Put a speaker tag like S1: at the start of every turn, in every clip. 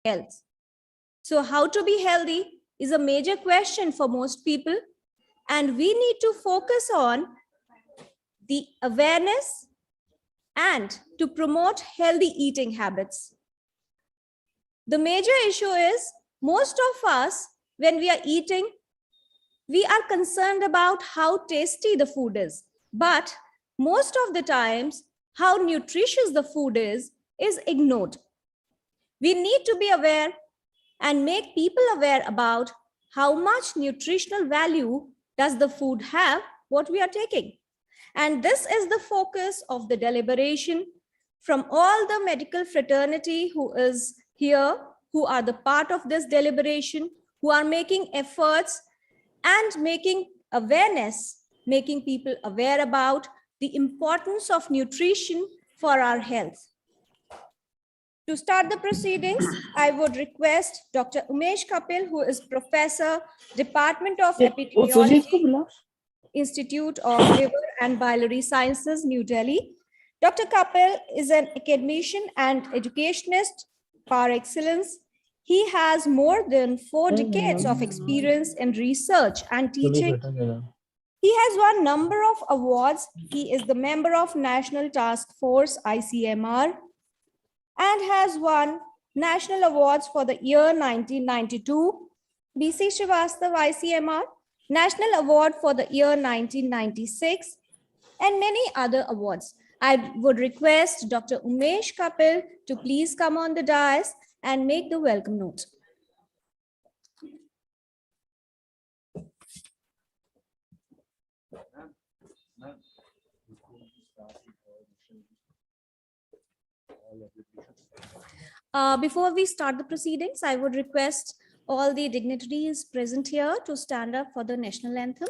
S1: health. So how to be healthy is a major question for most people, and we need to focus on the awareness and to promote healthy eating habits. The major issue is most of us, when we are eating, we are concerned about how tasty the food is, but most of the times how nutritious the food is ignored. We need to be aware and make people aware about how much nutritional value does the food have, what we are taking. And this is the focus of the deliberation from all the medical fraternity who is here, who are the part of this deliberation, who are making efforts and making awareness, making people aware about the importance of nutrition for our health. To start the proceedings, I would request Dr. Umesh Kapil, who is Professor, Department of Epidemiology, Institute of Liver and Biliary Sciences, New Delhi. Dr. Kapil is an academician and educationist par excellence. He has more than 4 decades of experience in research and teaching. He has won a number of awards. He is the member of National Task Force, ICMR, and has won national awards for the year 1992, BC Srivastava ICMR, National Award for the year 1996, and many other awards. I would request Dr. Umesh Kapil to please come on the dais and make the welcome note. Before we start the proceedings, I would request all the dignitaries present here to stand up for the national anthem.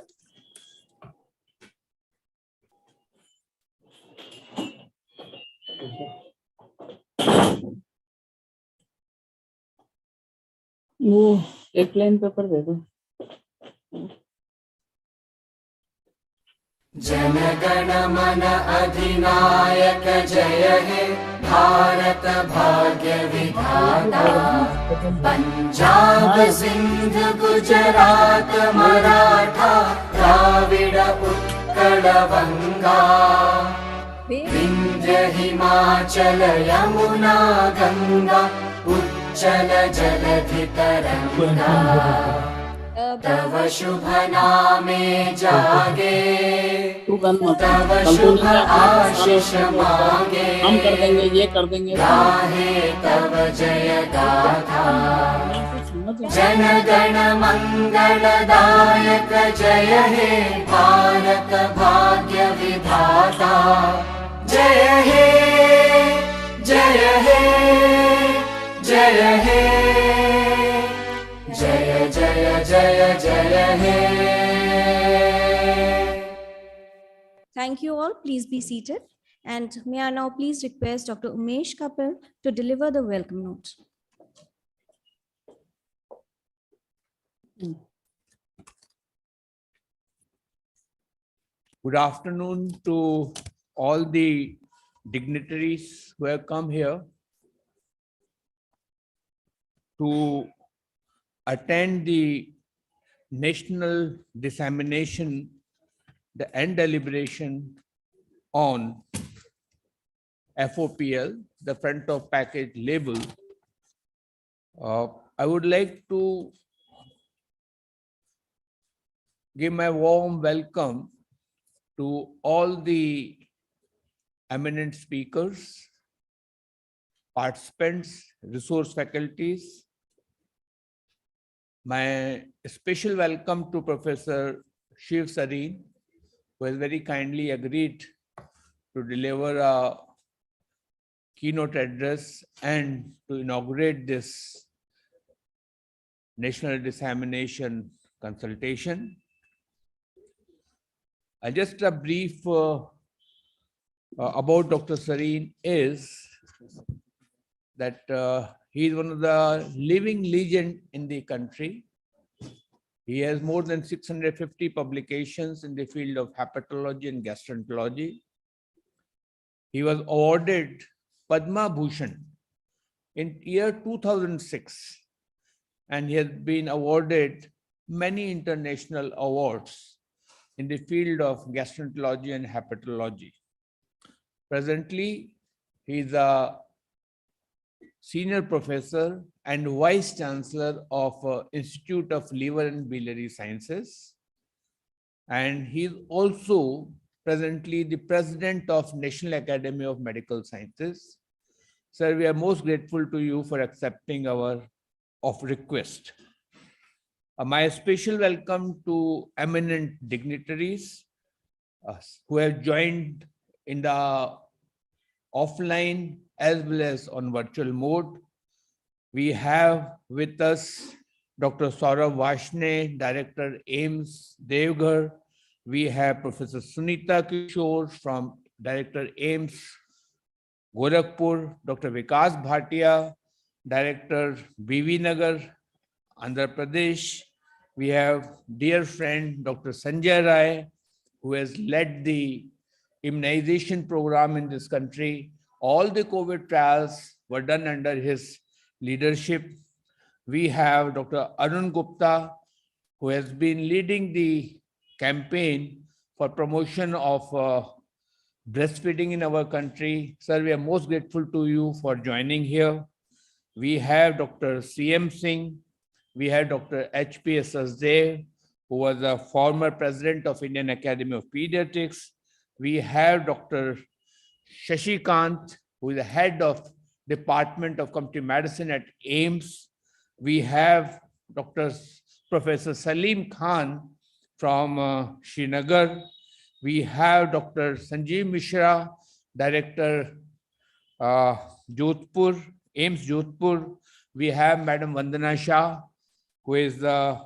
S2: वो एक line paper दे दो.
S3: जन गण मन अधिनायक जय हे भारत भाग्य विधाता. पंजाब सिंध गुजरात मराठा द्राविड उत्कल बंगा. विंध्य हिमाचल यमुना गंगा उच्चल जलधि तरंगा. तव शुभ नामे जागे, तव शुभ आशीष मांगे.
S2: हम कर देंगे, ये कर देंगे.
S3: गाहे तव जय गाथा. जन गण मंगलदायक जय हे भारत भाग्य विधाता. जय हे जय हे जय हे जय जय जय जय हे.
S1: Thank you all. Please be seated. And may I now please request Dr. Umesh Kapil to deliver the welcome note.
S4: Good afternoon to all the dignitaries who have come here to attend the national dissemination and deliberation on FOPL, the front of package label. I would like to give my warm welcome to all the eminent speakers, participants, resource faculties. My special welcome to Professor Shiv Sareen, who has very kindly agreed to deliver a keynote address and to inaugurate this national dissemination consultation. Just a brief about Dr. Sareen is that he is one of the living legend in the country. He has more than 650 publications in the field of hepatology and gastroenterology. He was awarded Padma Bhushan in year 2006, and he has been awarded many international awards in the field of gastroenterology and hepatology. Presently, he is a senior professor and vice chancellor of Institute of Liver and Biliary Sciences, and he is also presently the president of National Academy of Medical Sciences. Sir, we are most grateful to you for accepting our request. My special welcome to eminent dignitaries who have joined in the offline as well as on virtual mode. We have with us Dr. Saurav Vashne, Director AIMS Devghar. We have Professor Sunita Kishore from Director AIMS Gorakhpur, Dr. Vikas Bhatia, Director BV Nagar, Andhra Pradesh. We have dear friend Dr. Sanjay Rai, who has led the immunization program in this country. All the COVID trials were done under his leadership. We have Dr. Arun Gupta, who has been leading the campaign for promotion of breastfeeding in our country. Sir, we are most grateful to you for joining here. We have Dr. CM Singh. We have Dr. H.P. Sachdev, who was a former president of Indian Academy of Pediatrics. We have Dr. Shashikant, who is the head of Department of Community Medicine at AIMS. We have Professor Salim Khan from Srinagar. We have Dr. Sanjeev Mishra, Director Jodhpur, AIMS Jodhpur. We have Madam Vandana Shah, who is the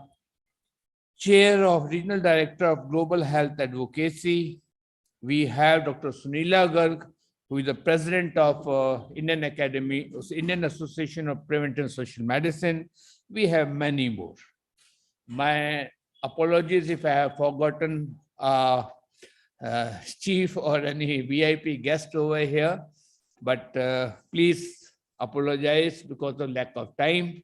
S4: Chair of Regional Director of Global Health Advocacy. We have Dr. Sunila Garg, who is the President of Indian Association of Preventive Social Medicine. We have many more. My apologies if I have forgotten chief or any VIP guest over here, but please apologize because of lack of time.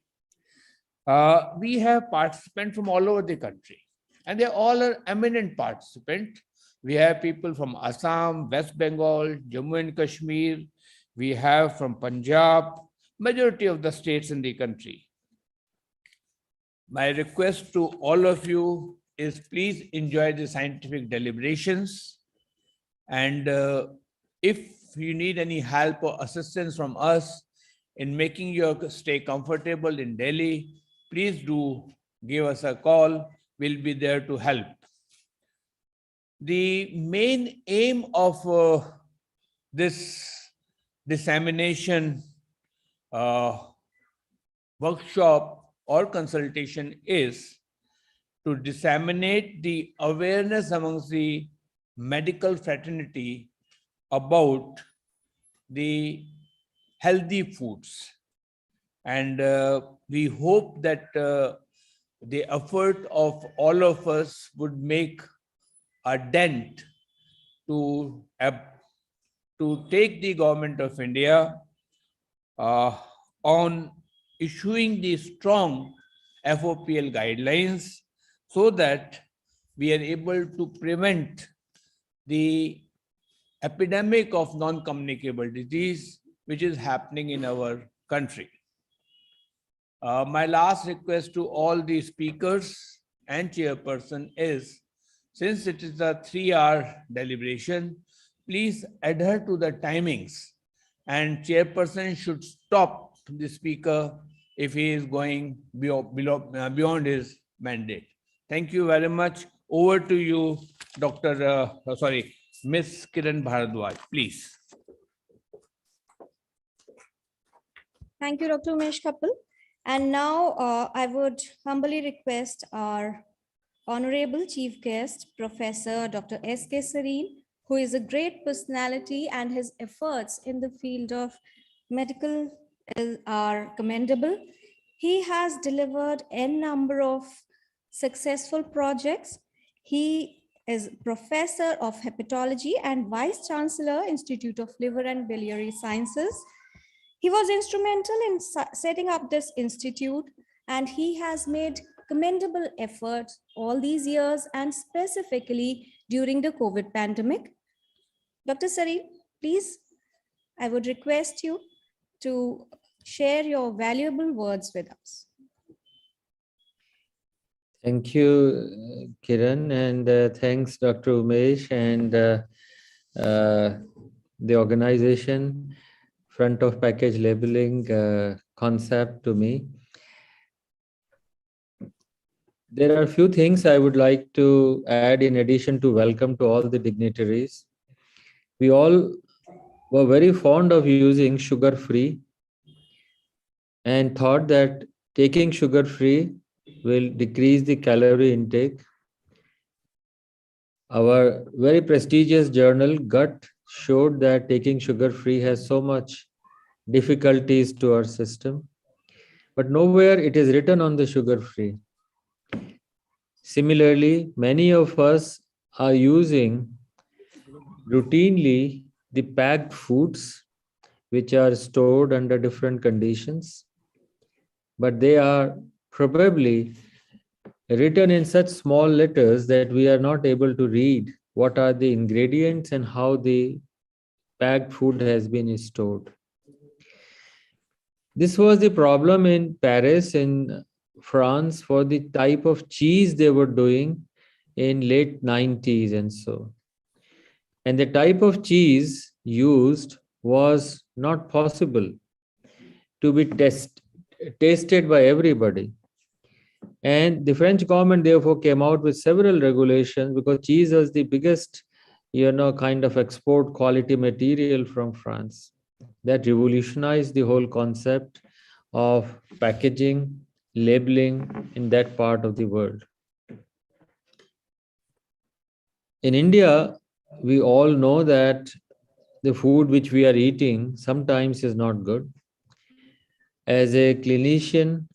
S4: We have participants from all over the country, and they all are eminent participants. We have people from Assam, West Bengal, Jammu and Kashmir. We have from Punjab, majority of the states in the country. My request to all of you is please enjoy the scientific deliberations. And if you need any help or assistance from us in making your stay comfortable in Delhi, please do give us a call. We'll be there to help. The main aim of this dissemination workshop or consultation is to disseminate the awareness amongst the medical fraternity about the healthy foods. And we hope that the effort of all of us would make a dent to take the government of India on issuing the strong FOPL guidelines so that we are able to prevent the epidemic of non-communicable disease which is happening in our country. My last request to all the speakers and chairperson is, since it is a 3-hour deliberation, please adhere to the timings, and chairperson should stop the speaker if he is going beyond his mandate. Thank you very much. Over to you, Ms. Kiran Bharadwaj, please.
S1: Thank you, Dr. Umesh Kapil. And now I would humbly request our Honorable Chief Guest, Professor Dr. S.K. Sareen, who is a great personality and his efforts in the field of medical are commendable. He has delivered a number of successful projects. He is Professor of Hepatology and Vice Chancellor, Institute of Liver and Biliary Sciences. He was instrumental in setting up this institute, and he has made commendable efforts all these years and specifically during the COVID pandemic. Dr. Sari, please, I would request you to share your valuable words with us.
S5: Thank you, Kiran, and thanks, Dr. Umesh, and the organization, front of package labeling concept to me. There are a few things I would like to add in addition to welcome to all the dignitaries. We all were very fond of using sugar-free and thought that taking sugar-free will decrease the calorie intake. Our very prestigious journal, Gut, showed that taking sugar-free has so much difficulties to our system, but nowhere it is written on the sugar-free. Similarly, many of us are using routinely the packed foods which are stored under different conditions, but they are probably written in such small letters that we are not able to read what are the ingredients and how the packed food has been stored. This was the problem in Paris, in France, for the type of cheese they were doing in late 90s and so. And the type of cheese used was not possible to be tasted by everybody. And the French government therefore came out with several regulations because cheese was the biggest, kind of export quality material from France. That revolutionized the whole concept of packaging, labeling in that part of the world. In India, we all know that the food which we are eating sometimes is not good. As a clinician,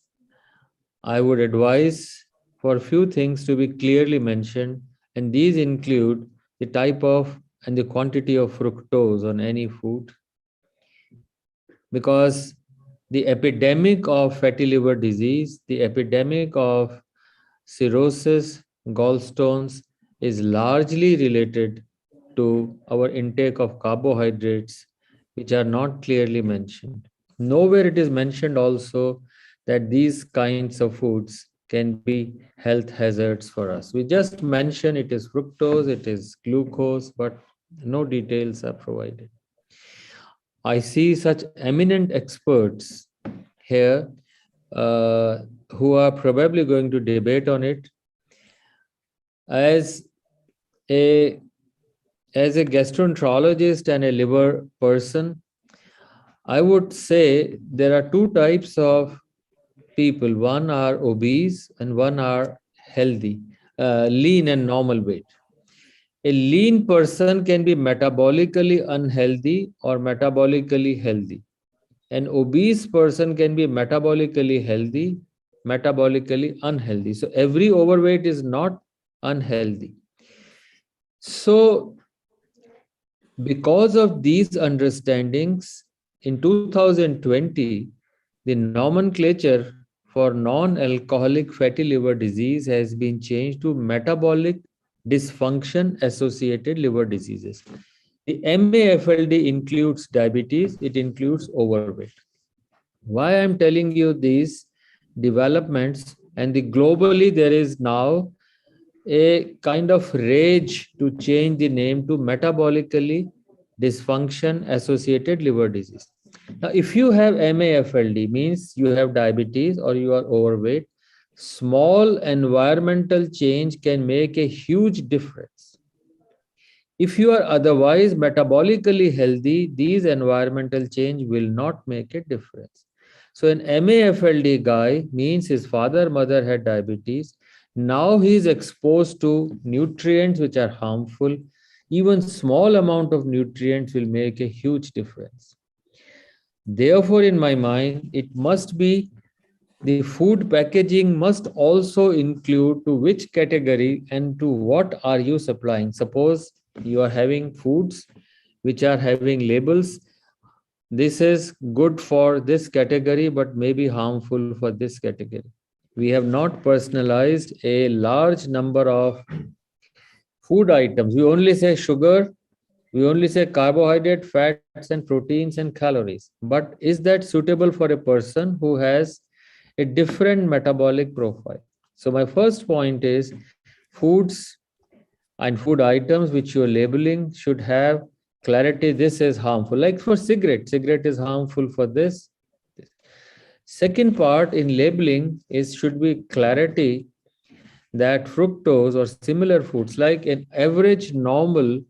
S5: I would advise for a few things to be clearly mentioned, and these include the type of and the quantity of fructose on any food. Because the epidemic of fatty liver disease, the epidemic of cirrhosis, gallstones is largely related to our intake of carbohydrates, which are not clearly mentioned. Nowhere it is mentioned also that these kinds of foods can be health hazards for us. We just mention it is fructose, it is glucose, but no details are provided. I see such eminent experts here who are probably going to debate on it. As a gastroenterologist and a liver person, I would say there are two types of people. One are obese and one are healthy, lean and normal weight. A lean person can be metabolically unhealthy or metabolically healthy. An obese person can be metabolically healthy, metabolically unhealthy. So every overweight is not unhealthy. So because of these understandings, in 2020, the nomenclature for non-alcoholic fatty liver disease has been changed to metabolic dysfunction associated liver diseases. The MAFLD includes diabetes, it includes overweight. Why I'm telling you these developments, and globally there is now a kind of rage to change the name to metabolically dysfunction associated liver disease. Now, if you have MAFLD, means you have diabetes or you are overweight, small environmental change can make a huge difference. If you are otherwise metabolically healthy, these environmental change will not make a difference. So an MAFLD guy means his father, mother had diabetes. Now he is exposed to nutrients which are harmful. Even small amount of nutrients will make a huge difference. Therefore, in my mind, it must be the food packaging must also include to which category and to what are you supplying. Suppose you are having foods which are having labels this is good for this category, but maybe harmful for this category. We have not personalized a large number of food items. We only say sugar, we only say carbohydrate, fats, and proteins and calories. But is that suitable for a person who has a different metabolic profile? So, my first point is foods and food items which you're labeling should have clarity. This is harmful. Like for cigarette is harmful for this. Second part in labeling is should be clarity that fructose or similar foods, like an average normal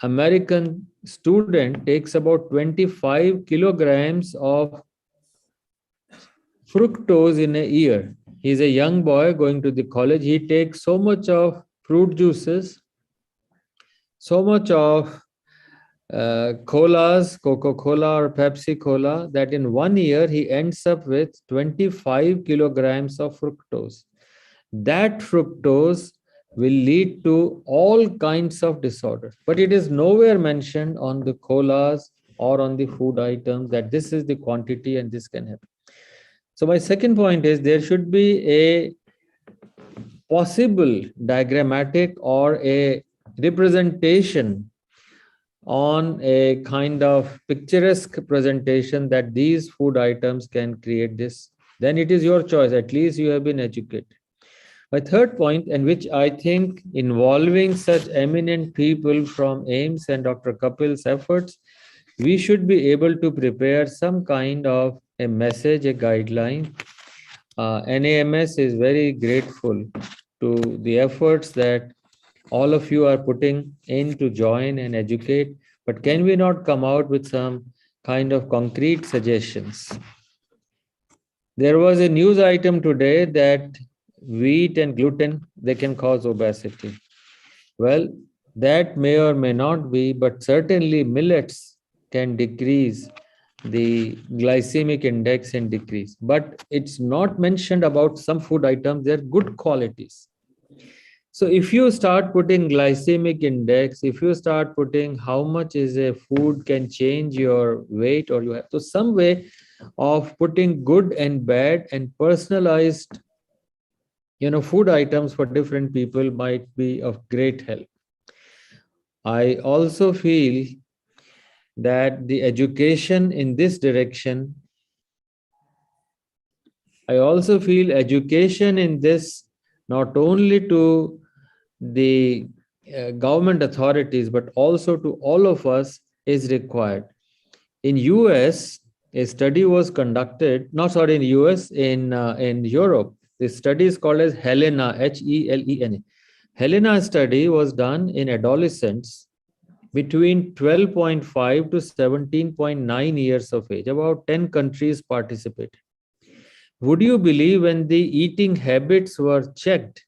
S5: American student takes about 25 kilograms of fructose in a year. He's a young boy going to the college. He takes so much of fruit juices, so much of colas, Coca-Cola or Pepsi Cola, that in 1 year he ends up with 25 kilograms of fructose. That fructose will lead to all kinds of disorders, but it is nowhere mentioned on the colas or on the food items that this is the quantity and this can happen. So my second point is there should be a possible diagrammatic or a representation on a kind of picturesque presentation that these food items can create this. Then it is your choice. At least you have been educated. My third point, and which I think involving such eminent people from AIMS and Dr. Kapil's efforts, we should be able to prepare some kind of a message, a guideline. NAMS is very grateful to the efforts that all of you are putting in to join and educate, but can we not come out with some kind of concrete suggestions? There was a news item today that wheat and gluten, they can cause obesity. Well, that may or may not be, but certainly millets can decrease the glycemic index and decrease. But it's not mentioned about some food items, they're good qualities. So if you start putting glycemic index, if you start putting how much is a food can change your weight or you have, so some way of putting good and bad and personalized, food items for different people might be of great help. I also feel that the education in this direction, I also feel education in this not only to the government authorities but also to all of us is required. In US, a study was conducted, in US, in Europe. This study is called as HELENA, HELENA. HELENA study was done in adolescents between 12.5 to 17.9 years of age. About 10 countries participated. Would you believe when the eating habits were checked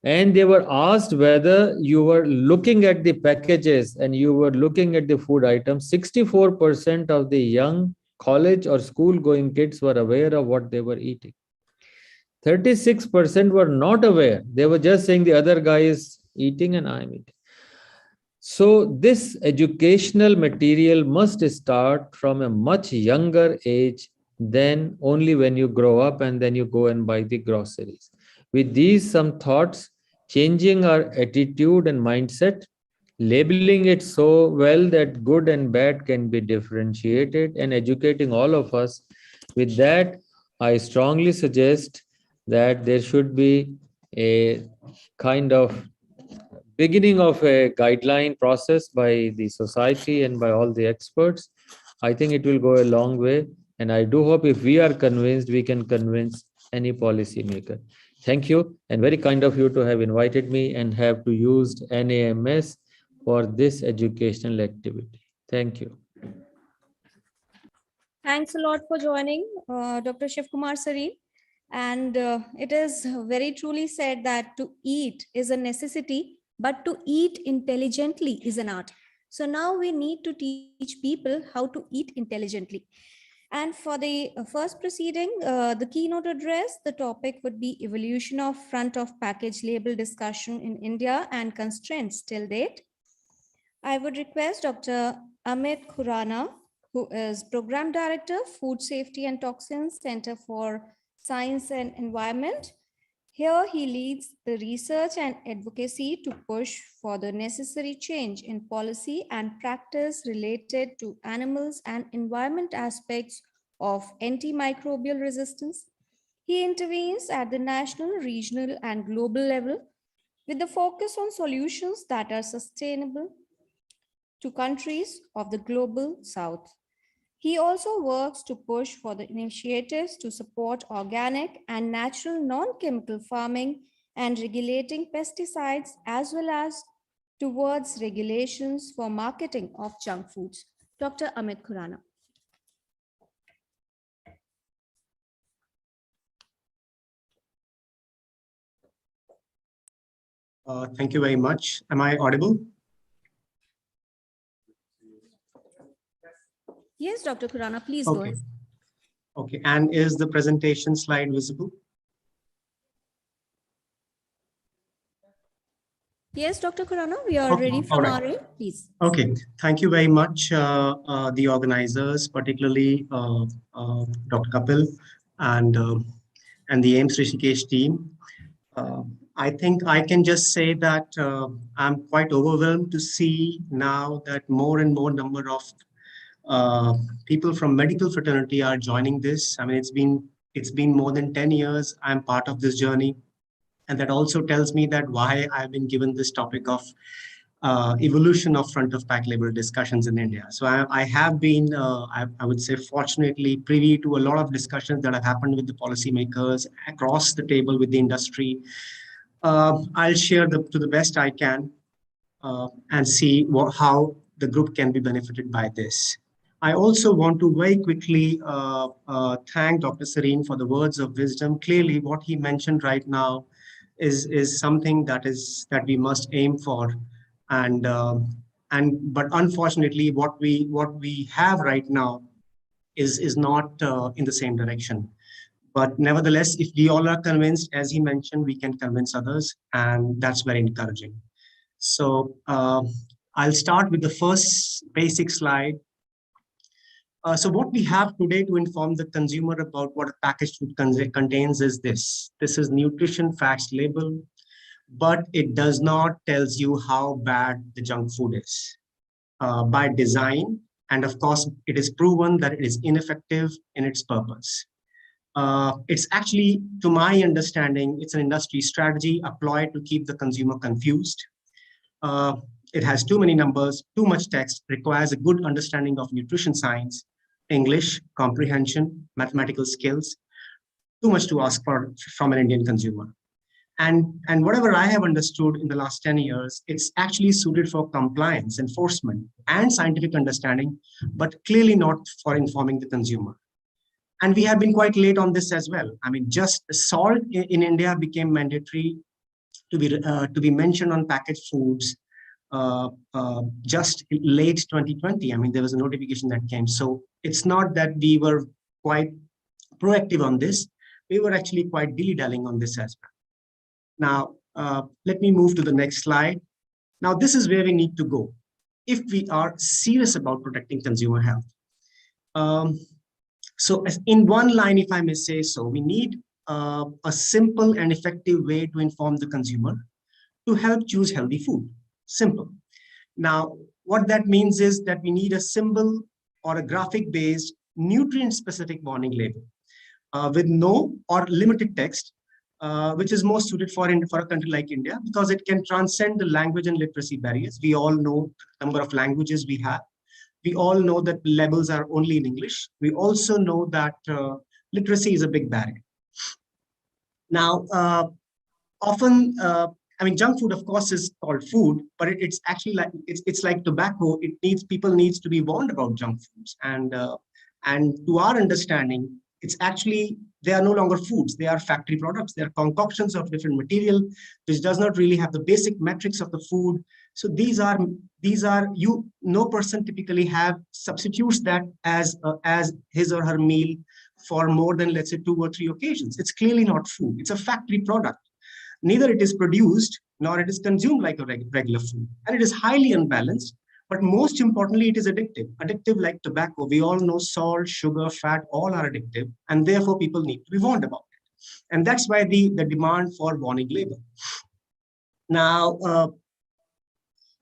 S5: and they were asked whether you were looking at the packages and you were looking at the food items, 64% of the young college or school going kids were aware of what they were eating. 36% were not aware. They were just saying the other guy is eating and I'm eating. So this educational material must start from a much younger age than only when you grow up and then you go and buy the groceries. With these some thoughts, changing our attitude and mindset, labeling it so well that good and bad can be differentiated and educating all of us. With that, I strongly suggest that there should be a kind of beginning of a guideline process by the society and by all the experts. I think it will go a long way. And I do hope if we are convinced, we can convince any policymaker. Thank you, and very kind of you to have invited me and have to use NAMS for this educational activity. Thank you.
S1: Thanks a lot for joining, Dr. Shiv Kumar Sari. And it is very truly said that to eat is a necessity, but to eat intelligently is an art. So now we need to teach people how to eat intelligently. And for the first proceeding, the keynote address, the topic would be evolution of front of package label discussion in India and constraints till date. I would request Dr. Amit Khurana, who is Program Director, Food Safety and Toxins, Center for Science and Environment. Here he leads the research and advocacy to push for the necessary change in policy and practice related to animals and environment aspects of antimicrobial resistance. He intervenes at the national, regional, and global level with the focus on solutions that are sustainable to countries of the global south. He also works to push for the initiatives to support organic and natural non-chemical farming and regulating pesticides, as well as towards regulations for marketing of junk foods. Dr. Amit Khurana.
S6: Thank you very much. Am I audible?
S1: Yes, Dr. Khurana, please go ahead.
S6: Okay, and is the presentation slide visible?
S1: Yes, Dr. Khurana, we are ready from our end, please.
S6: Okay, thank you very much, the organizers, particularly Dr. Kapil and the AIMS Rishikesh team. I think I can just say that I'm quite overwhelmed to see now that more and more number of people from medical fraternity are joining this. I mean, it's been more than 10 years. I'm part of this journey. And that also tells me that why I've been given this topic of evolution of front of pack label discussions in India. So I have been, I would say, fortunately privy to a lot of discussions that have happened with the policymakers across the table with the industry. I'll share to the best I can and see how the group can be benefited by this. I also want to very quickly thank Dr. Serene for the words of wisdom. Clearly, what he mentioned right now is something that we must aim for, but unfortunately, what we have right now is not in the same direction. But nevertheless, if we all are convinced, as he mentioned, we can convince others, and that's very encouraging. So I'll start with the first basic slide. So what we have today to inform the consumer about what a packaged food contains is this. This is nutrition facts label, but it does not tells you how bad the junk food is by design. And of course, it is proven that it is ineffective in its purpose. It's actually, to my understanding, it's an industry strategy applied to keep the consumer confused. It has too many numbers, too much text, requires a good understanding of nutrition science, English, comprehension, mathematical skills, too much to ask for from an Indian consumer. And whatever I have understood in the last 10 years, it's actually suited for compliance, enforcement, and scientific understanding, but clearly not for informing the consumer. And we have been quite late on this as well. I mean, just salt in India became mandatory to be mentioned on packaged foods just late 2020. I mean, there was a notification that came. So it's not that we were quite proactive on this. We were actually quite dilly-dallying on this as well. Now, let me move to the next slide. Now, this is where we need to go if we are serious about protecting consumer health. So in one line, if I may say so, we need a simple and effective way to inform the consumer to help choose healthy food. Simple. Now, what that means is that we need a symbol or a graphic-based nutrient-specific warning label with no or limited text, which is most suited for a country like India because it can transcend the language and literacy barriers. We all know the number of languages we have. We all know that labels are only in English. We also know that literacy is a big barrier. Now, often, I mean, junk food, of course, is called food, but it's actually like it's like tobacco. People needs to be warned about junk foods, and to our understanding, it's actually they are no longer foods. They are factory products. They are concoctions of different material, which does not really have the basic metrics of the food. So these are no person typically substitutes that as his or her meal for more than, let's say, 2 or 3 occasions. It's clearly not food. It's a factory product. Neither it is produced nor it is consumed like a regular food, and it is highly unbalanced. But most importantly, it is addictive. Addictive like tobacco. We all know salt, sugar, fat, all are addictive, and therefore people need to be warned about it. And that's why the demand for warning label. Now,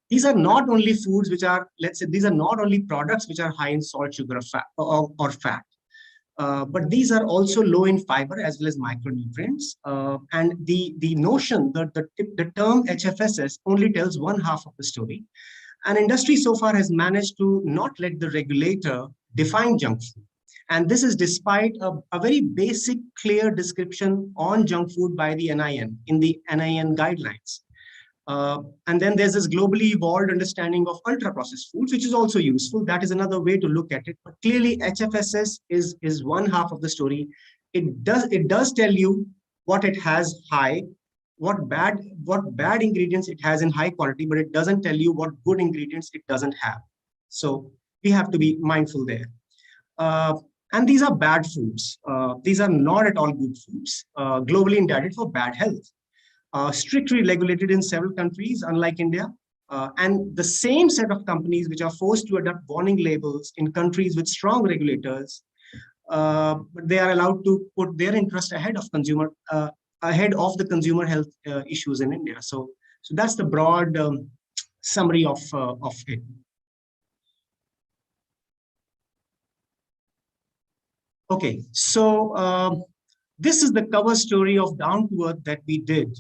S6: these are not only foods which are, let's say, these are not only products which are high in salt, sugar, or fat. But these are also low in fiber as well as micronutrients. And the notion, the term HFSS only tells one half of the story. And industry so far has managed to not let the regulator define junk food. And this is despite a very basic, clear description on junk food by the NIN in the NIN guidelines. And then there's this globally evolved understanding of ultra-processed foods, which is also useful. That is another way to look at it. But clearly, HFSS is one half of the story. It does tell you what it has high, what bad ingredients it has in high quantity, but it doesn't tell you what good ingredients it doesn't have. So we have to be mindful there. And these are bad foods. These are not at all good foods, globally indicted for bad health. Strictly regulated in several countries, unlike India. And the same set of companies which are forced to adopt warning labels in countries with strong regulators, they are allowed to put their interest ahead of the consumer health issues in India. So that's the broad summary of it. Okay, so this is the cover story of Down to Earth that we did.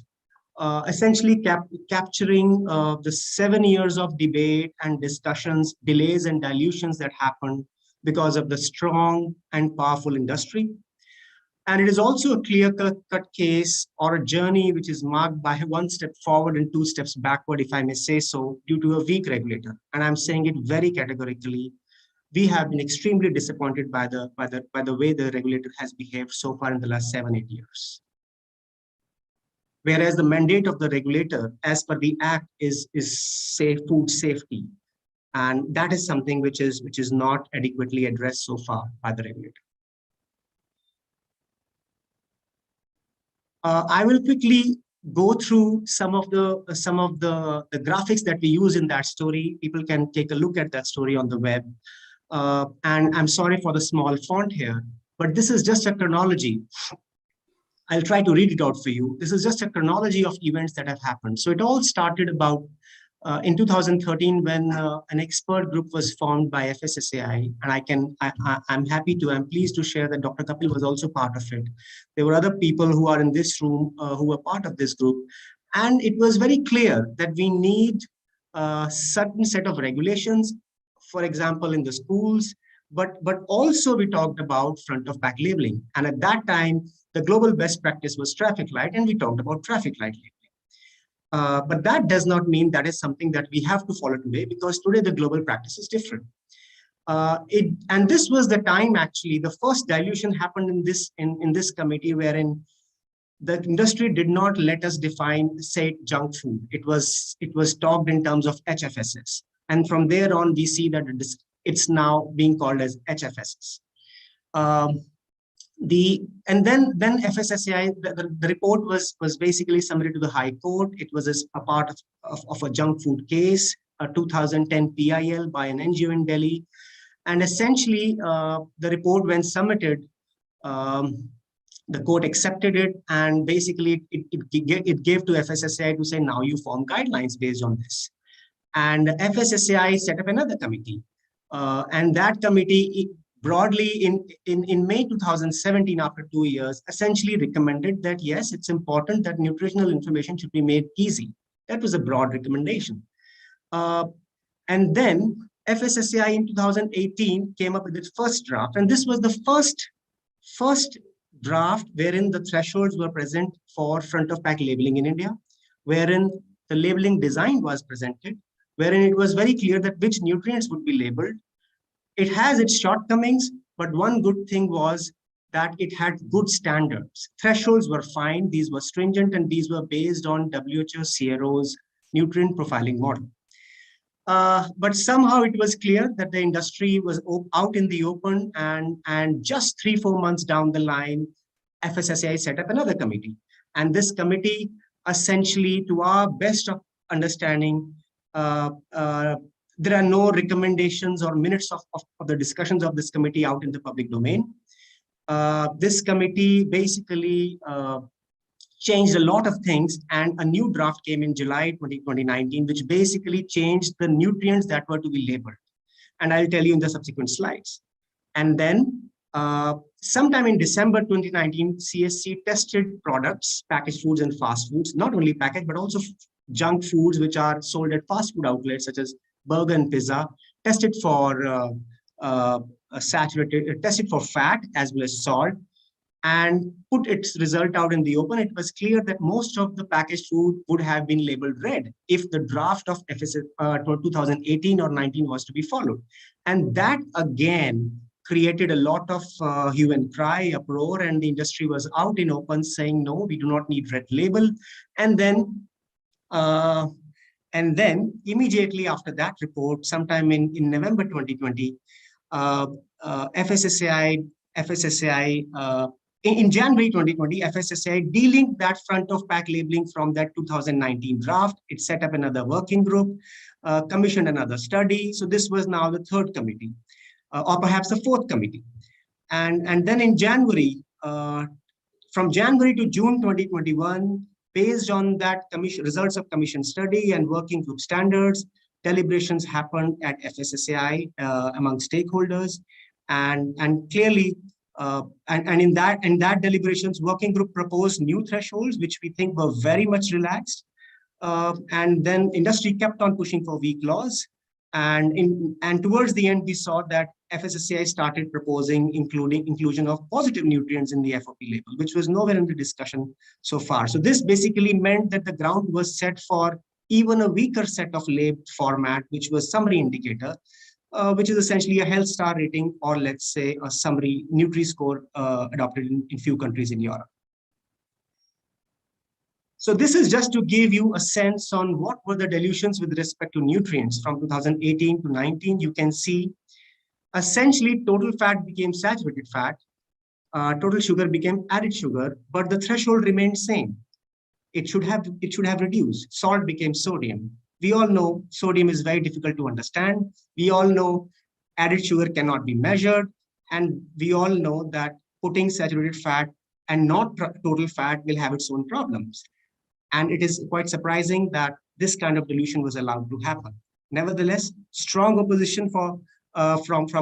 S6: Essentially capturing the 7 years of debate and discussions, delays and dilutions that happened because of the strong and powerful industry. And it is also a clear-cut case or a journey which is marked by one step forward and 2 steps backward, if I may say so, due to a weak regulator. And I'm saying it very categorically. We have been extremely disappointed by the way the regulator has behaved so far in the last 7-8 years. Whereas the mandate of the regulator, as per the Act, is safe food safety, and that is something which is not adequately addressed so far by the regulator. I will quickly go through some of the graphics that we use in that story. People can take a look at that story on the web. And I'm sorry for the small font here, but this is just a chronology. I'll try to read it out for you. This is just a chronology of events that have happened. So it all started about in 2013 when an expert group was formed by FSSAI, and I'm pleased to share that Dr. Kapil was also part of it. There were other people who are in this room who were part of this group, and it was very clear that we need a certain set of regulations, for example, in the schools, but also we talked about front of pack labeling. And at that time, the global best practice was traffic light, and we talked about traffic light labeling. But that does not mean that is something that we have to follow today, because today the global practice is different. And this was the time, actually, the first dilution happened in this committee, wherein the industry did not let us define, say, junk food. It was talked in terms of HFSS. And from there on, we see that it's now being called as HFSS. And then FSSAI, the report was basically submitted to the High Court. It was a part of a junk food case, a 2010 PIL by an NGO in Delhi. And essentially, the report, when submitted, the court accepted it, and basically it gave to FSSAI to say, now you form guidelines based on this. And FSSAI set up another committee. And that committee, broadly in May 2017, after 2 years, essentially recommended that, yes, it's important that nutritional information should be made easy. That was a broad recommendation. And then FSSAI in 2018 came up with its first draft. And this was the first draft wherein the thresholds were present for front of pack labeling in India, wherein the labeling design was presented, wherein it was very clear that which nutrients would be labeled. It has its shortcomings, but one good thing was that it had good standards. Thresholds were fine, these were stringent, and these were based on WHO CRO's nutrient profiling model. But somehow it was clear that the industry was out in the open, and just 3-4 months down the line, FSSAI set up another committee. And this committee, essentially, to our best of understanding, there are no recommendations or minutes of the discussions of this committee out in the public domain. This committee basically changed a lot of things, and a new draft came in July 2019, which basically changed the nutrients that were to be labeled. And I'll tell you in the subsequent slides. And then sometime in December 2019, CSC tested products, packaged foods and fast foods, not only packaged, but also junk foods, which are sold at fast food outlets, such as burger and pizza, tested for tested for fat as well as salt, and put its result out in the open. It was clear that most of the packaged food would have been labeled red if the draft of FSS 2018 or 19 was to be followed. And that again created a lot of hue and cry, uproar, and the industry was out in open saying, no, we do not need red label. And then immediately after that report, sometime in November 2020, FSSAI in January 2020, FSSAI delinked that front of pack labeling from that 2019 draft. It set up another working group, commissioned another study. So this was now the third committee, or perhaps the fourth committee. And then in January, from January to June 2021, based on that results of commission study and working group standards, deliberations happened at FSSAI among stakeholders, and clearly, in that deliberations, working group proposed new thresholds, which we think were very much relaxed. And then industry kept on pushing for weak laws. And towards the end, we saw that FSSAI started proposing inclusion of positive nutrients in the FOP label, which was nowhere in the discussion so far. So this basically meant that the ground was set for even a weaker set of labeled format, which was summary indicator, which is essentially a health star rating, or let's say a summary Nutri-Score adopted in few countries in Europe. So this is just to give you a sense on what were the dilutions with respect to nutrients from 2018 to 19. You can see essentially total fat became saturated fat, total sugar became added sugar, but the threshold remained same. It should have reduced. Salt became sodium. We all know sodium is very difficult to understand. We all know added sugar cannot be measured. And we all know that putting saturated fat and not total fat will have its own problems. And it is quite surprising that this kind of dilution was allowed to happen. Nevertheless, strong opposition from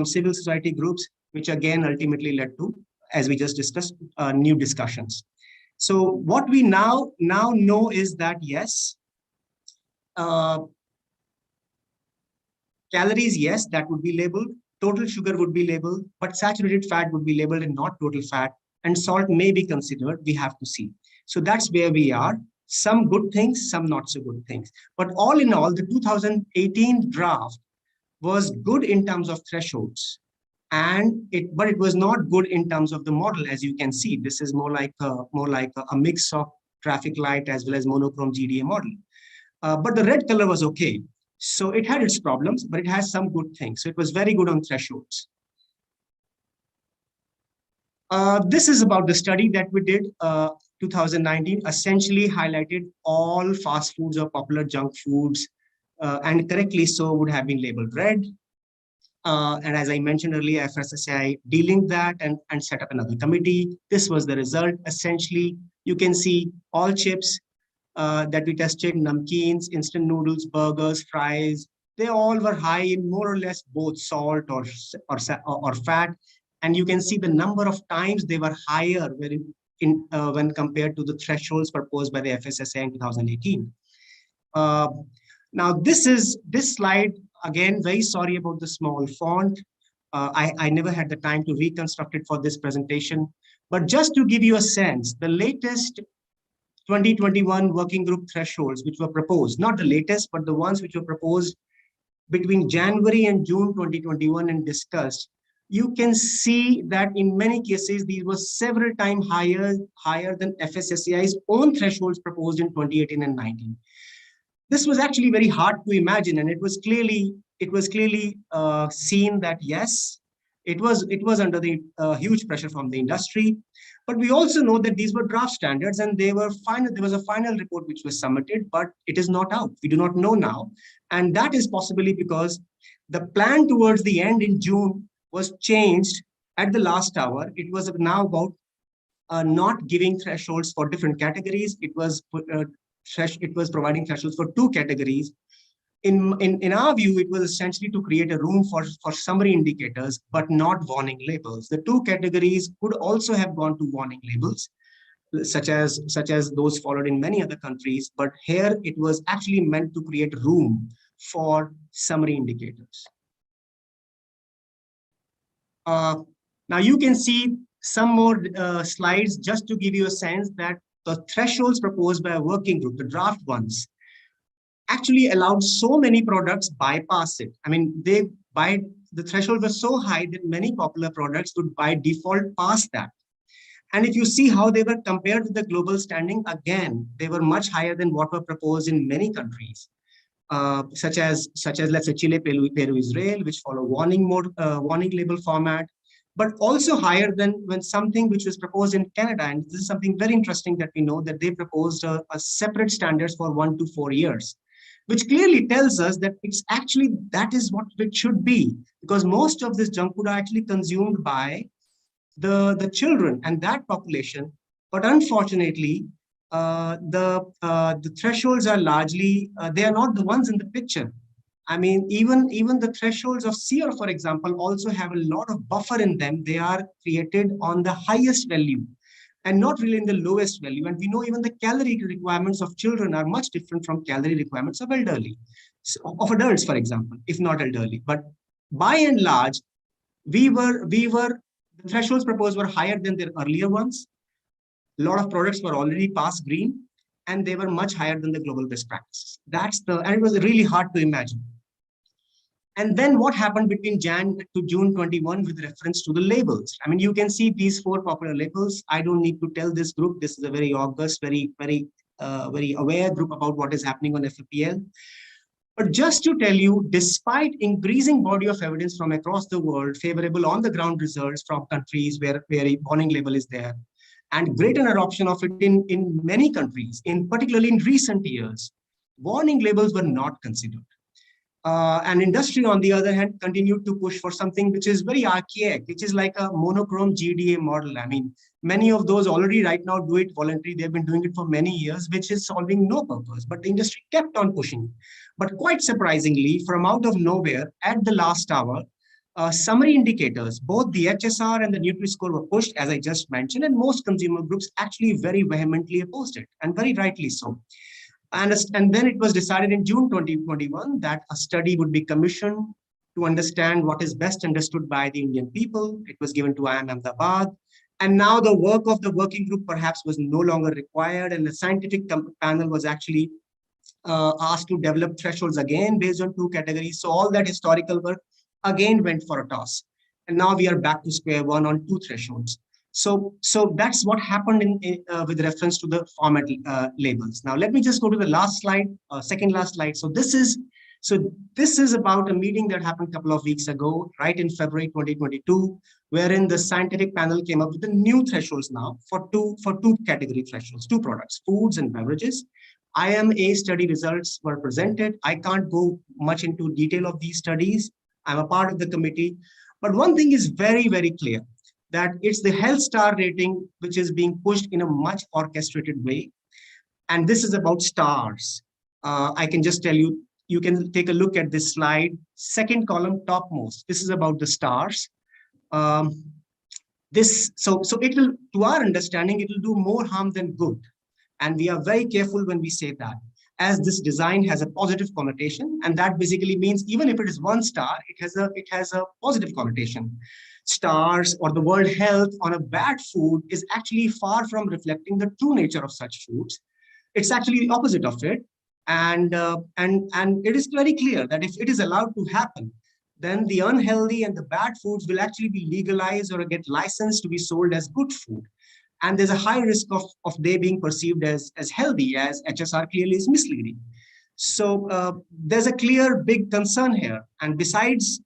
S6: civil society groups, which again ultimately led to, as we just discussed, new discussions. So what we now know is that yes, calories, yes, that would be labeled, total sugar would be labeled, but saturated fat would be labeled and not total fat, and salt may be considered. We have to see. So that's where we are. Some good things, some not so good things. But all in all, the 2018 draft was good in terms of thresholds, but it was not good in terms of the model. As you can see, this is more like a mix of traffic light as well as monochrome GDA model. But the red color was okay. So it had its problems, but it has some good things. So it was very good on thresholds. This is about the study that we did, 2019, essentially highlighted all fast foods or popular junk foods, and correctly so would have been labeled red. And as I mentioned earlier, FSSAI delinked that and set up another committee. This was the result. Essentially, you can see all chips that we tested, namkeens, instant noodles, burgers, fries, they all were high in more or less both salt or fat. And you can see the number of times they were higher when compared to the thresholds proposed by the FSSAI in 2018. Now this slide, again, very sorry about the small font. I never had the time to reconstruct it for this presentation, but just to give you a sense, the latest 2021 working group thresholds, which were proposed, not the latest, but the ones which were proposed between January and June 2021 and discussed, you can see that in many cases, these were several times higher than FSSAI's own thresholds proposed in 2018 and 19. This was actually very hard to imagine, and it was clearly seen that yes, it was under the huge pressure from the industry. But we also know that these were draft standards and they were final. There was a final report which was submitted, but it is not out. We do not know now. And that is possibly because the plan towards the end in June was changed at the last hour. It was now about not giving thresholds for different categories. It was providing thresholds for 2 categories. In our view, it was essentially to create a room for summary indicators, but not warning labels. The 2 categories could also have gone to warning labels, such as those followed in many other countries. But here it was actually meant to create room for summary indicators. Now you can see some more slides just to give you a sense that the thresholds proposed by a working group, the draft ones, actually allowed so many products bypass it. I mean, the threshold was so high that many popular products would by default pass that. And if you see how they were compared with the global standing, again, they were much higher than what were proposed in many countries, such as let's say Chile, Peru, Israel, which follow warning label format, but also higher than when something which was proposed in Canada. And this is something very interesting that we know, that they proposed a separate standards for 1 to 4 years, which clearly tells us that it's actually, that is what it should be, because most of this junk food are actually consumed by the children and that population. But unfortunately, the thresholds are largely, they are not the ones in the picture. I mean, even the thresholds of SEER, for example, also have a lot of buffer in them. They are created on the highest value and not really in the lowest value. And we know even the calorie requirements of children are much different from calorie requirements of elderly, of adults, for example, if not elderly. But by and large, the thresholds proposed were higher than their earlier ones. A lot of products were already past green, and they were much higher than the global best practices. And it was really hard to imagine. And then what happened between Jan to June 21 with reference to the labels? I mean, you can see these 4 popular labels. I don't need to tell this group. This is a very august, very aware group about what is happening on FOPL. But just to tell you, despite increasing body of evidence from across the world, favorable on the ground results from countries where a warning label is there, and greater adoption of it in many countries, particularly in recent years, warning labels were not considered. And industry, on the other hand, continued to push for something which is very archaic, which is like a monochrome GDA model. I mean, many of those already right now do it voluntarily. They've been doing it for many years, which is solving no purpose. But the industry kept on pushing. But quite surprisingly, from out of nowhere, at the last hour, summary indicators, both the HSR and the Nutri-Score were pushed, as I just mentioned, and most consumer groups actually very vehemently opposed it, and very rightly so. And then it was decided in June 2021 that a study would be commissioned to understand what is best understood by the Indian people. It was given to IIM Ahmedabad. And now the work of the working group perhaps was no longer required, and the scientific panel was actually asked to develop thresholds again based on 2 categories. So all that historical work again went for a toss. And now we are back to square one on 2 thresholds. So that's what happened with reference to the format labels. Now let me just go to the last slide, second last slide. So this is about a meeting that happened a couple of weeks ago, right in February 2022, wherein the scientific panel came up with the new thresholds now for two category thresholds, 2 products, foods and beverages. IMA study results were presented. I can't go much into detail of these studies. I'm a part of the committee, but one thing is very, very clear, that it's the health star rating which is being pushed in a much orchestrated way. And this is about stars. I can just tell you, you can take a look at this slide, second column topmost. This is about the stars. So it will, to our understanding, it will do more harm than good. And we are very careful when we say that, as this design has a positive connotation, and that basically means even if it is 1 star, it has a positive connotation. Stars or the World Health on a bad food is actually far from reflecting the true nature of such foods. It's actually the opposite of it. And it is very clear that if it is allowed to happen, then the unhealthy and the bad foods will actually be legalized or get licensed to be sold as good food. And there's a high risk of they being perceived as healthy, as HSR clearly is misleading. So there's a clear big concern here. And besides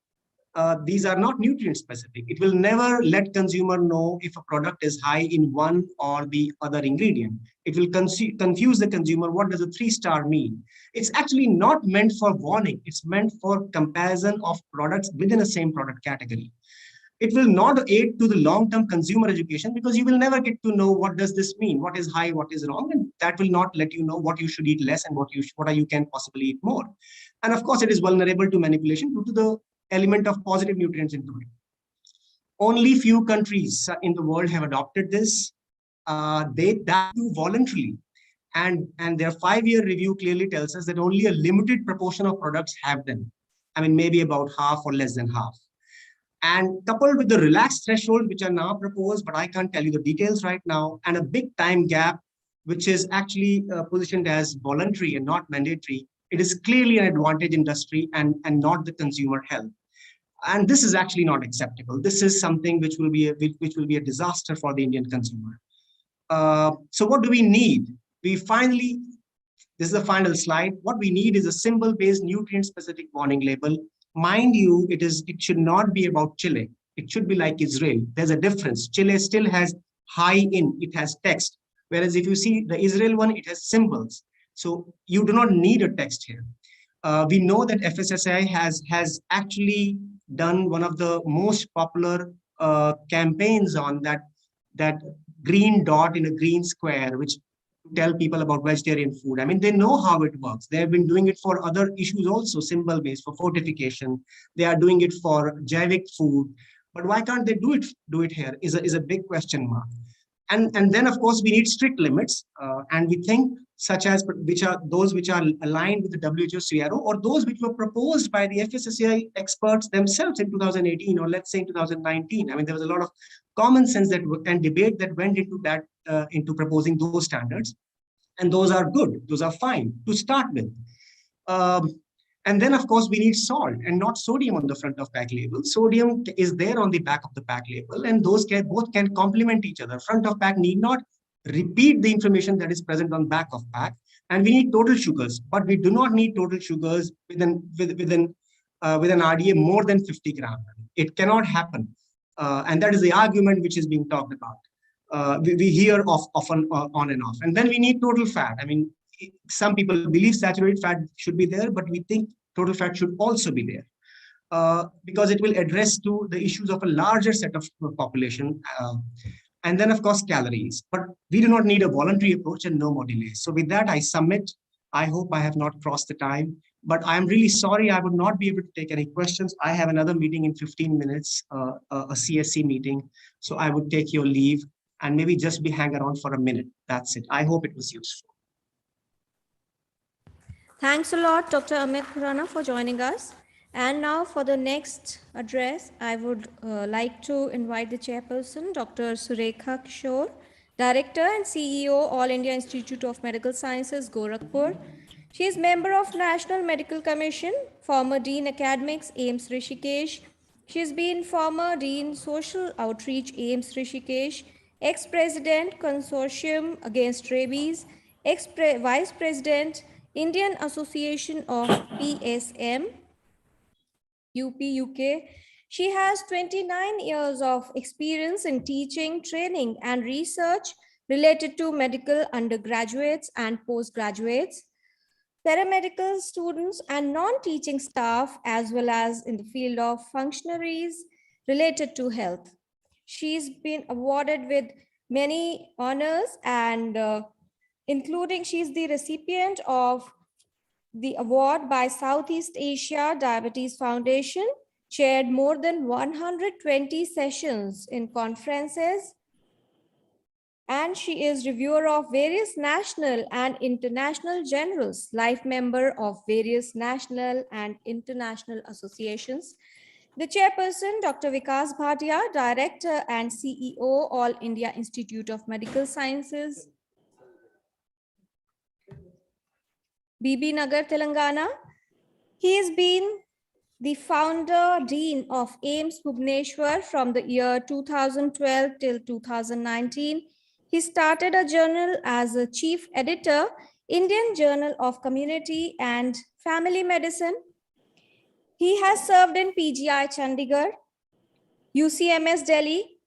S6: these are not nutrient specific. It will never let consumer know if a product is high in one or the other ingredient. It will confuse the consumer. What does a 3-star mean? It's actually not meant for warning. It's meant for comparison of products within the same product category. It will not aid to the long-term consumer education because you will never get to know what does this mean, what is high, what is wrong, and that will not let you know what you should eat less and what you can possibly eat more. And of course, it is vulnerable to manipulation due to the element of positive nutrients into it. Only few countries in the world have adopted this. They do voluntarily. And their 5-year review clearly tells us that only a limited proportion of products have them. I mean, maybe about half or less than half. And coupled with the relaxed threshold, which are now proposed, but I can't tell you the details right now, and a big time gap, which is actually positioned as voluntary and not mandatory, it is clearly an advantage industry and not the consumer health. And this is actually not acceptable. This is something which will be a disaster for the Indian consumer. So what do we need? This is the final slide. What we need is a symbol-based nutrient-specific warning label. Mind you, it should not be about Chile. It should be like Israel. There's a difference. Chile still has high in, it has text. Whereas if you see the Israel one, it has symbols. So you do not need a text here. We know that FSSAI has actually done one of the most popular campaigns on that green dot in a green square, which tell people about vegetarian food. I mean, they know how it works. They have been doing it for other issues also, symbol-based, for fortification. They are doing it for Javik food. But why can't they do it here is a big question mark. And then, of course, we need strict limits. And we think such as which are aligned with the WHO CRO or those which were proposed by the FSSAI experts themselves in 2018 or let's say in 2019. I mean, there was a lot of common sense and debate that went into that, into proposing those standards. And those are good. Those are fine to start with. And then, of course, we need salt and not sodium on the front of pack label. Sodium is there on the back of the pack label, and those both can complement each other. Front of pack need not repeat the information that is present on back of pack. And we need total sugars, but we do not need total sugars with an RDA more than 50 grams. It cannot happen. And that is the argument which is being talked about. We hear often on and off. And then we need total fat. I mean, some people believe saturated fat should be there, but we think total fat should also be there because it will address to the issues of a larger set of population. And then, of course, calories. But we do not need a voluntary approach and no more delays. So with that, I submit. I hope I have not crossed the time, but I'm really sorry I would not be able to take any questions. I have another meeting in 15 minutes, a CSC meeting. So I would take your leave and maybe just hang around for a minute. That's it. I hope it was useful.
S1: Thanks a lot, Dr. Amit Khurana, for joining us. And now for the next address, I would like to invite the chairperson, Dr. Surekha Kishore, Director and CEO, All India Institute of Medical Sciences, Gorakhpur. She is member of National Medical Commission, former Dean Academics, AIMS Rishikesh. She has been former Dean Social Outreach, AIMS Rishikesh, ex-president, Consortium Against Rabies, ex-vice president, Indian Association of PSM, UP, UK. She has 29 years of experience in teaching, training, and research related to medical undergraduates and postgraduates, paramedical students, and non-teaching staff, as well as in the field of functionaries related to health. She's been awarded with many honors and including she's the recipient of the award by Southeast Asia Diabetes Foundation, chaired more than 120 sessions in conferences, and she is reviewer of various national and international journals, life member of various national and international associations. The chairperson, Dr. Vikas Bhatia, Director and CEO, All India Institute of Medical Sciences, BB Nagar, Telangana. He has been the founder, Dean of AIMS Bhubaneswar from the year 2012 till 2019. He started a journal as a chief editor, Indian Journal of Community and Family Medicine. He has served in PGI Chandigarh, UCMS Delhi,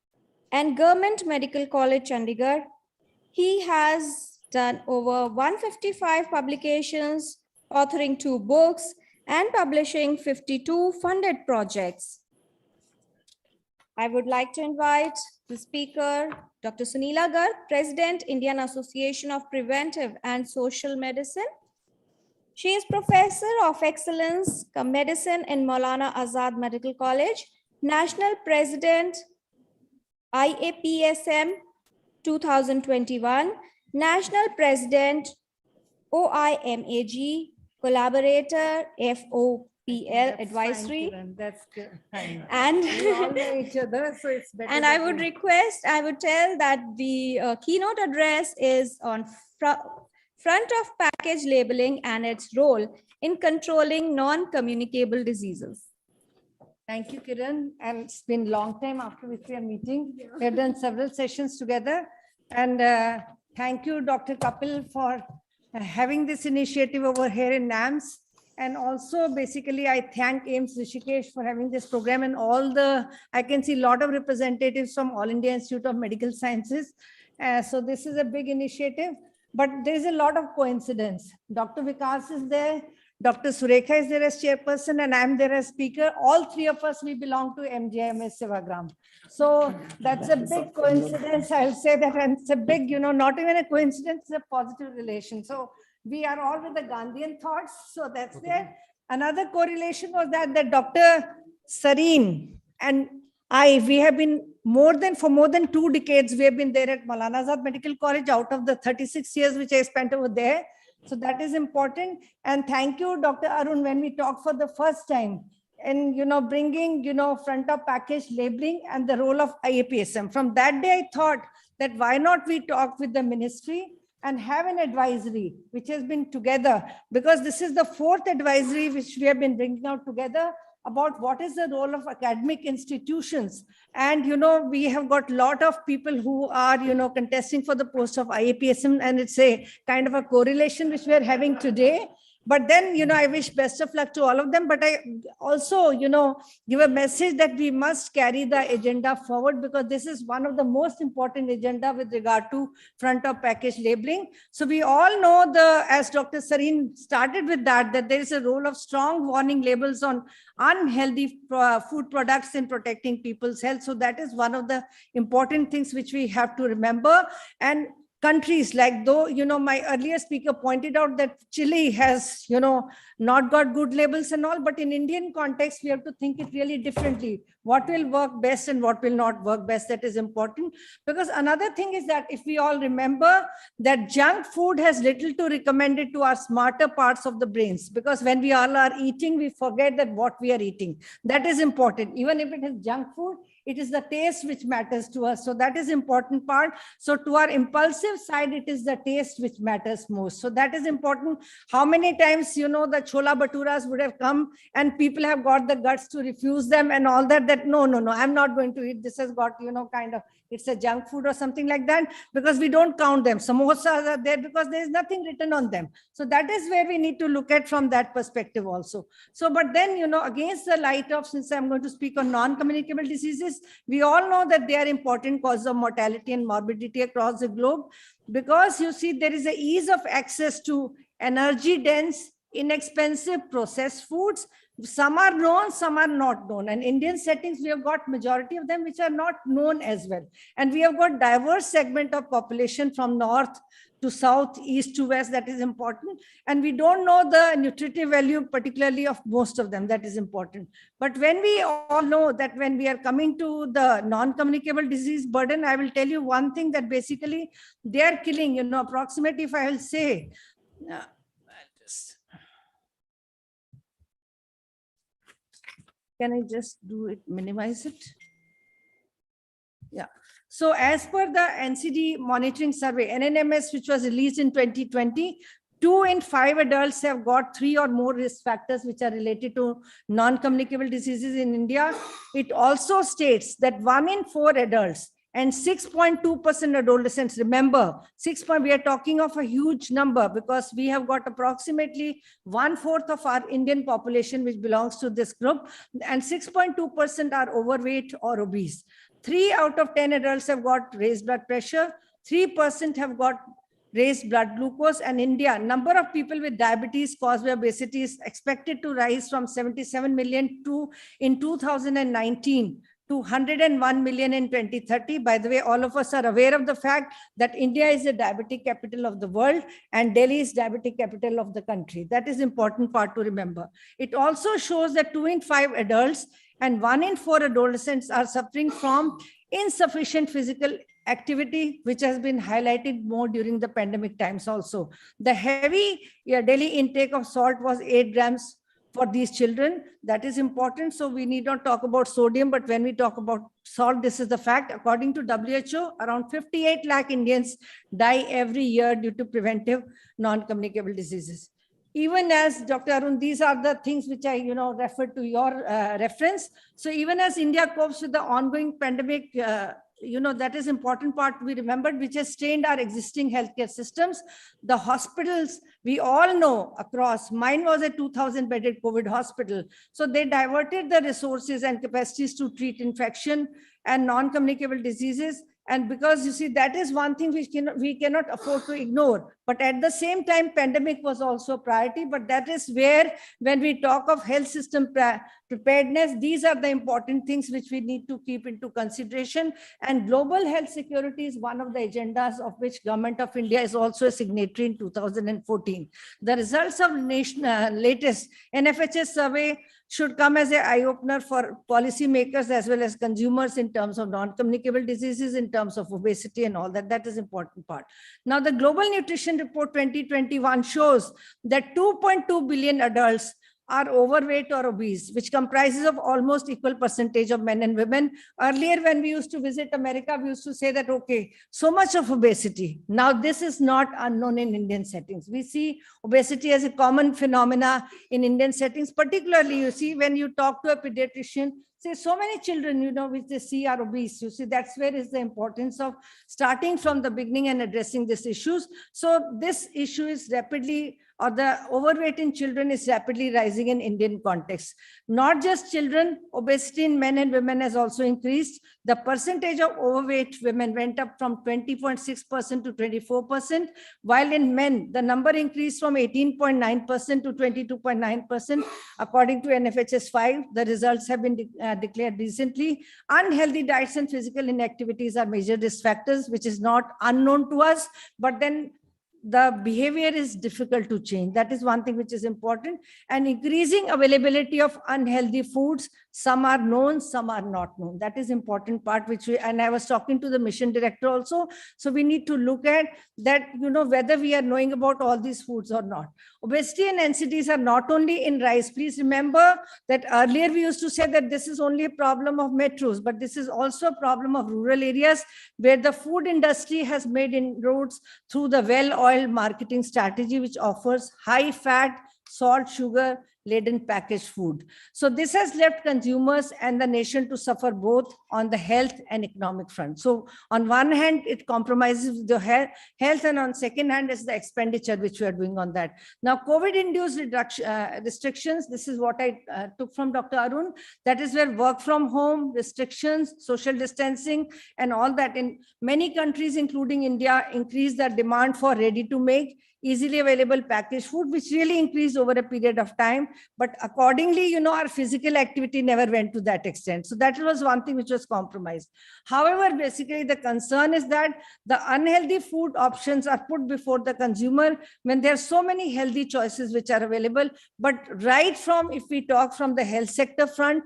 S1: and Government Medical College Chandigarh. He has done over 155 publications, authoring 2 books, and publishing 52 funded projects. I would like to invite the speaker, Dr. Sunila Garg, President, Indian Association of Preventive and Social Medicine. She is Professor of Excellence Medicine in Maulana Azad Medical College, National President, IAPSM 2021, National President, OIMAG, Collaborator, FOPL Advisory.
S7: Fine, Kiran, that's good. Fine.
S1: And
S7: We all know each other, so it's better.
S1: and
S7: that
S1: I would
S7: we-
S1: request, I would tell that the keynote address is on front of package labeling and its role in controlling non-communicable diseases.
S7: Thank you, Kiran. And it's been a long time after which we are meeting. We have done several sessions together. And thank you, Dr. Kapil, for having this initiative over here in NAMS. And also, basically, I thank AIMS Rishikesh for having this program and all I can see a lot of representatives from All India Institute of Medical Sciences. So this is a big initiative, but there is a lot of coincidence. Dr. Vikas is there. Dr. Surekha is there as chairperson and I'm there as speaker. All 3 of us, we belong to MJMS Sevagram. So that's a big coincidence. I'll say that, and it's a big, not even a coincidence, it's a positive relation. So we are all with the Gandhian thoughts. So that's there. Another correlation was that Dr. Sareen and we have been for more than 2 decades, we have been there at Maulana Azad Medical College out of the 36 years which I spent over there. So that is important. And thank you, Dr. Arun, when we talked for the first time and, bringing, front of package labeling and the role of IAPSM. From that day, I thought that why not we talk with the ministry and have an advisory, which has been together, because this is the 4th advisory which we have been bringing out together about what is the role of academic institutions. And, we have got a lot of people who are, contesting for the post of IAPSM, and it's a kind of a correlation which we are having today. But then, I wish best of luck to all of them. But I also, give a message that we must carry the agenda forward, because this is one of the most important agenda with regard to front of package labeling. So we all know as Dr. Sareen started with that there is a role of strong warning labels on unhealthy food products in protecting people's health. So that is one of the important things which we have to remember. And countries like, though, my earlier speaker pointed out that Chile has, not got good labels and all, but in Indian context, we have to think it really differently. What will work best and what will not work best, that is important. Because another thing is that if we all remember that junk food has little to recommend it to our smarter parts of the brains, because when we all are eating, we forget that what we are eating. That is important. Even if it is junk food, it is the taste which matters to us. So that is important part. So to our impulsive side, it is the taste which matters most. So that is important. How many times, the chola bhaturas would have come and people have got the guts to refuse them and all that no, I'm not going to eat. This has got, kind of, it's a junk food or something like that, because we don't count them. Samosas are there because there is nothing written on them. So that is where we need to look at from that perspective also. So, but then, against the light of, since I'm going to speak on non-communicable diseases, we all know that they are important cause of mortality and morbidity across the globe, because you see there is a ease of access to energy dense, inexpensive processed foods. Some are known, some are not known. And Indian settings, we have got majority of them which are not known as well. And we have got diverse segment of population from north to south, east to west, that is important. And we don't know the nutritive value, particularly of most of them, that is important. But when we all know that when we are coming to the non-communicable disease burden, I will tell you one thing, that basically they are killing, approximately, if I will say, can I just do it, minimize it? Yeah. So as per the NCD monitoring survey, NNMS, which was released in 2020, 2 in 5 adults have got 3 or more risk factors which are related to non-communicable diseases in India. It also states that 1 in 4 adults and 6.2% adolescents. Remember, we are talking of a huge number because we have got approximately 1/4 of our Indian population which belongs to this group, and 6.2% are overweight or obese. 3 out of 10 adults have got raised blood pressure, 3% have got raised blood glucose, and India, number of people with diabetes caused by obesity is expected to rise from 77 million in 2019 to 101 million in 2030. By the way, all of us are aware of the fact that India is the diabetic capital of the world and Delhi is diabetic capital of the country. That is important part to remember. It also shows that 2 in 5 adults and 1 in 4 adolescents are suffering from insufficient physical activity, which has been highlighted more during the pandemic times also. The heavy daily intake of salt was 8 grams for these children. That is important. So we need not talk about sodium, but when we talk about salt, this is the fact. According to WHO, around 58 lakh Indians die every year due to preventive non-communicable diseases. Even as Dr. Arun, these are the things which I, referred to your reference. So even as India copes with the ongoing pandemic, that is important part we remembered, which has strained our existing healthcare systems. The hospitals, we all know across, mine was a 2,000 bedded COVID hospital. So they diverted the resources and capacities to treat infection and non-communicable diseases. And because you see, that is one thing we cannot afford to ignore. But at the same time, pandemic was also a priority. But that is where, when we talk of health system preparedness, these are the important things which we need to keep into consideration. And global health security is one of the agendas of which Government of India is also a signatory in 2014. The results of latest NFHS survey should come as an eye-opener for policymakers as well as consumers in terms of non-communicable diseases, in terms of obesity and all that. That is important part. Now, the Global Nutrition Report 2021 shows that 2.2 billion adults are overweight or obese, which comprises of almost equal percentage of men and women. Earlier, when we used to visit America, we used to say that, okay, so much of obesity. Now, this is not unknown in Indian settings. We see obesity as a common phenomena in Indian settings, particularly, you see, when you talk to a pediatrician, say so many children, which they see are obese. You see, that's where is the importance of starting from the beginning and addressing these issues. So this issue is rapidly, or the overweight in children is rapidly rising in Indian context. Not just children, obesity in men and women has also increased. The percentage of overweight women went up from 20.6% to 24%, while in men, the number increased from 18.9% to 22.9%. According to NFHS 5, the results have been declared recently. Unhealthy diets and physical inactivities are major risk factors, which is not unknown to us, but then the behavior is difficult to change. That is one thing which is important. And increasing availability of unhealthy foods, some are known, some are not known. That is important part, and I was talking to the mission director also. So we need to look at that, whether we are knowing about all these foods or not. Obesity and NCDs are not only in rise. Please remember that earlier we used to say that this is only a problem of metros, but this is also a problem of rural areas where the food industry has made inroads through the well-oiled marketing strategy, which offers high fat, salt, sugar laden packaged food. So this has left consumers and the nation to suffer both on the health and economic front. So on one hand, it compromises the health, and on second hand is the expenditure which we are doing on that. Now, COVID-induced restrictions, this is what I took from Dr. Arun. That is where work from home, restrictions, social distancing, and all that in many countries, including India, increased the demand for ready-to-make, easily available packaged food, which really increased over a period of time. But accordingly, our physical activity never went to that extent. So that was one thing which was compromised. However, basically the concern is that the unhealthy food options are put before the consumer when there are so many healthy choices which are available. But right from, if we talk from the health sector front,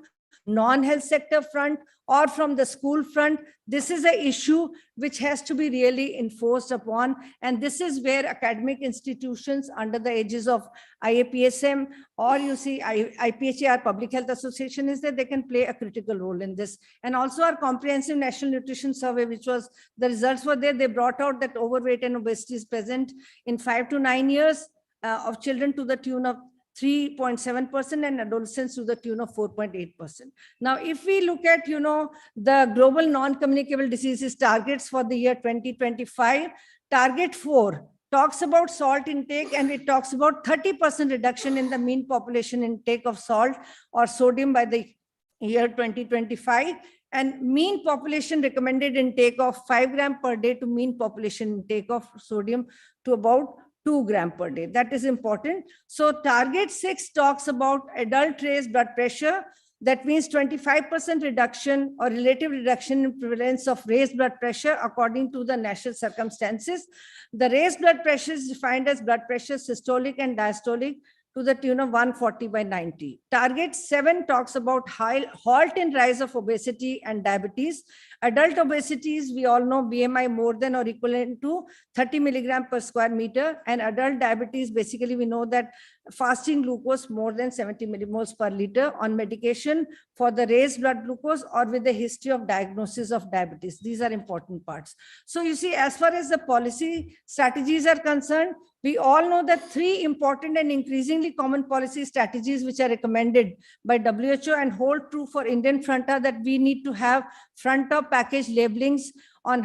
S7: non-health sector front, or from the school front, this is an issue which has to be really enforced upon. And this is where academic institutions under the aegis of IAPSM, or you see IPHA, Public Health Association, is that they can play a critical role in this. And also our comprehensive national nutrition survey, which was, the results were there. They brought out that overweight and obesity is present in 5 to 9 years of children to the tune of 3.7% and adolescents to the tune of 4.8%. Now, if we look at, the global non-communicable diseases targets for the year 2025, target 4 talks about salt intake, and it talks about 30% reduction in the mean population intake of salt or sodium by the year 2025, and mean population recommended intake of 5 gram per day to mean population intake of sodium to about 2 gram per day. That is important. So target 6 talks about adult raised blood pressure. That means 25% reduction or relative reduction in prevalence of raised blood pressure according to the national circumstances. The raised blood pressure is defined as blood pressure systolic and diastolic to the tune of 140/90. Target 7 talks about halt in rise of obesity and diabetes. Adult obesity is, we all know, BMI more than or equivalent to 30 milligram per square meter. And adult diabetes, basically, we know that fasting glucose more than 70 millimoles per liter, on medication for the raised blood glucose or with a history of diagnosis of diabetes. These are important parts. So you see, as far as the policy strategies are concerned, we all know that 3 important and increasingly common policy strategies which are recommended by WHO and hold true for Indian front are that we need to have front of package labelings on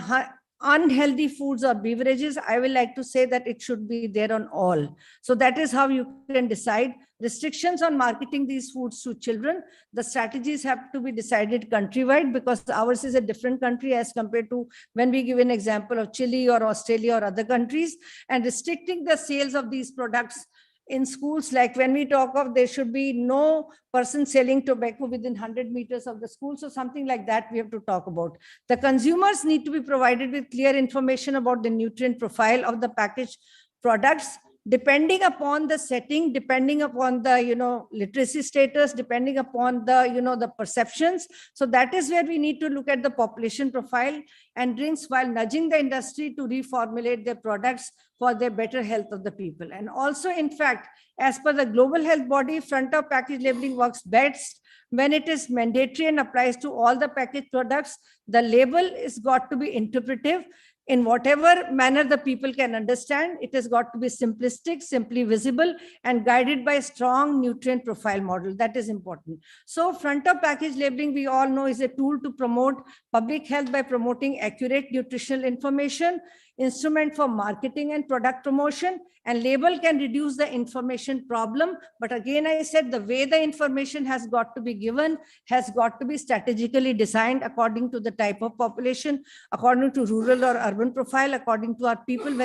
S7: unhealthy foods or beverages. I will like to say that it should be there on all. So that is how you can decide. Restrictions on marketing these foods to children. The strategies have to be decided countrywide, because ours is a different country as compared to when we give an example of Chile or Australia or other countries, and restricting the sales of these products in schools. Like when we talk of, there should be no person selling tobacco within 100 meters of the school. So something like that we have to talk about. The consumers need to be provided with clear information about the nutrient profile of the packaged products, depending upon the setting, depending upon the, literacy status, depending upon the, the perceptions. So that is where we need to look at the population profile and drinks, while nudging the industry to reformulate their products for the better health of the people. And also, in fact, as per the global health body, front of package labeling works best when it is mandatory and applies to all the packaged products. The label is got to be interpretive in whatever manner the people can understand. It has got to be simplistic, simply visible, and guided by a strong nutrient profile model. That is important. So front of package labeling, we all know, is a tool to promote public health by promoting accurate nutritional information, instrument for marketing and product promotion, and label can reduce the information problem. But again, I said the way the information has got to be given has got to be strategically designed according to the type of population, according to rural or urban profile, according to our people,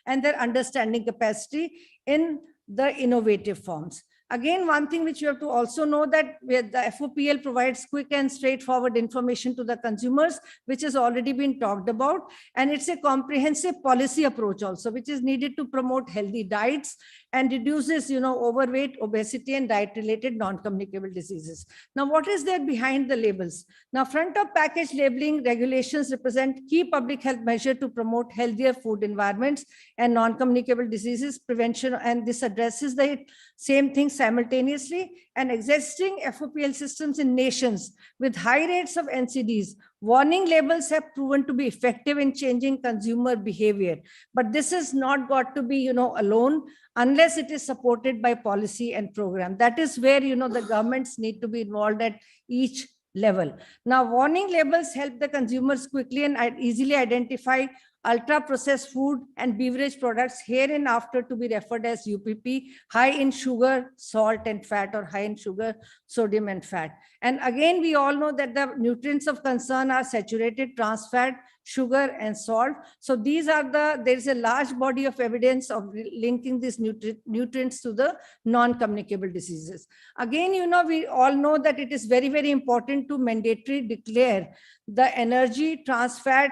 S7: and their understanding capacity in the innovative forms. Again, one thing which you have to also know, that the FOPL provides quick and straightforward information to the consumers, which has already been talked about. And it's a comprehensive policy approach also, which is needed to promote healthy diets and reduces, overweight, obesity, and diet-related non-communicable diseases. Now, what is there behind the labels? Now, front of package labeling regulations represent key public health measure to promote healthier food environments and non-communicable diseases prevention. And this addresses the same thing simultaneously. And existing FOPL systems in nations with high rates of NCDs, warning labels have proven to be effective in changing consumer behavior. But this has not got to be, alone, unless it is supported by policy and program. That is where, the governments need to be involved at each level. Now, warning labels help the consumers quickly and easily identify ultra-processed food and beverage products, hereinafter to be referred as UPP, high in sugar, salt, and fat, or high in sugar, sodium, and fat. And again, we all know that the nutrients of concern are saturated, trans fat, sugar, and salt. So these are there's a large body of evidence of linking these nutrients to the non-communicable diseases. Again, we all know that it is very, very important to mandatorily declare the energy, trans fat,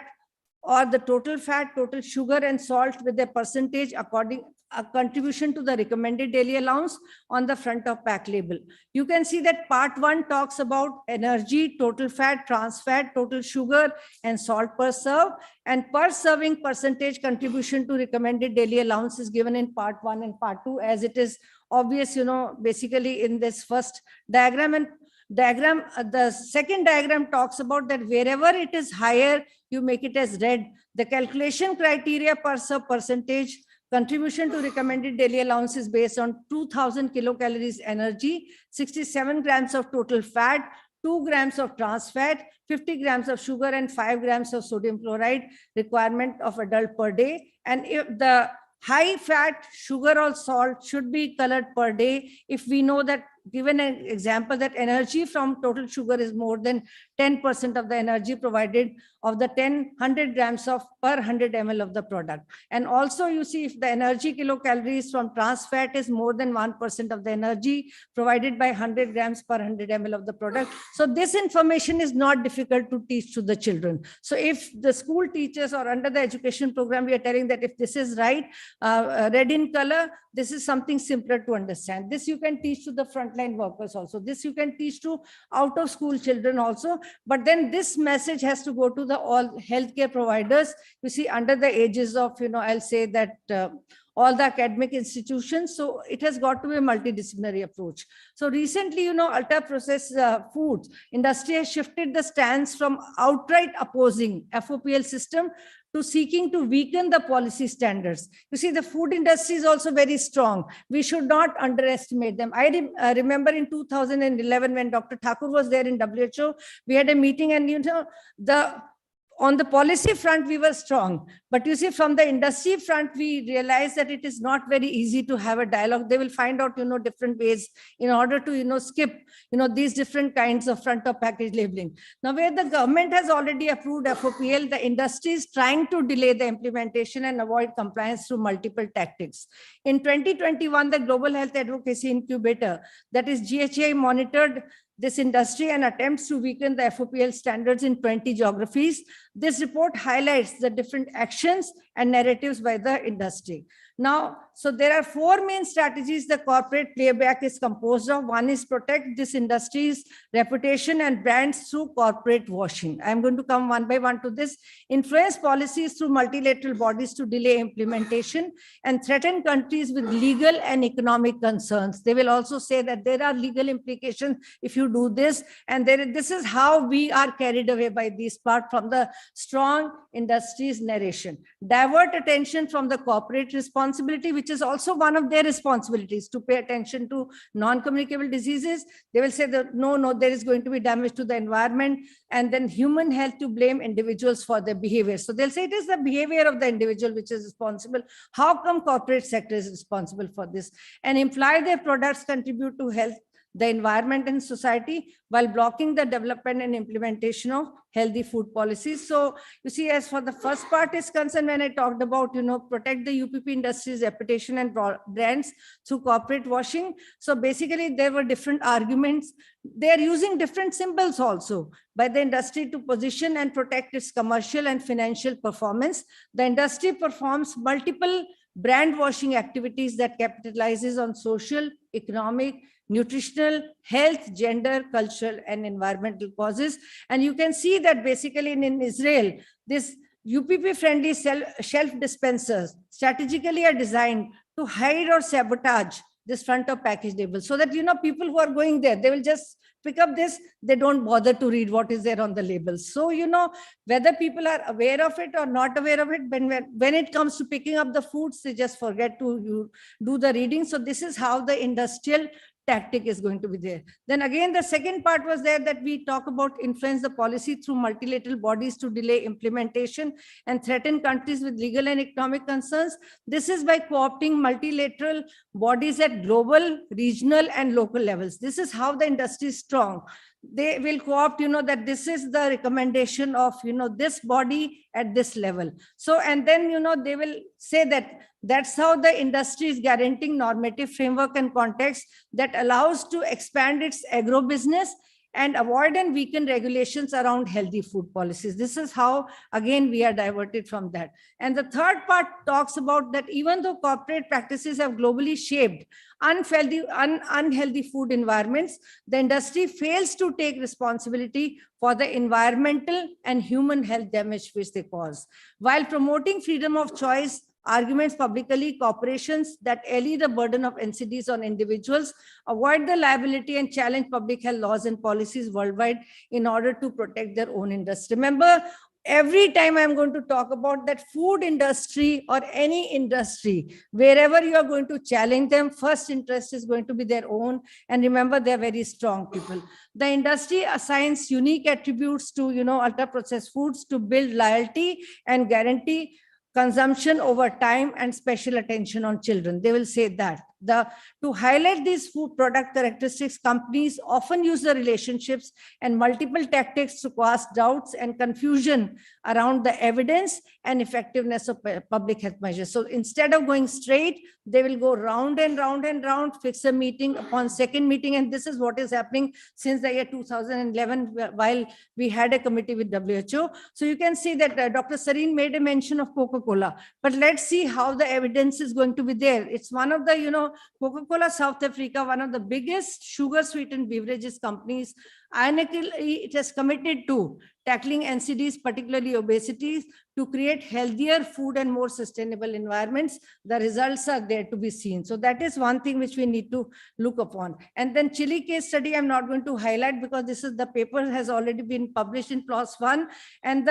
S7: or the total fat, total sugar, and salt with a percentage according a contribution to the recommended daily allowance on the front of pack label. You can see that part 1 talks about energy, total fat, trans fat, total sugar, and salt per serve, and per serving percentage contribution to recommended daily allowance is given in part 1 and part 2, as it is obvious, basically in this first diagram. And the second diagram talks about that wherever it is higher, you make it as red. The calculation criteria per serve percentage Contribution to recommended daily allowance is based on 2000 kilocalories energy, 67 grams of total fat, 2 grams of trans fat, 50 grams of sugar, and 5 grams of sodium chloride requirement of adult per day. And if the high fat, sugar or salt should be colored per day, if we know that, given an example, that energy from total sugar is more than 10% of the energy provided of the 100 grams of per 100 ml of the product. And also you see, if the energy kilocalories from trans fat is more than 1% of the energy provided by 100 grams per 100 ml of the product. So this information is not difficult to teach to the children. So if the school teachers or under the education program, we are telling that if this is right, red in color, this is something simpler to understand. This you can teach to the frontline workers also. This you can teach to out of school children also. But then this message has to go to the all healthcare providers, you see, under the ages of, I'll say that all the academic institutions. So it has got to be a multidisciplinary approach. So recently, ultra processed foods industry has shifted the stance from outright opposing FOPL system to seeking to weaken the policy standards. You see, the food industry is also very strong. We should not underestimate them. I remember in 2011, when Dr. Thakur was there in WHO, we had a meeting, and on the policy front, we were strong. But you see, from the industry front, we realized that it is not very easy to have a dialogue. They will find out, different ways in order to, skip, these different kinds of front of package labeling. Now, where the government has already approved FOPL, the industry is trying to delay the implementation and avoid compliance through multiple tactics. In 2021, the Global Health Advocacy Incubator, that is GHI, monitored this industry and attempts to weaken the FOPL standards in 20 geographies. This report highlights the different actions and narratives by the industry. Now, so there are 4 main strategies the corporate playback is composed of. One is protect this industry's reputation and brands through corporate washing. I'm going to come one by one to this. Influence policies through multilateral bodies to delay implementation and threaten countries with legal and economic concerns. They will also say that there are legal implications if you do this. And this is how we are carried away by this part from the strong industry's narration. Divert attention from the corporate responsibility, which is also one of their responsibilities, to pay attention to non-communicable diseases. They will say that no, there is going to be damage to the environment, and then human health, to blame individuals for their behavior. So they'll say it is the behavior of the individual which is responsible. How come corporate sector is responsible for this? And imply their products contribute to health, the environment and society, while blocking the development and implementation of healthy food policies. So you see, as for the first part is concerned, when I talked about, protect the UPP industry's reputation and brands through corporate washing. So basically there were different arguments. They're using different symbols also by the industry to position and protect its commercial and financial performance. The industry performs multiple brand washing activities that capitalizes on social, economic, nutritional, health, gender, cultural, and environmental causes. And you can see that basically in Israel, this UPP-friendly shelf dispensers strategically are designed to hide or sabotage this front of package label, so that, people who are going there, they will just pick up this, they don't bother to read what is there on the labels. So, whether people are aware of it or not aware of it, when it comes to picking up the foods, they just forget to do the reading. So this is how the industrial tactic is going to be there. Then again, the second part was there, that we talk about influence the policy through multilateral bodies to delay implementation and threaten countries with legal and economic concerns. This is by co-opting multilateral bodies at global, regional, and local levels. This is how the industry is strong. They will co-opt, that this is the recommendation of, this body at this level. So, and then, they will say that that's how the industry is guaranteeing normative framework and context that allows to expand its agro business and avoid and weaken regulations around healthy food policies. This is how, again, we are diverted from that. And the third part talks about that even though corporate practices have globally shaped unhealthy food environments, the industry fails to take responsibility for the environmental and human health damage which they cause. While promoting freedom of choice, arguments publicly, corporations that allay the burden of NCDs on individuals, avoid the liability and challenge public health laws and policies worldwide in order to protect their own industry. Remember, every time I'm going to talk about that food industry or any industry, wherever you are going to challenge them, first interest is going to be their own. And remember, they're very strong people. The industry assigns unique attributes to, ultra processed foods to build loyalty and guarantee consumption over time and special attention on children. They will say that. To highlight these food product characteristics, companies often use the relationships and multiple tactics to cause doubts and confusion around the evidence and effectiveness of public health measures. So instead of going straight, they will go round and round and round, fix a meeting upon second meeting. And this is what is happening since the year 2011, while we had a committee with WHO. So you can see that Dr. Sareen made a mention of Coca-Cola, but let's see how the evidence is going to be there. It's one of the, Coca-Cola South Africa, one of the biggest sugar sweetened beverages companies, ironically, it has committed to tackling NCDs, particularly obesity, to create healthier food and more sustainable environments. The results are there to be seen. So that is one thing which we need to look upon. And then Chile case study, I'm not going to highlight because the paper has already been published in PLOS One. And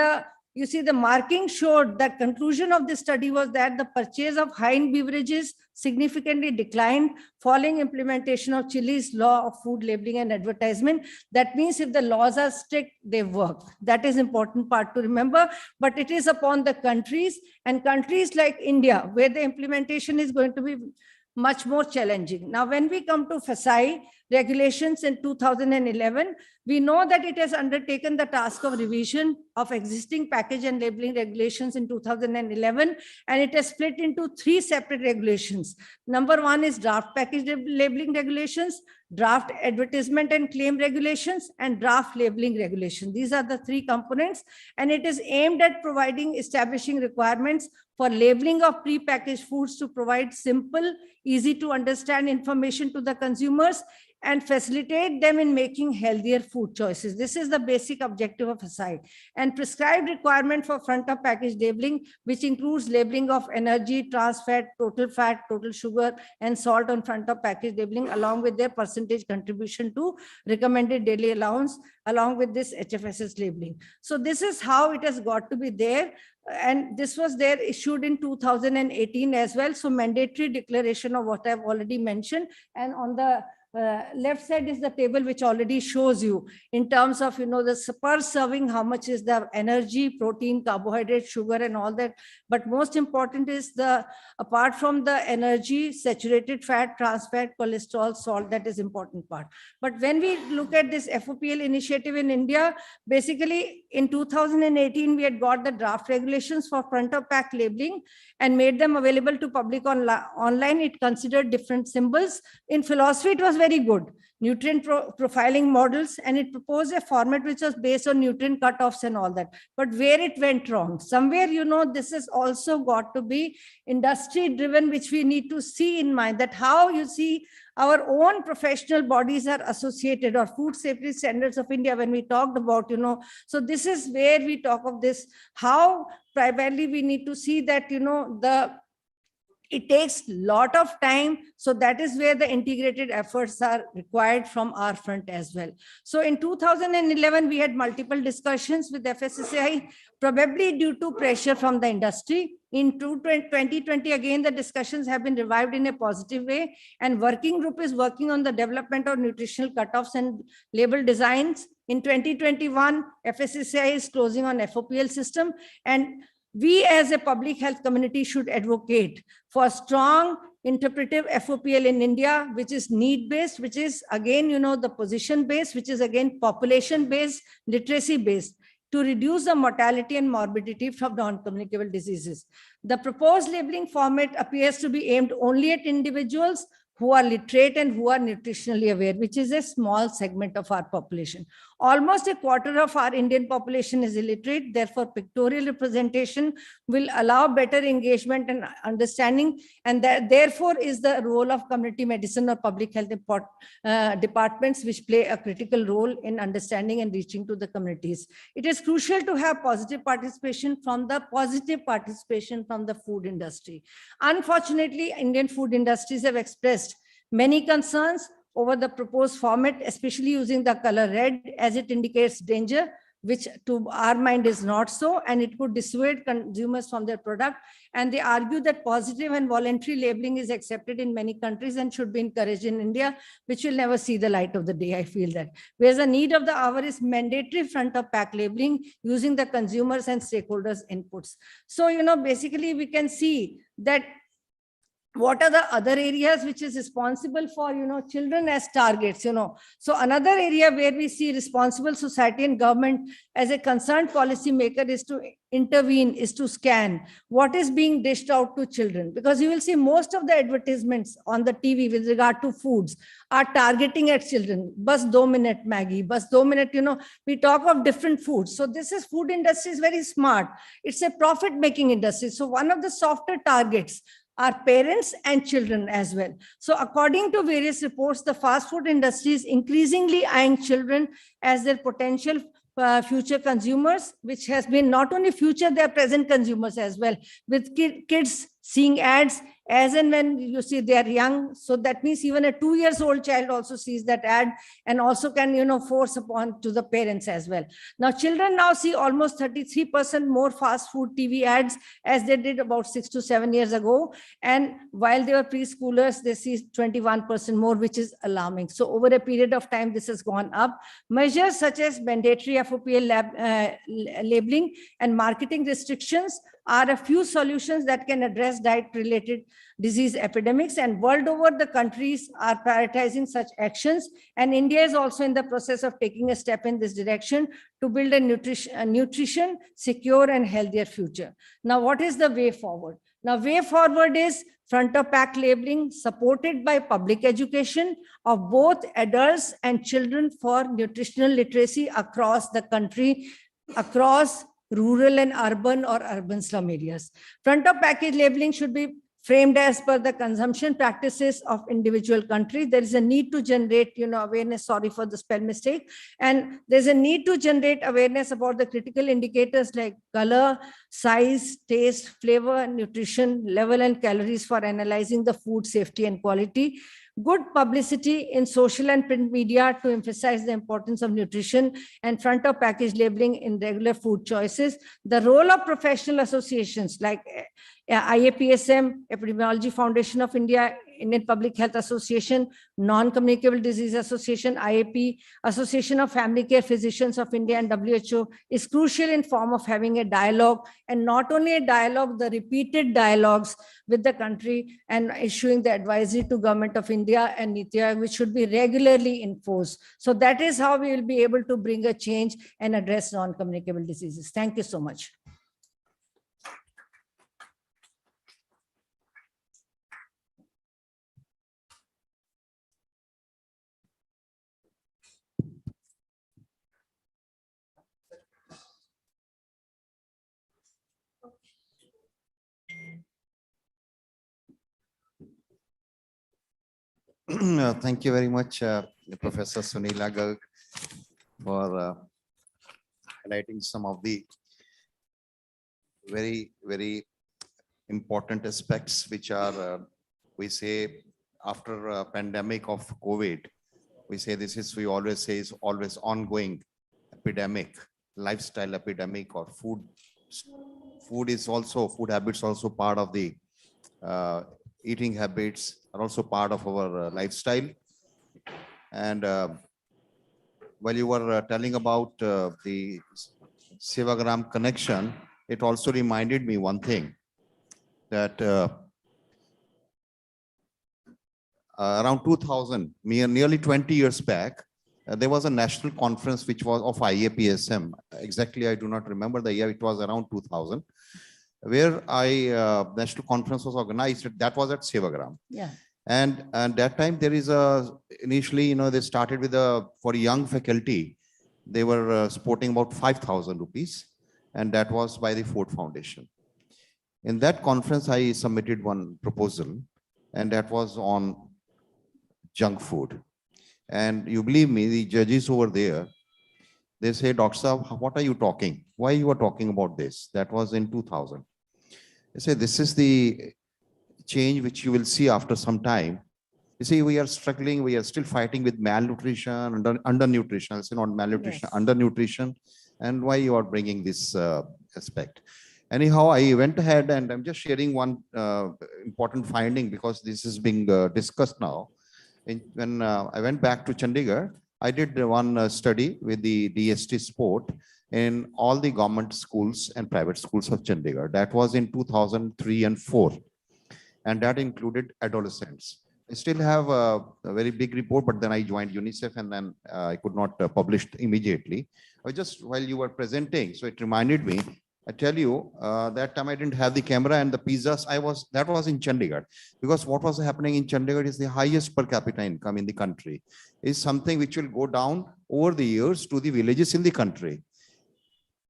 S7: you see the marking showed that conclusion of this study was that the purchase of high-end beverages significantly declined following implementation of Chile's law of food labeling and advertisement. That means if the laws are strict, they work. That is important part to remember, but it is upon the countries, and countries like India, where the implementation is going to be much more challenging. Now, when we come to FSI regulations in 2011, we know that it has undertaken the task of revision of existing package and labeling regulations in 2011, and it has split into 3 separate regulations. Number 1 is draft package labeling regulations, draft advertisement and claim regulations, and draft labeling regulations. These are the 3 components, and it is aimed at establishing requirements for labeling of pre-packaged foods to provide simple, easy to understand information to the consumers and facilitate them in making healthier food choices. This is the basic objective of FSI. And prescribed requirement for front of package labeling, which includes labeling of energy, trans fat, total sugar, and salt on front of package labeling, along with their percentage contribution to recommended daily allowance, along with this HFSS labeling. So this is how it has got to be there. And this was there issued in 2018 as well. So mandatory declaration of what I've already mentioned. And on the left side is the table which already shows you in terms of, the per serving, how much is the energy, protein, carbohydrate, sugar, and all that. But most important is apart from the energy, saturated fat, trans fat, cholesterol, salt, that is important part. But when we look at this FOPL initiative in India, basically in 2018, we had got the draft regulations for front of pack labeling and made them available to public online. It considered different symbols. In philosophy, it was very good. Nutrient profiling models, and it proposed a format which was based on nutrient cutoffs and all that. But where it went wrong, somewhere, this has also got to be industry driven, which we need to see in mind, that how our own professional bodies are associated, or food safety standards of India, when we talked about, so this is where we talk of this, how primarily we need to see that, it takes a lot of time. So that is where the integrated efforts are required from our front as well. So in 2011, we had multiple discussions with FSSAI, probably due to pressure from the industry. In 2020, again, the discussions have been revived in a positive way, and working group is working on the development of nutritional cutoffs and label designs. In 2021, FSSAI is closing on FOPL system, and we as a public health community should advocate for strong interpretive FOPL in India, which is need-based, which is again, the position-based, which is again population-based, literacy-based, to reduce the mortality and morbidity from non-communicable diseases. The proposed labeling format appears to be aimed only at individuals who are literate and who are nutritionally aware, which is a small segment of our population. Almost a quarter of our Indian population is illiterate. Therefore, pictorial representation will allow better engagement and understanding. And that therefore is the role of community medicine or public health departments, which play a critical role in understanding and reaching to the communities. It is crucial to have positive participation from the food industry. Unfortunately, Indian food industries have expressed many concerns over the proposed format, especially using the color red, as it indicates danger which to our mind is not so, and it could dissuade consumers from their product. And they argue that positive and voluntary labeling is accepted in many countries and should be encouraged in India, which will never see the light of the day. I feel that. Whereas the need of the hour is mandatory front of pack labeling using the consumers and stakeholders' inputs. So, basically we can see that what are the other areas which is responsible for, children as targets, So another area where we see responsible society and government as a concerned policy maker is to intervene, is to scan what is being dished out to children. Because you will see most of the advertisements on the TV with regard to foods are targeting at children. Bus 2 minute Maggie, bus 2 minute, we talk of different foods. So this is food industry is very smart. It's a profit making industry. So one of the softer targets are parents and children as well. So according to various reports, the fast food industry is increasingly eyeing children as their potential future consumers, which has been not only future, they are present consumers as well, with kids seeing ads as and when you see they are young. So that means even a 2-year-old child also sees that ad and also can, force upon to the parents as well. Now, children now see almost 33% more fast food TV ads as they did about 6 to 7 years ago. And while they were preschoolers, they see 21% more, which is alarming. So over a period of time, this has gone up. Measures such as mandatory FOPL labeling and marketing restrictions are a few solutions that can address diet-related disease epidemics, and world over the countries are prioritizing such actions. And India is also in the process of taking a step in this direction to build a nutrition secure and healthier future. Now, what is the way forward? Now, way forward is front of pack labeling supported by public education of both adults and children for nutritional literacy across the country, across rural and urban or urban slum areas. Front of package labeling should be framed as per the consumption practices of individual countries. There is a need to generate, awareness, sorry for the spell mistake. And there's a need to generate awareness about the critical indicators like color, size, taste, flavor, nutrition, level, and calories for analyzing the food safety and quality. Good publicity in social and print media to emphasize the importance of nutrition and front of package labeling in regular food choices. The role of professional associations like IAPSM, Epidemiology Foundation of India, Indian Public Health Association, Non-Communicable Disease Association, IAP, Association of Family Care Physicians of India, and WHO is crucial in form of having a dialogue, and not only a dialogue, the repeated dialogues with the country and issuing the advisory to Government of India and NITI Aayog, which should be regularly enforced. So that is how we will be able to bring a change and address non-communicable diseases. Thank you so much.
S8: Thank you very much, Professor Sunila Garg, for highlighting some of the very, very important aspects which are, we say, after a pandemic of COVID, we say this is, we always say is always ongoing epidemic, lifestyle epidemic, or food is also, food habits also part of the eating habits are also part of our lifestyle. And while you were telling about the Sevagram connection, it also reminded me one thing, that around 2000, nearly 20 years back, there was a national conference which was of IAPSM. Exactly, I do not remember the year. It was around 2000, where national conference was organized. That was at Sevagram.
S7: Yeah.
S8: And that time there is initially, they started with for young faculty, they were supporting about 5,000 rupees. And that was by the Ford Foundation. In that conference, I submitted one proposal, and that was on junk food. And you believe me, the judges over there, they say, Dr. Saab, what are you talking? Why you are talking about this? That was in 2000. They say, this is the change which you will see after some time. You see, we are struggling, we are still fighting with malnutrition, undernutrition, I'll say not malnutrition,
S7: Yes.
S8: undernutrition. and why you are bringing this aspect. Anyhow, I went ahead and I'm just sharing one important finding because this is being discussed now. When I went back to Chandigarh, I did one study with the DST sport in all the government schools and private schools of Chandigarh. That was in 2003 and 4, and that included adolescents. I still have a very big report, but then I joined UNICEF and then I could not publish immediately. I just, while you were presenting, so it reminded me, I tell you, that time I didn't have the camera and the pizzas, that was in Chandigarh. Because what was happening in Chandigarh is the highest per capita income in the country, is something which will go down over the years to the villages in the country.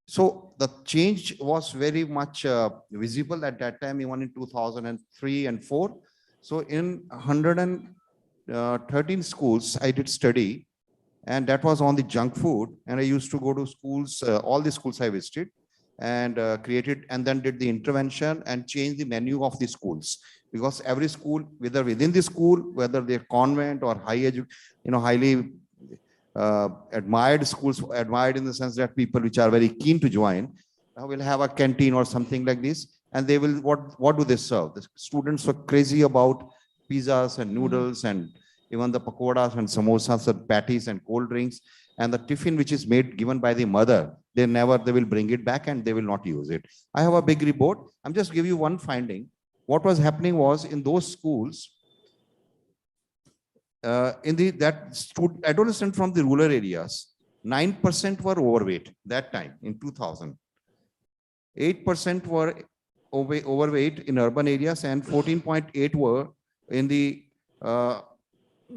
S8: So the change was very much visible at that time, even in 2003 and 4. So in 113 schools, I did study, and that was on the junk food. And I used to go to schools, all the schools I visited, and created, and then did the intervention and change the menu of the schools. Because every school, whether within the school, whether they're convent or highly admired schools, admired in the sense that people which are very keen to join, will have a canteen or something like this. And they will, what do they serve? The students were crazy about pizzas and noodles and even the pakoras and samosas and patties and cold drinks. And the tiffin which is given by the mother, they will bring it back and they will not use it. I have a big report. I'm just giving you one finding. What was happening was in those schools, adolescent from the rural areas, 9% were overweight that time in 2000. 8% were overweight in urban areas, and 14.8 were in the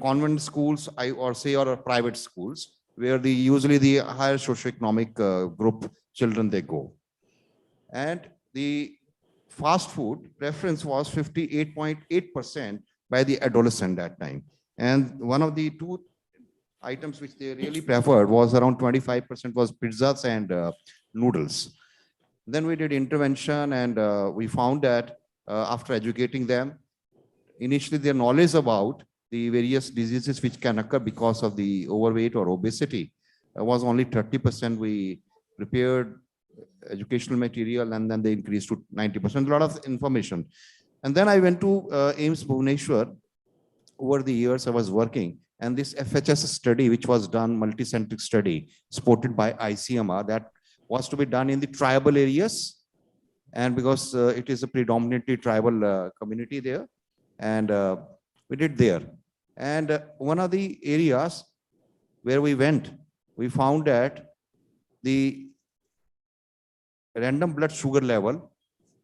S8: convent schools, or private schools, where usually the higher socioeconomic group children they go. And the fast food preference was 58.8% by the adolescent that time. And one of the two items which they really preferred was around 25% was pizzas and noodles. Then we did intervention, and we found that after educating them, initially their knowledge about the various diseases which can occur because of the overweight or obesity was only 30%. We prepared educational material, and then they increased to 90%, a lot of information. And then I went to AIIMS Bhubaneswar. Over the years I was working, and this FHS study, which was done, multicentric study, supported by ICMR, that was to be done in the tribal areas. And because it is a predominantly tribal community there, and we did there. And one of the areas where we went, we found that the random blood sugar level,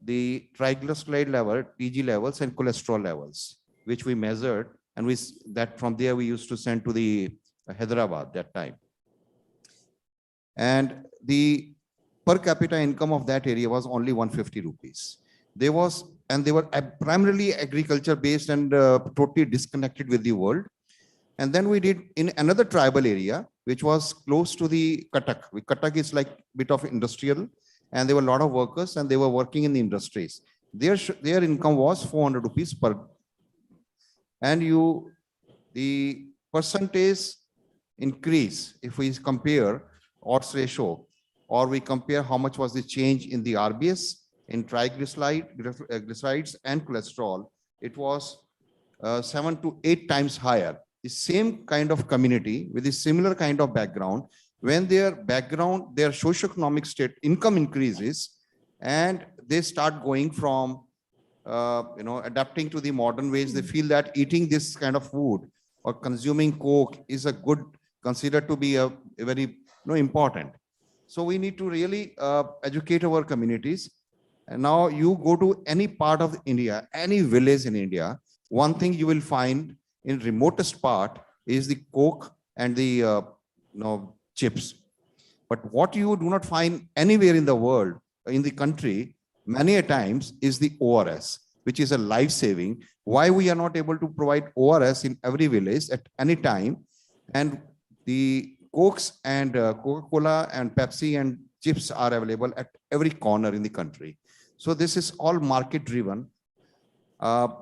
S8: the triglyceride level, TG levels, and cholesterol levels, which we measured, and that from there we used to send to the Hyderabad that time. And the per capita income of that area was only 150 rupees. They were primarily agriculture based and totally disconnected with the world. And then we did in another tribal area, which was close to the Cuttack. Cuttack is like a bit of industrial, and there were a lot of workers, and they were working in the industries. Their income was 400 rupees per. And the percentage increase, if we compare odds ratio, or we compare how much was the change in the RBS, in triglycerides and cholesterol, it was 7 to 8 times higher. The same kind of community with a similar kind of background, when their socioeconomic state income increases, and they start going from adapting to the modern ways, they feel that eating this kind of food or consuming Coke is considered to be a very important. So we need to really educate our communities. And now you go to any part of India, any village in India, one thing you will find in remotest part is the Coke and the chips. But what you do not find anywhere in the world, in the country, many a times, is the ORS, which is a life-saving. Why we are not able to provide ORS in every village at any time, and the Cokes and Coca-Cola and Pepsi and chips are available at every corner in the country. So this is all market driven.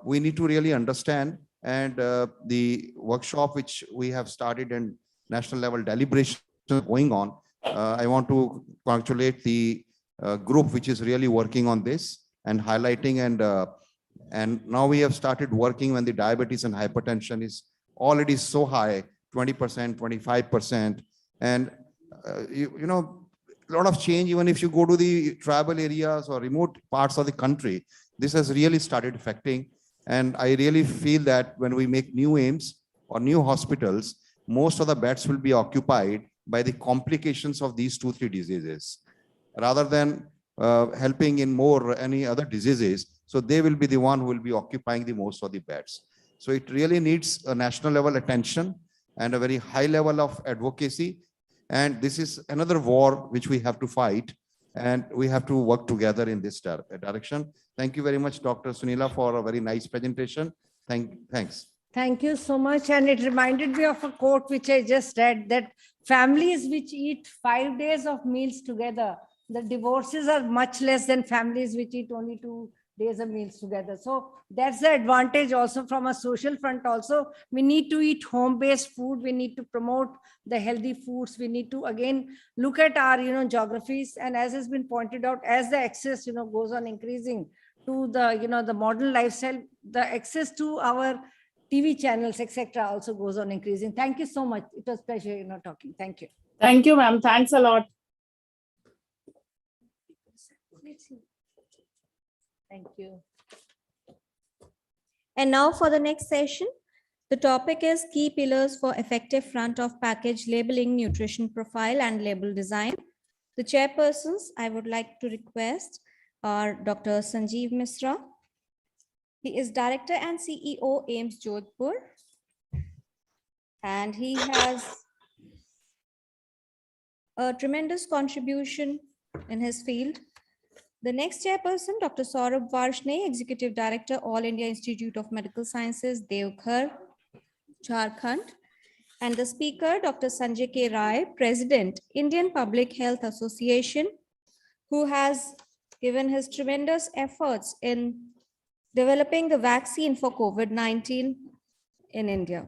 S8: We need to really understand, and the workshop which we have started and national level deliberation going on, I want to congratulate the group which is really working on this and highlighting, and now we have started working when the diabetes and hypertension is already so high, 20%, 25%. And you know, a lot of change, even if you go to the tribal areas or remote parts of the country, this has really started affecting. And I really feel that when we make new aims or new hospitals, most of the beds will be occupied by the complications of these 2-3 diseases, rather than helping in more any other diseases. So they will be the one who will be occupying the most of the beds. So it really needs a national level attention and a very high level of advocacy. And this is another war which we have to fight, and we have to work together in this direction. Thank you very much, Dr. Sunila, for a very nice presentation. Thanks.
S7: Thank you so much. And it reminded me of a quote which I just read, that families which eat 5 days of meals together, the divorces are much less than families which eat only 2 days of meals together. So that's the advantage also from a social front also. We need to eat home-based food. We need to promote the healthy foods. We need to again look at our, geographies. And as has been pointed out, as the access, goes on increasing to the, the modern lifestyle, the access to our TV channels, etc., also goes on increasing. Thank you so much. It was a pleasure, talking. Thank you.
S2: Thank you, ma'am. Thanks a lot.
S7: Thank you.
S1: And now for the next session, the topic is key pillars for effective front of package labeling, nutrition profile, and label design. The chairpersons I would like to request are Dr. Sanjeev Misra. He is Director and CEO, AIMS Jodhpur. And he has a tremendous contribution in his field. The next chairperson, Dr. Saurabh Varshney, Executive Director, All India Institute of Medical Sciences, Devghar, Jharkhand. And the speaker, Dr. Sanjay K. Rai, President, Indian Public Health Association, who has given his tremendous efforts in developing the vaccine for COVID-19 in India.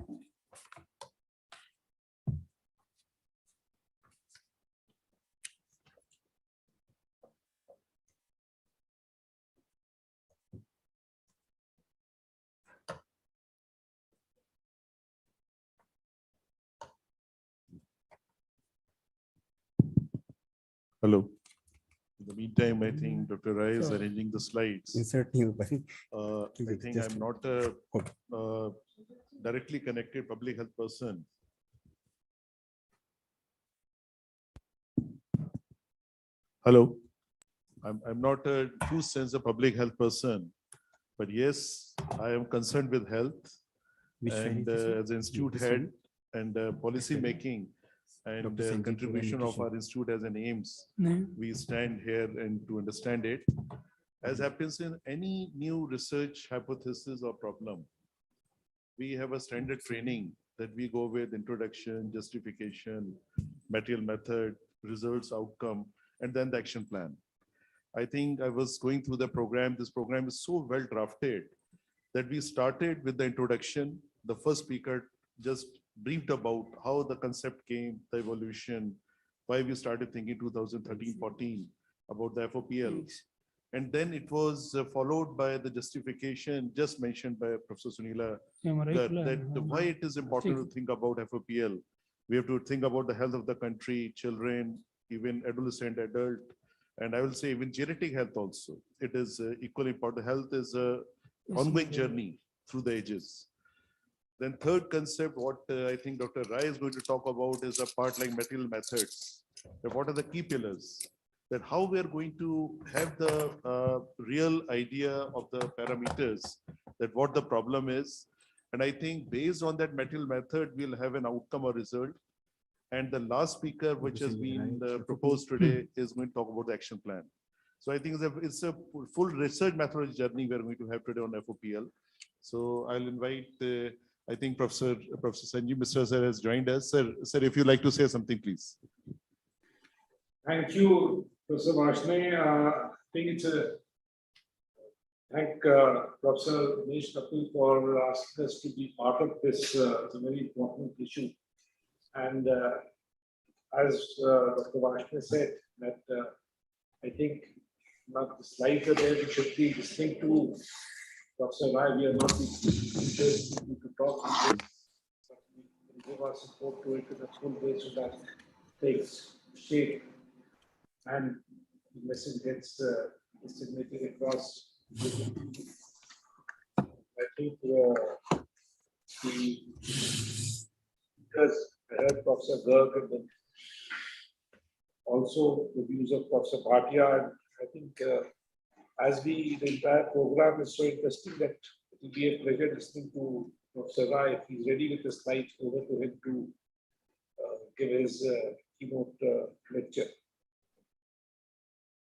S9: Hello. In the meantime, I think Dr. Rai is arranging the slides.
S6: Insert new.
S9: I think I'm not a directly connected public health person. Hello. I'm not a true sense of public health person, but yes, I am concerned with health. And as an institute head and policy making, and contribution of our institute as an AIMS, we stand here and to understand it. As happens in any new research hypothesis or problem, we have a standard training that we go with: introduction, justification, material method, results, outcome, and then the action plan. I think I was going through the program. This program is so well drafted that we started with the introduction. The first speaker just briefed about how the concept came, the evolution, why we started thinking 2013-14 about the FOPL. And then it was followed by the justification just mentioned by Professor Sunila, that why it is important to think about FOPL. We have to think about the health of the country, children, even adolescent, adult, and I will say even genetic health also. It is equally important. Health is an ongoing journey through the ages. Then third concept, what I think Dr. Rai is going to talk about is a part like material methods. That what are the key pillars? That how we are going to have the real idea of the parameters, that what the problem is. And I think based on that material method, we'll have an outcome or result. And the last speaker, which has been proposed today, is going to talk about the action plan. So I think it's a full research methodology journey we're going to have today on FOPL. So I'll invite I think Professor Sanjeev Misra sir has joined us. Sir, if you'd like to say something, please.
S10: Thank you, Professor Varshney. I think it's a thank Professor Nish Kapil for asking us to be part of this. It's a very important issue. And as Dr. Vaishnav said, that I think not the slides are there, we should be listening to Professor Rai. We are not the teachers to talk to this, but we can give our support to it in a full way so that it takes shape and the message gets disseminated across. I think because I heard Professor Garg and then also the views of Professor Bhatia. And I think the entire program is so interesting that it will be a pleasure listening to Professor Rai. If he's ready with the slides, over to him to give his keynote lecture.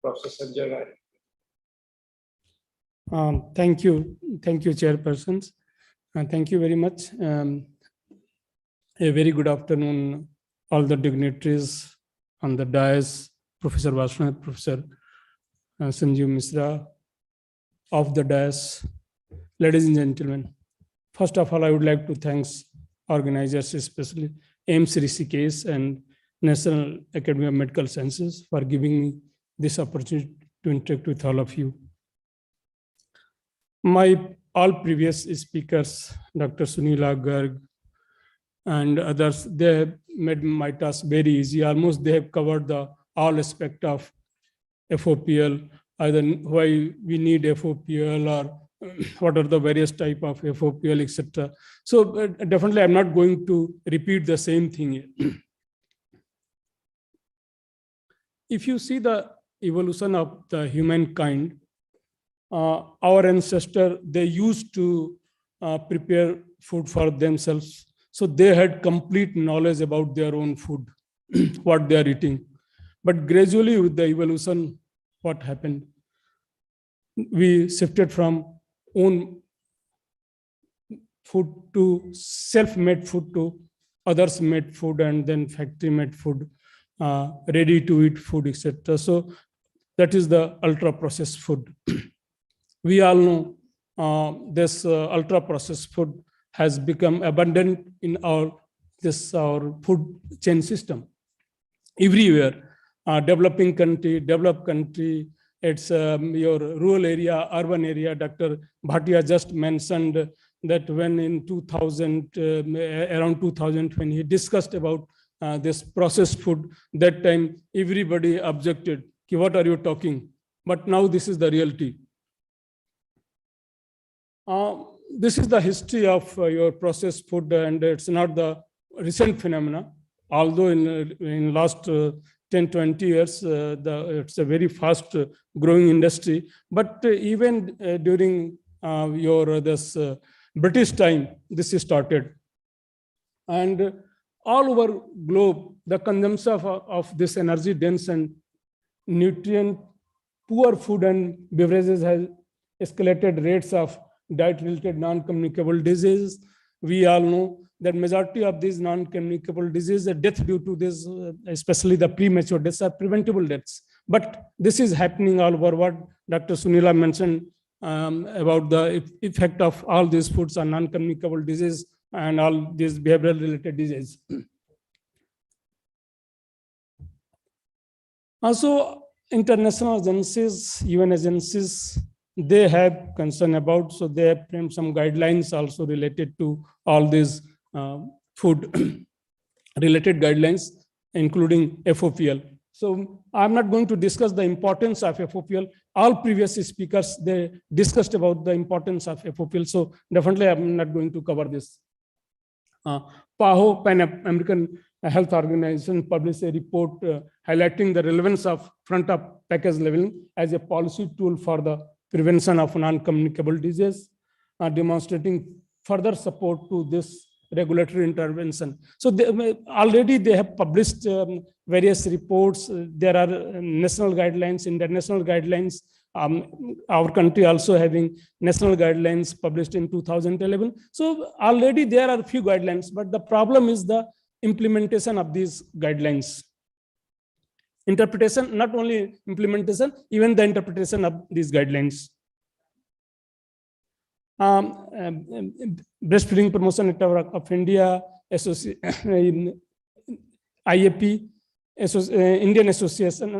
S10: Professor Sanjay Rai.
S11: Thank you, chairpersons. Thank you very much. A very good afternoon, all the dignitaries on the dais, Professor Vaishnav, Professor Sanjeev Misra, of the dais, ladies and gentlemen. First of all, I would like to thank organizers, especially AIMS Rishikesh and National Academy of Medical Sciences, for giving me this opportunity to interact with all of you. All previous speakers, Dr. Sunila Garg and others, they have made my task very easy. Almost they have covered all aspects of FOPL, either why we need FOPL or what are the various type of FOPL, etc. So definitely I'm not going to repeat the same thing. If you see the evolution of the humankind, our ancestors, they used to prepare food for themselves. So they had complete knowledge about their own food, what they are eating. But gradually with the evolution, what happened? We shifted from own food to self-made food to others-made food, and then factory-made food, ready-to-eat food, etc. So that is the ultra-processed food. We all know this ultra-processed food has become abundant in our food chain system everywhere. Developing country, developed country, it's your rural area, urban area. Dr. Bhatia just mentioned that when in 2000, around 2000, when he discussed about this processed food, that time everybody objected, what are you talking? But now this is the reality. This is the history of your processed food, and it's not the recent phenomena. Although in last 10-20 years, it's a very fast growing industry. But even during this British time, this started. And all over globe, the consumption of this energy dense and nutrient poor food and beverages has escalated rates of diet-related non-communicable diseases. We all know that majority of these non-communicable diseases, the death due to this, especially the premature deaths, are preventable deaths. But this is happening all over. What Dr. Sunila mentioned about the effect of all these foods on non-communicable disease and all these behavioral-related diseases. Also, international agencies, UN agencies, they have concern about, so they have framed some guidelines also related to all these food related guidelines, including FOPL. So I'm not going to discuss the importance of FOPL. All previous speakers, they discussed about the importance of FOPL. So definitely I'm not going to cover this. PAHO, Pan American Health Organization, published a report highlighting the relevance of front of package labeling as a policy tool for the prevention of non-communicable disease, demonstrating further support to this regulatory intervention. So already they have published various reports. There are national guidelines, international guidelines. Our country also having national guidelines published in 2011. So already there are a few guidelines, but the problem is the implementation of these guidelines. Interpretation, not only implementation, even the interpretation of these guidelines. Breastfeeding Promotion Network of India, IAP, Indian Association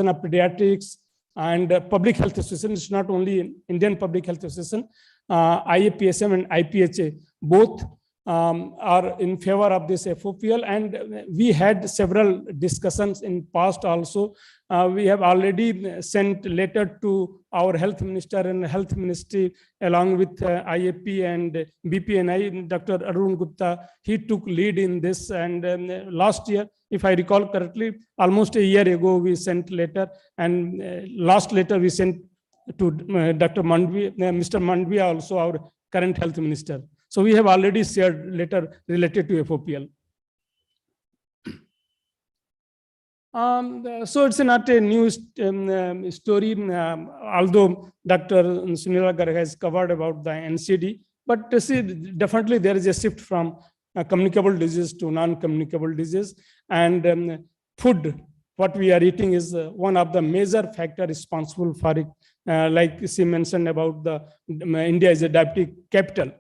S11: of Pediatrics and Public Health Association. It's not only Indian Public Health Association, IAPSM and IPHA, both are in favor of this FOPL, and we had several discussions in past also. We have already sent letter to our health minister and health ministry along with IAP and BPNI. Dr. Arun Gupta, he took lead in this, and last year, if I recall correctly, almost a year ago, we sent letter, and last letter we sent to Dr. Mandvi, Mr. Mandvi, also our current health minister. So we have already shared letter related to FOPL. So it's not a new story, although Dr. Sunila Garg has covered about the NCD, but see, definitely there is a shift from communicable disease to non-communicable disease, and food, what we are eating is one of the major factor responsible for it. Like she mentioned about the India is a diabetic capital.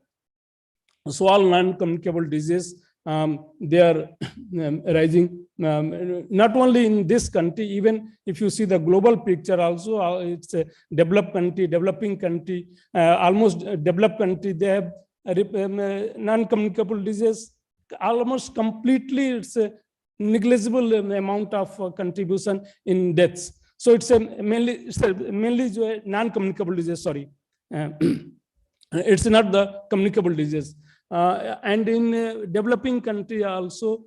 S11: So all non-communicable disease, they are rising, not only in this country, even if you see the global picture also, it's a developed country, developing country, almost developed country, they have non-communicable disease, almost completely, it's a negligible amount of contribution in deaths. So it's a mainly non-communicable disease, sorry. It's not the communicable disease. And in developing country also,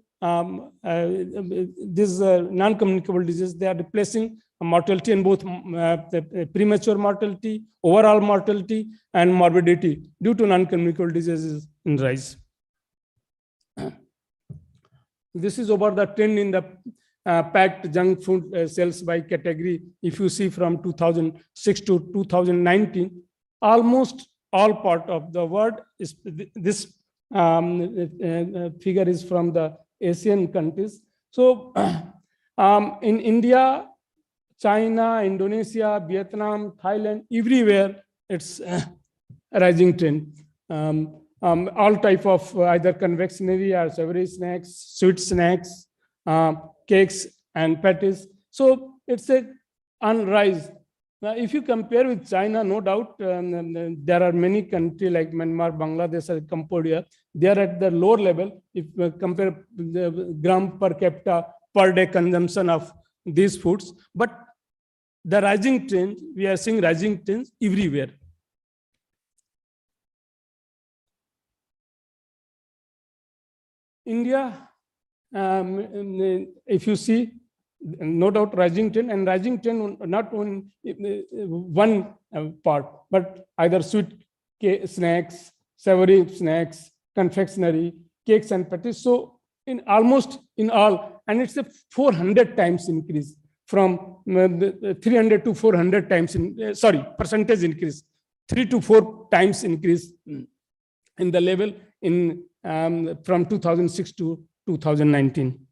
S11: this non-communicable disease, they are replacing mortality in both premature mortality, overall mortality, and morbidity due to non-communicable diseases in rise. This is over the trend in the packed junk food sales by category. If you see from 2006 to 2019, almost all part of the world is this figure is from the Asian countries. So in India, China, Indonesia, Vietnam, Thailand, everywhere it's a rising trend. All type of either confectionery or savory snacks, sweet snacks, cakes and patties. So it's a on rise. Now, if you compare with China, no doubt, there are many countries like Myanmar, Bangladesh, and Cambodia. They are at the lower level. If we compare the gram per capita per day consumption of these foods, but the rising trend, we are seeing rising trends everywhere. India, if you see, no doubt rising trend, and rising trend not on one part, but either sweet snacks, savory snacks, confectionery, cakes and patties. So in almost in all, and it's a 400 times increase from 300 to 400 times in, percentage increase, 3 to 4 times increase in the level in from 2006 to 2019.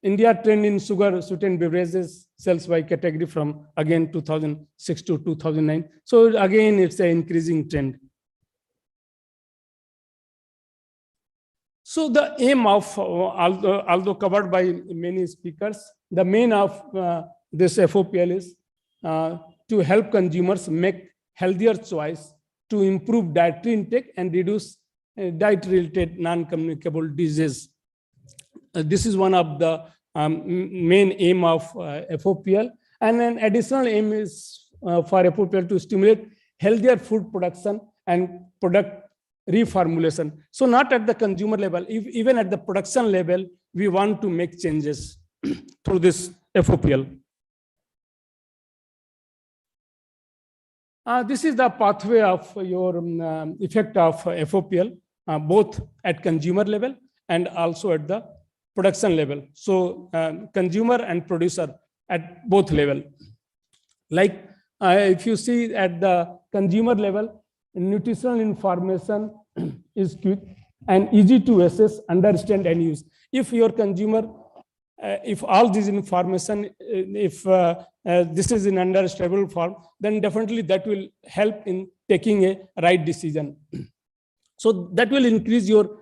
S11: India trend in sugar sweetened beverages sales by category from again 2006 to 2009. So again, it's an increasing trend. So the aim of, although covered by many speakers, the main of this FOPL is to help consumers make healthier choice, to improve dietary intake and reduce diet-related non-communicable disease. This is one of the main aim of FOPL. And an additional aim is for FOPL to stimulate healthier food production and product reformulation. So not at the consumer level, even at the production level, we want to make changes through this FOPL. This is the pathway of your effect of FOPL, both at consumer level and also at the production level. So consumer and producer at both level. Like if you see at the consumer level, nutritional information is quick and easy to assess, understand and use. If your consumer, if all this information, if this is in understandable form, then definitely that will help in taking a right decision. So that will increase your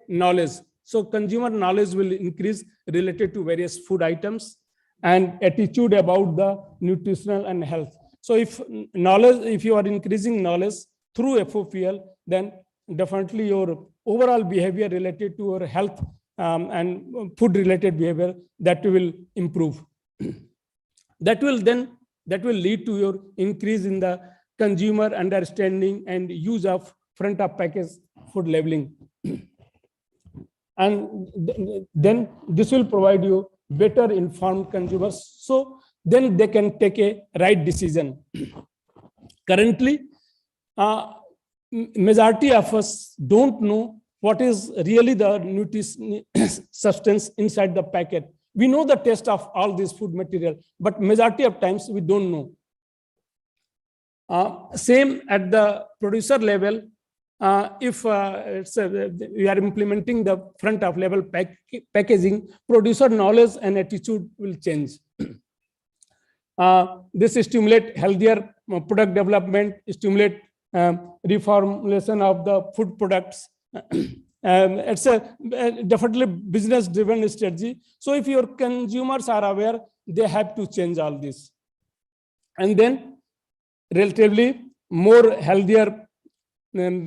S11: knowledge. So consumer knowledge will increase related to various food items and attitude about the nutritional and health. So if you are increasing knowledge through FOPL, then definitely your overall behavior related to your health and food related behavior, that will improve. That will lead to your increase in the consumer understanding and use of front of package food labeling. And then this will provide you better informed consumers, so then they can take a right decision. Currently, majority of us don't know what is really the nutrition substance inside the packet. We know the taste of all this food material, but majority of times we don't know. Same at the producer level. If we are implementing the front of label packaging, producer knowledge and attitude will change. This stimulate healthier product development, stimulate reformulation of the food products. It's a definitely business driven strategy. So if your consumers are aware, they have to change all this. And then relatively more healthier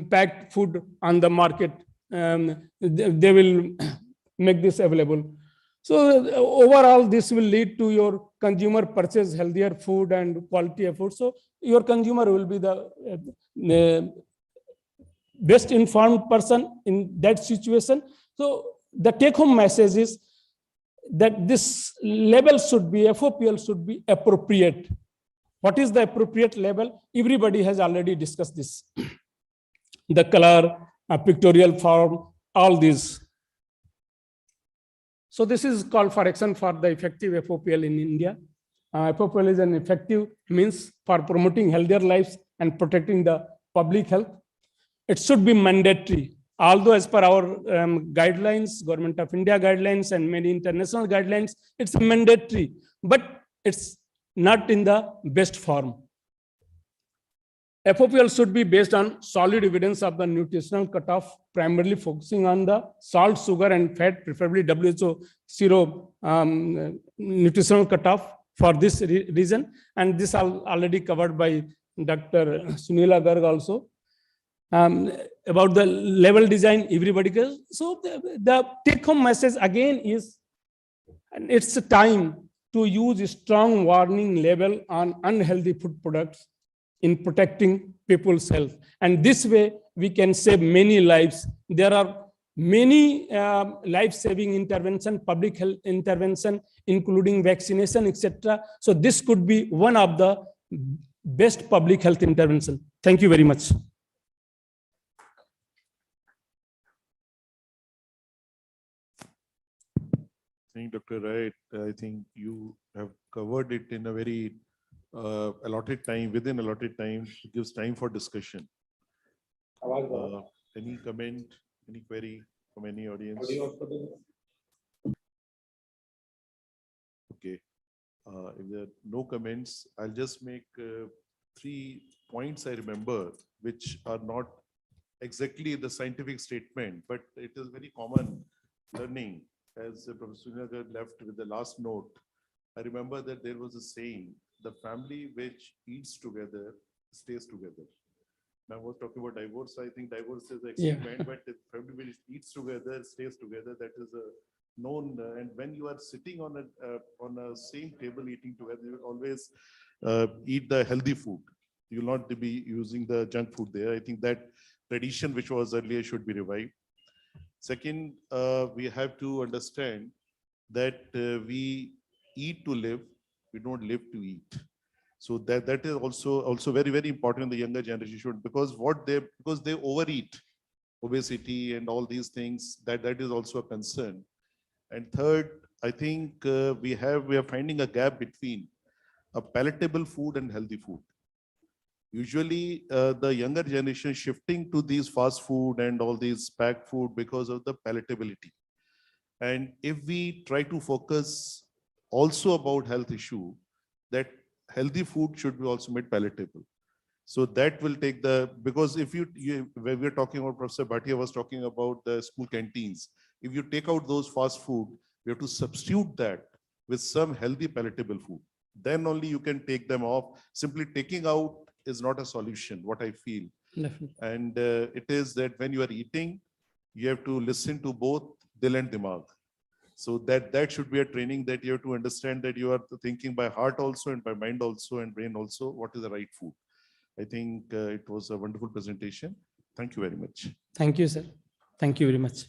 S11: packed food on the market, they will make this available. So overall, this will lead to your consumer purchase healthier food and quality of food. So your consumer will be the best informed person in that situation. So the take home message is that this label should be, FOPL should be appropriate. What is the appropriate label? Everybody has already discussed this. The color, pictorial form, all these. So this is call for action for the effective FOPL in India. FOPL is an effective means for promoting healthier lives and protecting the public health. It should be mandatory. Although as per our guidelines, Government of India guidelines and many international guidelines, it's mandatory, but it's not in the best form. FOPL should be based on solid evidence of the nutritional cutoff, primarily focusing on the salt, sugar, and fat, preferably WHO zero nutritional cutoff for this reason. And this already covered by Dr. Sunila Garg also. About the level design, everybody goes. So the take-home message again is, it's a time to use a strong warning label on unhealthy food products in protecting people's health. And this way, we can save many lives. There are many life-saving intervention, public health intervention, including vaccination, etc. So this could be one of the best public health intervention. Thank you very much.
S9: Dr. Wright, I think you have covered it in a very allotted time, within allotted time. It gives time for discussion. Any comment, any query from any audience? Okay. If there are no comments, I'll just make 3 points I remember, which are not exactly the scientific statement, but it is very common learning. As Professor Sunil left with the last note, I remember that there was a saying, the family which eats together stays together. Now I was talking about divorce, so I think divorce is the experiment, but the family which eats together stays together. That is a known, and when you are sitting on a same table eating together, you will always eat the healthy food. You will not be using the junk food there. I think that tradition which was earlier should be revived. Second, we have to understand that we eat to live, we don't live to eat. So that is also very, very important in the younger generation, because they overeat, obesity and all these things, that is also a concern. And third, I think we are finding a gap between a palatable food and healthy food. Usually the younger generation shifting to these fast food and all these packed food because of the palatability. And if we try to focus also about health issue, that healthy food should be also made palatable. So that will take because if when we're talking about, Professor Bhatia was talking about the school canteens, if you take out those fast food, we have to substitute that with some healthy palatable food. Then only you can take them off. Simply taking out is not a solution, what I feel.
S11: Definitely.
S9: And it is that when you are eating, you have to listen to both dil and dimag. So that should be a training, that you have to understand that you are thinking by heart also and by mind also and brain also what is the right food. I think it was a wonderful presentation. Thank you very much.
S11: Thank you, sir. Thank you very much.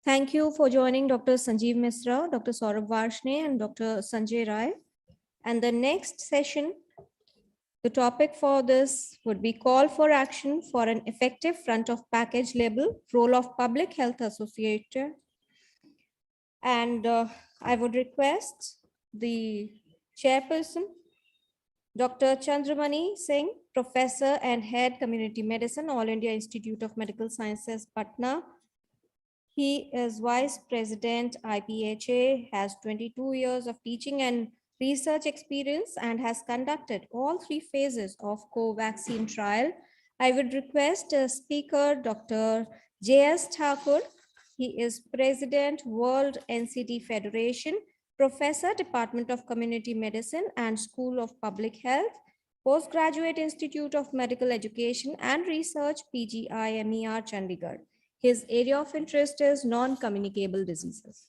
S1: Thank you for joining Dr. Sanjeev Misra, Dr. Saurabh Varshney, and Dr. Sanjay Rai. And the next session, the topic for this would be call for action for an effective front of package label, role of public health associator. And I would request the chairperson, Dr. Chandramani Singh, Professor and Head Community Medicine, All India Institute of Medical Sciences, Patna. He is Vice President, IPHA, has 22 years of teaching and research experience and has conducted all 3 phases of co-vaccine trial. I would request speaker Dr. J.S. Thakur. He is President, World NCT Federation, Professor, Department of Community Medicine and School of Public Health, Postgraduate Institute of Medical Education and Research, PGIMER, Chandigarh. His area of interest is non-communicable diseases.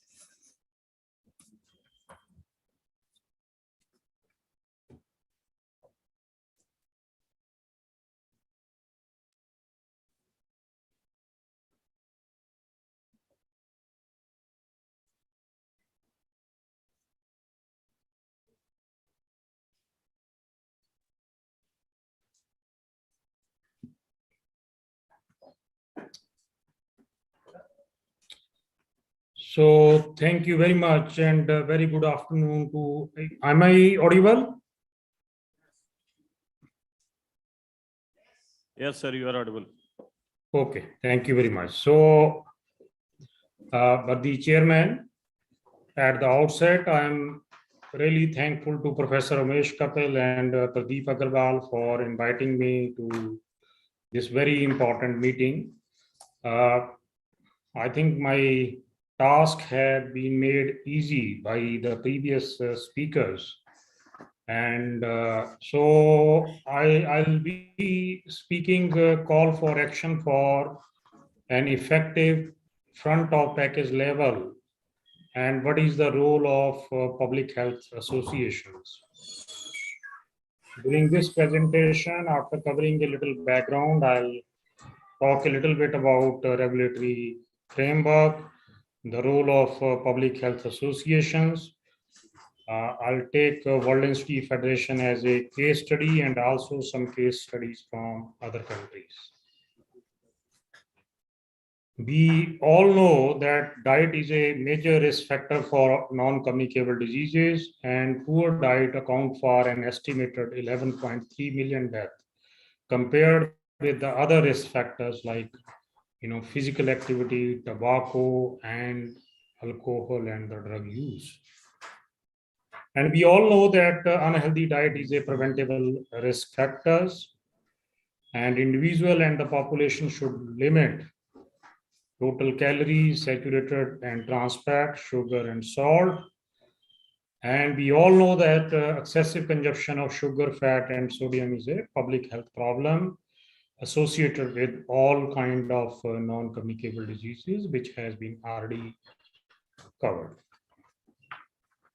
S12: So thank you very much and very good afternoon to, am I audible?
S13: Yes, sir, you are audible.
S12: Okay, thank you very much. So, but the chairman, at the outset, I'm really thankful to Professor Umesh Kapil and Pradeep Agarwal for inviting me to this very important meeting. I think my task had been made easy by the previous speakers. And so I'll be speaking a call for action for an effective front of package level and what is the role of public health associations. During this presentation, after covering a little background, I'll talk a little bit about regulatory framework, the role of public health associations. I'll take World NCT Federation as a case study and also some case studies from other countries. We all know that diet is a major risk factor for non-communicable diseases, and poor diet account for an estimated 11.3 million deaths compared with the other risk factors like physical activity, tobacco, and alcohol and the drug use. And we all know that unhealthy diet is a preventable risk factors, and individual and the population should limit total calories, saturated and trans fat, sugar and salt. And we all know that excessive consumption of sugar, fat and sodium is a public health problem associated with all kind of non-communicable diseases, which has been already covered.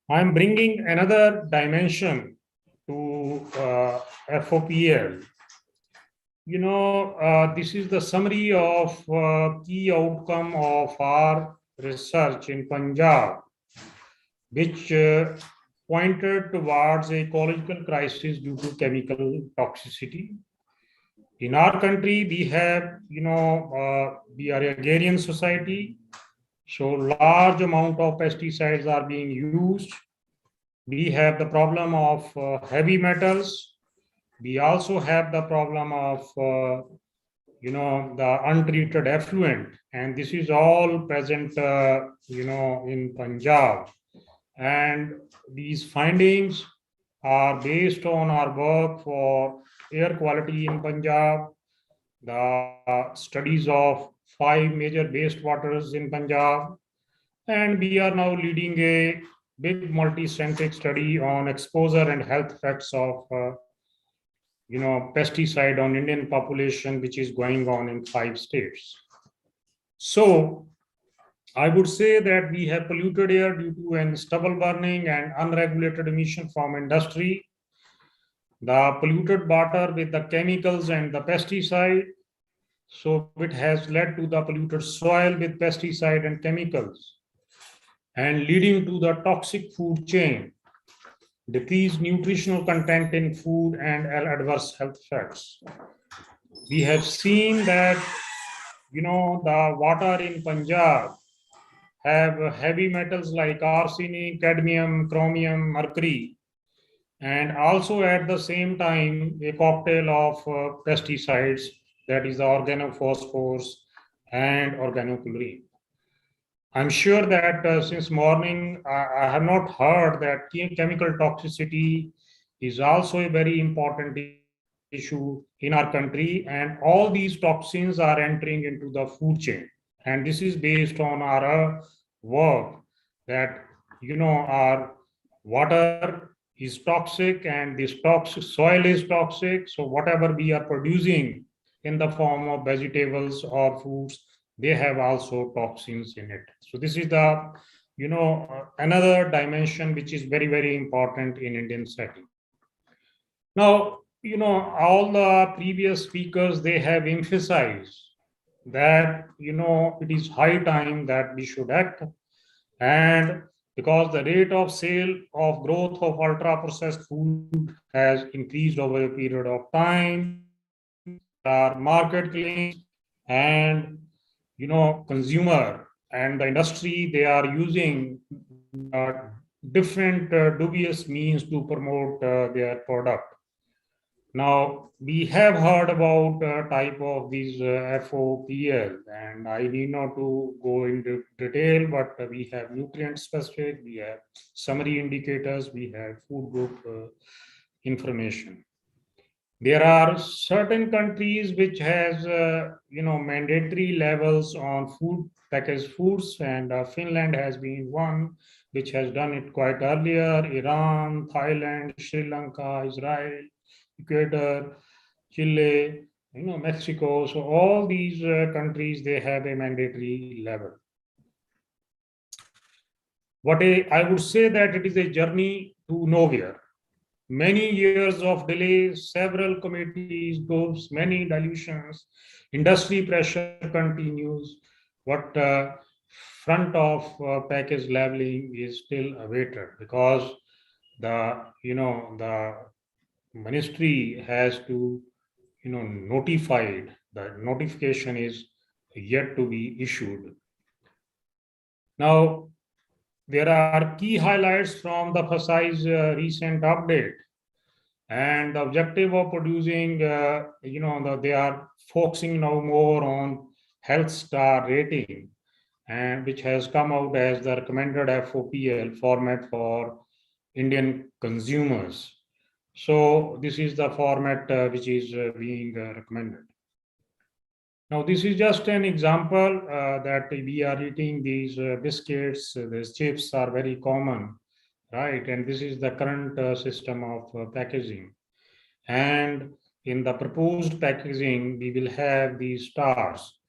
S12: I'm bringing another dimension to FOPL. This is the summary of key outcome of our research in Punjab, which pointed towards a ecological crisis due to chemical toxicity. In our country, we have, we are an agrarian society, so large amount of pesticides are being used. We have the problem of heavy metals. We also have the problem of, the untreated effluent and this is all present, in Punjab. And these findings are based on our work for air quality in Punjab, the studies of 5 major wastewaters in Punjab, and we are now leading a big multi-centric study on exposure and health effects of pesticide on Indian population, which is going on in 5 states. So I would say that we have polluted air due to stubble burning and unregulated emission from industry, the polluted water with the chemicals and the pesticide. So it has led to the polluted soil with pesticide and chemicals, and leading to the toxic food chain, decreased nutritional content in food, and adverse health effects. We have seen that, the water in Punjab have heavy metals like arsenic, cadmium, chromium, mercury, and also at the same time a cocktail of pesticides, that is the organophosphorus and organochlorine. I'm sure that since morning, I have not heard that chemical toxicity is also a very important issue in our country, and all these toxins are entering into the food chain. And this is based on our work that, our water is toxic and this toxic soil is toxic. So whatever we are producing in the form of vegetables or fruits, they have also toxins in it. So this is the, another dimension which is very, very important in Indian setting. Now, all the previous speakers, they have emphasized that, it is high time that we should act. And because the rate of sale of growth of ultra processed food has increased over a period of time, there are market claims, and consumer and the industry, they are using different dubious means to promote their product. Now, we have heard about type of these FOPL, and I need not to go into detail, but we have nutrient specific, we have summary indicators, we have food group information. There are certain countries which has, mandatory levels on food, packaged foods, and Finland has been one which has done it quite earlier. Iran, Thailand, Sri Lanka, Israel, Ecuador, Chile, Mexico. So all these countries, they have a mandatory level. I would say that it is a journey to nowhere. Many years of delay, several committees, groups, many dilutions, industry pressure continues. What front of package labeling is still awaited, because the ministry has to notified. The notification is yet to be issued. Now, there are key highlights from the FSI's recent update, and the objective of producing, they are focusing now more on health star rating, and which has come out as the recommended FOPL format for Indian consumers. So this is the format which is being recommended. Now, this is just an example that we are eating these biscuits, these chips are very common, right? And this is the current system of packaging. And in the proposed packaging, we will have these stars,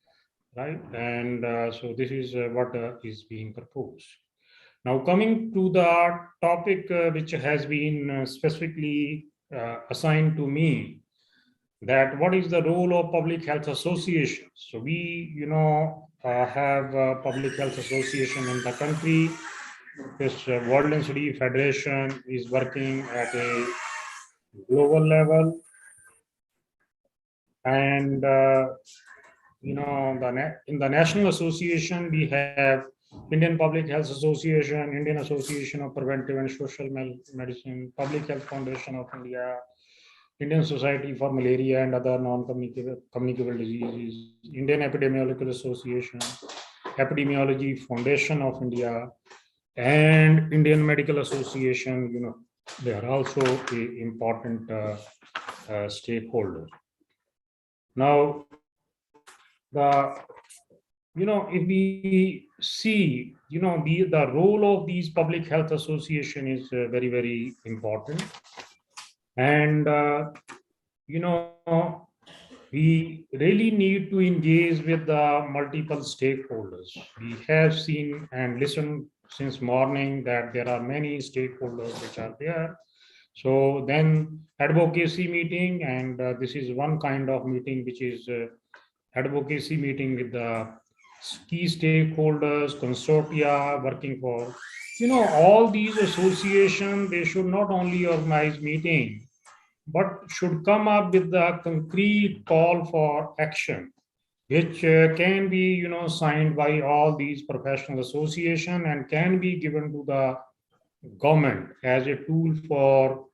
S12: right? And so this is what is being proposed. Now, coming to the topic which has been specifically assigned to me, that what is the role of public health associations? So we, have a public health association in the country. This World Density Federation is working at a global level, and in the national association we have Indian Public Health Association, Indian Association of Preventive and Social Medicine, Public Health Foundation of India, Indian Society for Malaria and Other Non-Communicable Diseases, Indian Epidemiological Association, Epidemiology Foundation of India, and Indian Medical Association. They are also a important stakeholder. Now, if we see, the role of these public health association is very, very important. And, we really need to engage with the multiple stakeholders. We have seen and listened since morning that there are many stakeholders which are there. So then advocacy meeting, and this is one kind of meeting which is advocacy meeting with the key stakeholders, consortia working for, all these associations, they should not only organize meeting, but should come up with the concrete call for action, which can be, signed by all these professional association and can be given to the government as a tool for,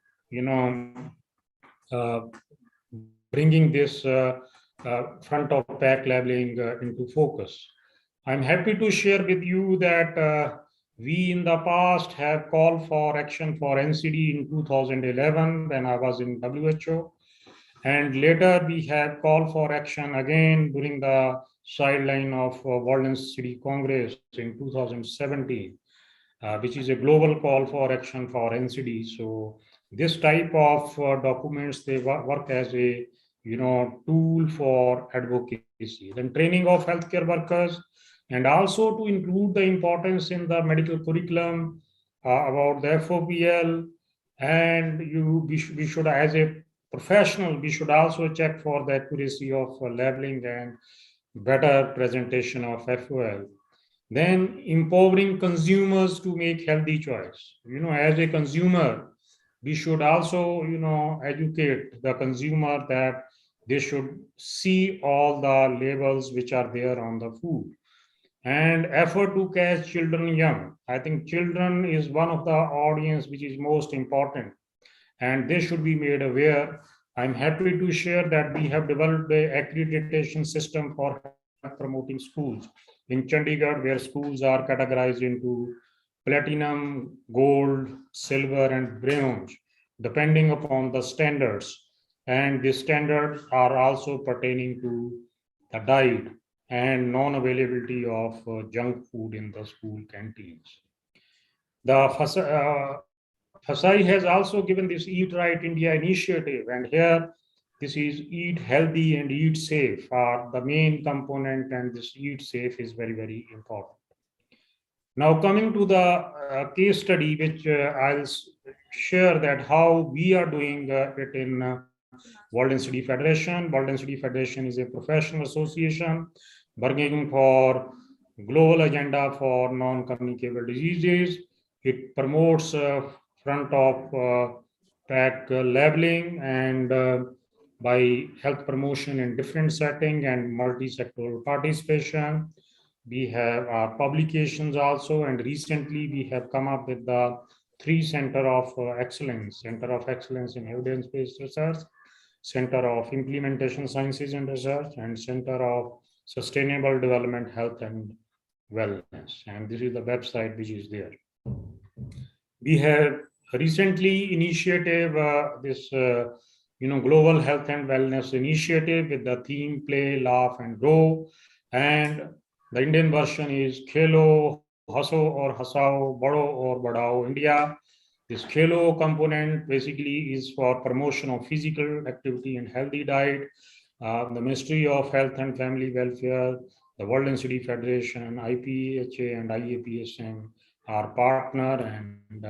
S12: bringing this front of pack labeling into focus. I'm happy to share with you that we in the past have called for action for NCD in 2011 when I was in WHO. And later we have called for action again during the sideline of World NCD Congress in 2017, which is a global call for action for NCD. So this type of documents, they work as a tool for advocacy. Then training of healthcare workers, and also to include the importance in the medical curriculum about the FOPL. And we should, as a professional, we should also check for the accuracy of labeling and better presentation of FOL. Then empowering consumers to make healthy choice. As a consumer, we should also, educate the consumer that they should see all the labels which are there on the food. And effort to catch children young. I think children is one of the audience which is most important, and they should be made aware. I'm happy to share that we have developed an accreditation system for promoting schools in Chandigarh, where schools are categorized into platinum, gold, silver, and bronze, depending upon the standards. And the standards are also pertaining to the diet and non-availability of junk food in the school canteens. The FSI has also given this Eat Right India initiative, and here this is Eat Healthy and Eat Safe are the main component, and this Eat Safe is very, very important. Now coming to the case study, which I'll share that how we are doing it in World NCD Federation. World NCD Federation is a professional association working for global agenda for non-communicable diseases. It promotes front of pack labeling and by health promotion in different setting and multi-sectoral participation. We have our publications also, and recently we have come up with the 3 Center of Excellence, Center of Excellence in Evidence-Based Research, Center of Implementation Sciences and Research, and Center of Sustainable Development, Health and Wellness. And this is the website which is there. We have recently initiated this Global Health and Wellness Initiative with the theme Play, Laugh and Grow. And the Indian version is Khelo, Haso or Hasao, Bado or Badao India. This Khelo component basically is for promotion of physical activity and healthy diet. The Ministry of Health and Family Welfare, the World NCD Federation, IPHA and IAPSM are partner, and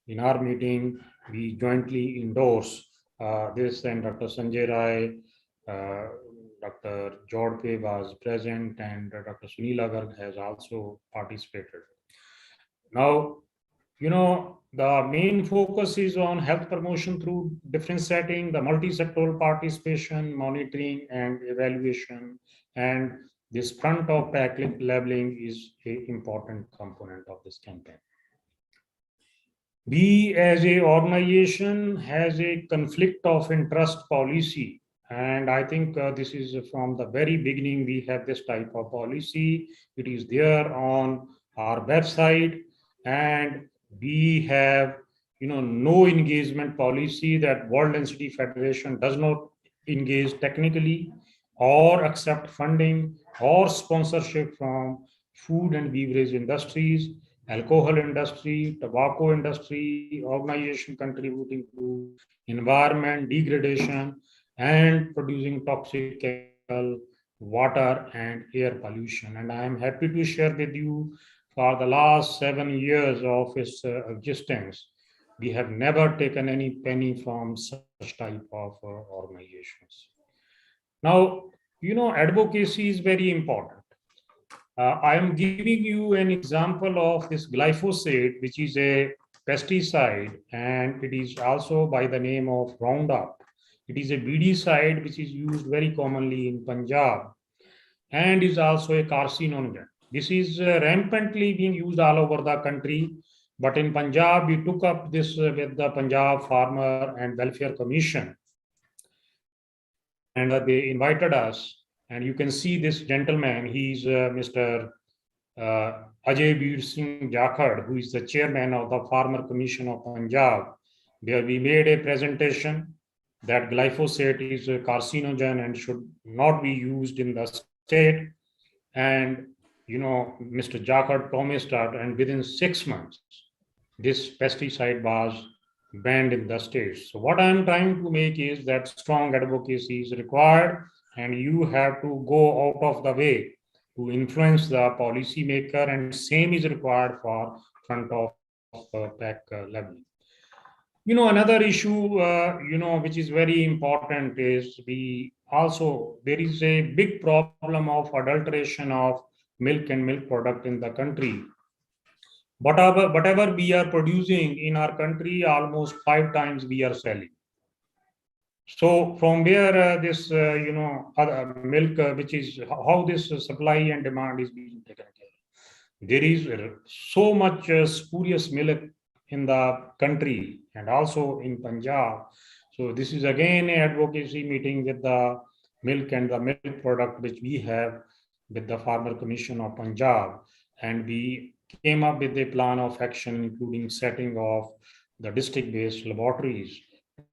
S12: in our meeting, we jointly endorse this, and Dr. Sanjay Rai, Dr. Jodhpe was present, and Dr. Sunil Agarg has also participated. Now, the main focus is on health promotion through different setting, the multi-sectoral participation, monitoring and evaluation, and this front of pack labeling is an important component of this campaign. We as a organization has a conflict of interest policy. And I think this is from the very beginning, we have this type of policy. It is there on our website, and we have, no engagement policy, that World Density Federation does not engage technically or accept funding or sponsorship from food and beverage industries, alcohol industry, tobacco industry, organization contributing to environment degradation and producing toxic chemical, water and air pollution. And I am happy to share with you, for the last 7 years of its existence, we have never taken any penny from such type of organizations. Now, advocacy is very important. I am giving you an example of this glyphosate, which is a pesticide, and it is also by the name of Roundup. It is a weedicide which is used very commonly in Punjab and is also a carcinogen. This is rampantly being used all over the country. But in Punjab, we took up this with the Punjab Farmer and Welfare Commission. And they invited us. And you can see this gentleman, he's Mr. Ajay Veer Singh Jakhad, who is the chairman of the Farmer Commission of Punjab, where we made a presentation that glyphosate is a carcinogen and should not be used in the state. And, Mr. Jakhad promised that, and within 6 months, this pesticide was banned in the states. So what I'm trying to make is that strong advocacy is required, and you have to go out of the way to influence the policymaker, and same is required for front of pack leveling. Another issue, which is very important is there is a big problem of adulteration of milk and milk product in the country. Whatever we are producing in our country, almost 5 times we are selling. So from where this, other milk, which is how this supply and demand is being taken care of. There is so much spurious milk in the country and also in Punjab. So this is again an advocacy meeting with the milk and the milk product, which we have with the Farmer Commission of Punjab. And we came up with a plan of action, including setting of the district-based laboratories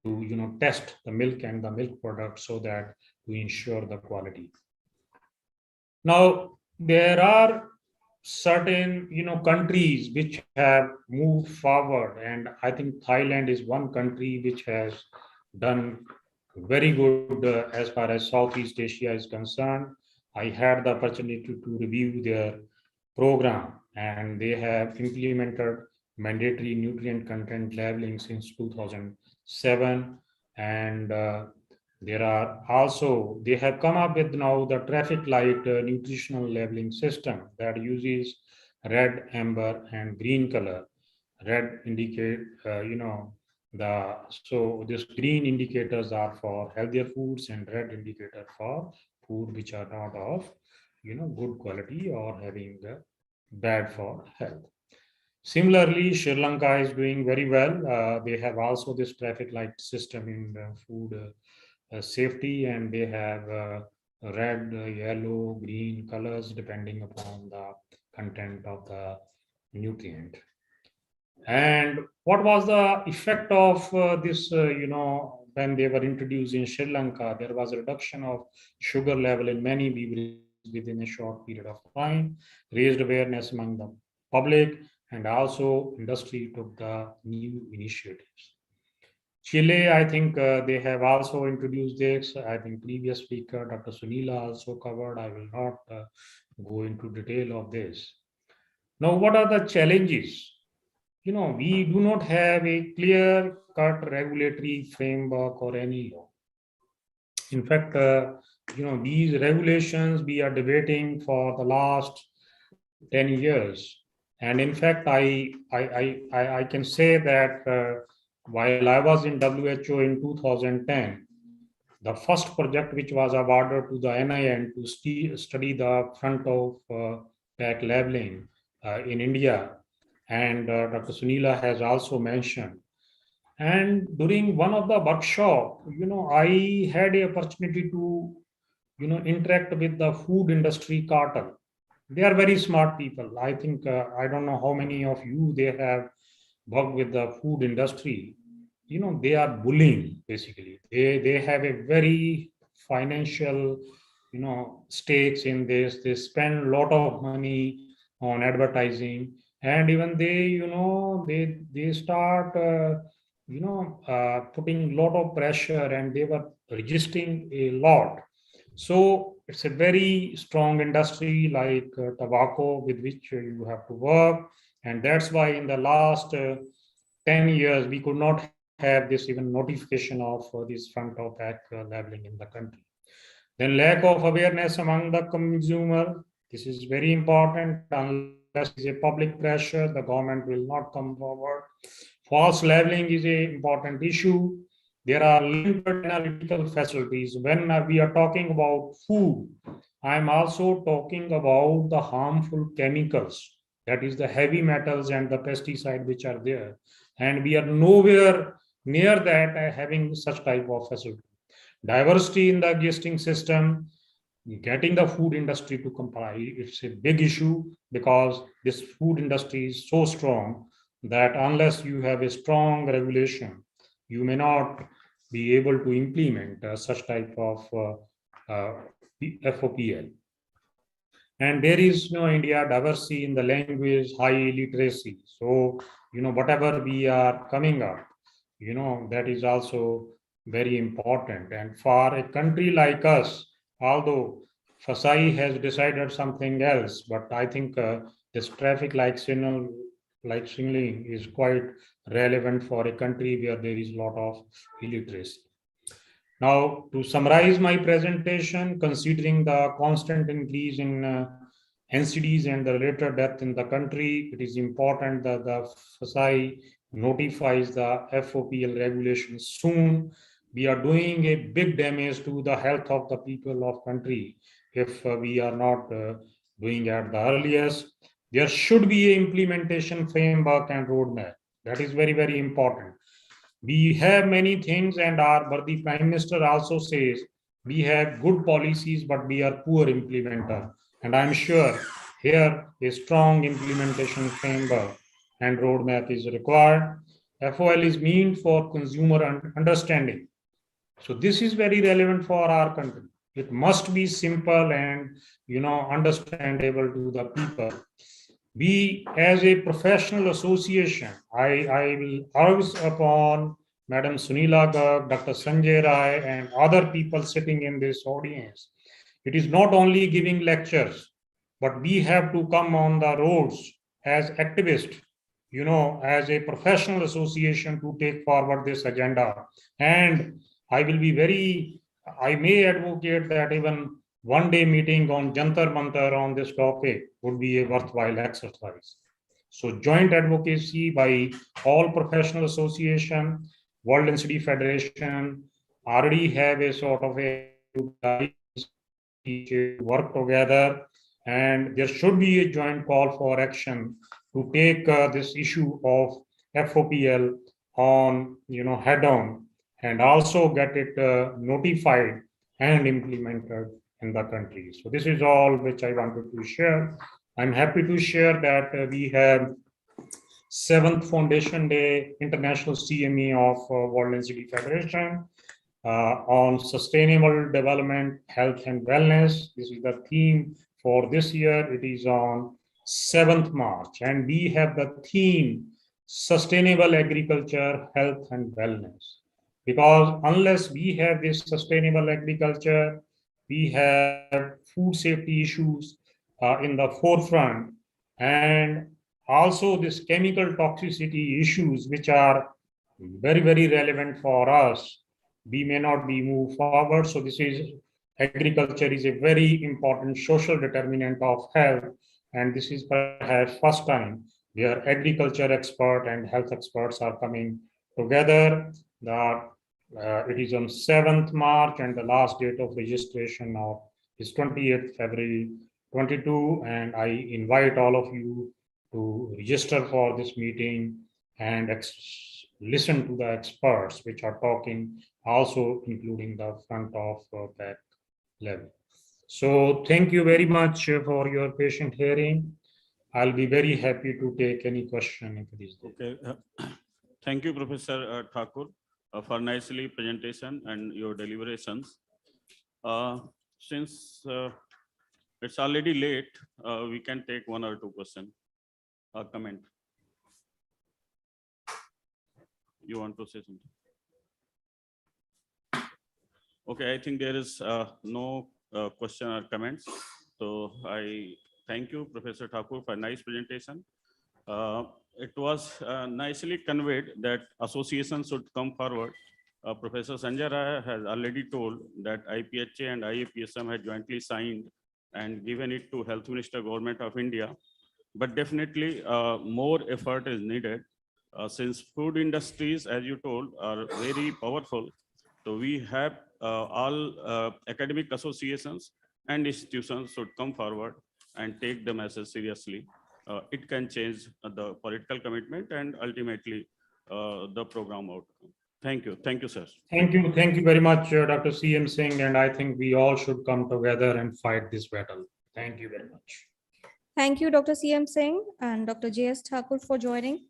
S12: to test the milk and the milk product so that we ensure the quality. Now, there are certain countries which have moved forward, and I think Thailand is one country which has done very good as far as Southeast Asia is concerned. I had the opportunity to review their program, and they have implemented mandatory nutrient content labeling since 2007, and they have come up with now the traffic light nutritional labeling system that uses red, amber, and green color. Red indicate, so this green indicators are for healthier foods, and red indicator for food which are not of, good quality or having bad for health. Similarly, Sri Lanka is doing very well. They have also this traffic light system in food safety, and they have red, yellow, green colors depending upon the content of the nutrient. And what was the effect of this, when they were introduced in Sri Lanka? There was a reduction of sugar level in many beverages within a short period of time, raised awareness among the public, and also industry took the new initiatives. Chile, I think they have also introduced this. I think previous speaker, Dr. Sunila, also covered. I will not go into detail of this. Now, what are the challenges? We do not have a clear-cut regulatory framework or any law. In fact, these regulations we are debating for the last 10 years. And in fact, I can say that while I was in WHO in 2010, the first project which was awarded to the NIN to study the front of pack labeling in India. and Dr. Sunila has also mentioned. And during one of the workshop, I had the opportunity to, interact with the food industry cartel. They are very smart people. I think, I don't know how many of you they have worked with the food industry. They are bullying, basically. They have a very financial, stakes in this. They spend a lot of money on advertising, and even they start, putting a lot of pressure, and they were registering a lot. So it's a very strong industry like tobacco with which you have to work. And that's why in the last 10 years, we could not have this even notification of this front of pack labeling in the country. Then lack of awareness among the consumer. This is very important. Unless there is a public pressure, the government will not come forward. False labeling is an important issue. There are limited analytical facilities. When we are talking about food, I'm also talking about the harmful chemicals, that is the heavy metals and the pesticide which are there. And we are nowhere near that having such type of facility. Diversity in the existing system, getting the food industry to comply, it's a big issue because this food industry is so strong that unless you have a strong regulation, you may not be able to implement such type of FOPL. And there is India diversity in the language, high literacy. So, whatever we are coming up, that is also very important. And for a country like us, although FSI has decided something else, but I think this traffic light signal, signaling is quite relevant for a country where there is a lot of illiteracy. Now, to summarize my presentation, considering the constant increase in NCDs and the related death in the country, it is important that the FSI notifies the FOPL regulations soon. We are doing a big damage to the health of the people of country if we are not doing at the earliest. There should be an implementation framework and roadmap. That is very, very important. We have many things, and our the Prime Minister also says we have good policies, but we are poor implementer. And I'm sure here a strong implementation framework and roadmap is required. FOL is meant for consumer understanding. So this is very relevant for our country. It must be simple and understandable to the people. We, as a professional association, I will urge upon Madam Sunila Garg, Dr. Sanjay Rai, and other people sitting in this audience. It is not only giving lectures, but we have to come on the roads as activists, as a professional association to take forward this agenda. And I may advocate that even one-day meeting on Jantar Mantar on this topic would be a worthwhile exercise. So joint advocacy by all professional association, World Density Federation already have a sort of a work together, and there should be a joint call for action to take this issue of FOPL on, head on, and also get it notified and implemented in the country. So this is all which I wanted to share. I'm happy to share that we have 7th Foundation Day International CME of World Density Federation on Sustainable Development, Health and Wellness. This is the theme for this year. It is on 7th March, and we have the theme Sustainable Agriculture, Health and Wellness. Because unless we have this sustainable agriculture, we have food safety issues in the forefront, and also this chemical toxicity issues, which are very, very relevant for us. We may not be moved forward. So this is agriculture is a very important social determinant of health. And this is perhaps first time where agriculture expert and health experts are coming together. It is on 7th March, and the last date of registration is 28th February 22. And I invite all of you to register for this meeting and listen to the experts which are talking, also including the front of back level. So thank you very much for your patient hearing. I'll be very happy to take any question if it is there.
S13: Okay. Thank you, Professor Thakur, for nicely presentation and your deliberations. Since it's already late, we can take one or two questions. Comment. You want to say something? Okay, I think there is no question or comments. So I thank you, Professor Thakur, for a nice presentation. It was nicely conveyed that associations should come forward. Professor Sanjay Rai has already told that IPHA and IAPSM had jointly signed and given it to Health Minister, Government of India. But definitely more effort is needed since food industries, as you told, are very powerful. So we have all academic associations and institutions should come forward and take the message seriously. It can change the political commitment and ultimately the program outcome. Thank you. Thank you, sir.
S12: Thank you. Thank you very much, Dr. C.M. Singh. And I think we all should come together and fight this battle. Thank you very much.
S1: Thank you, Dr. C.M. Singh and Dr. J.S. Thakur for joining.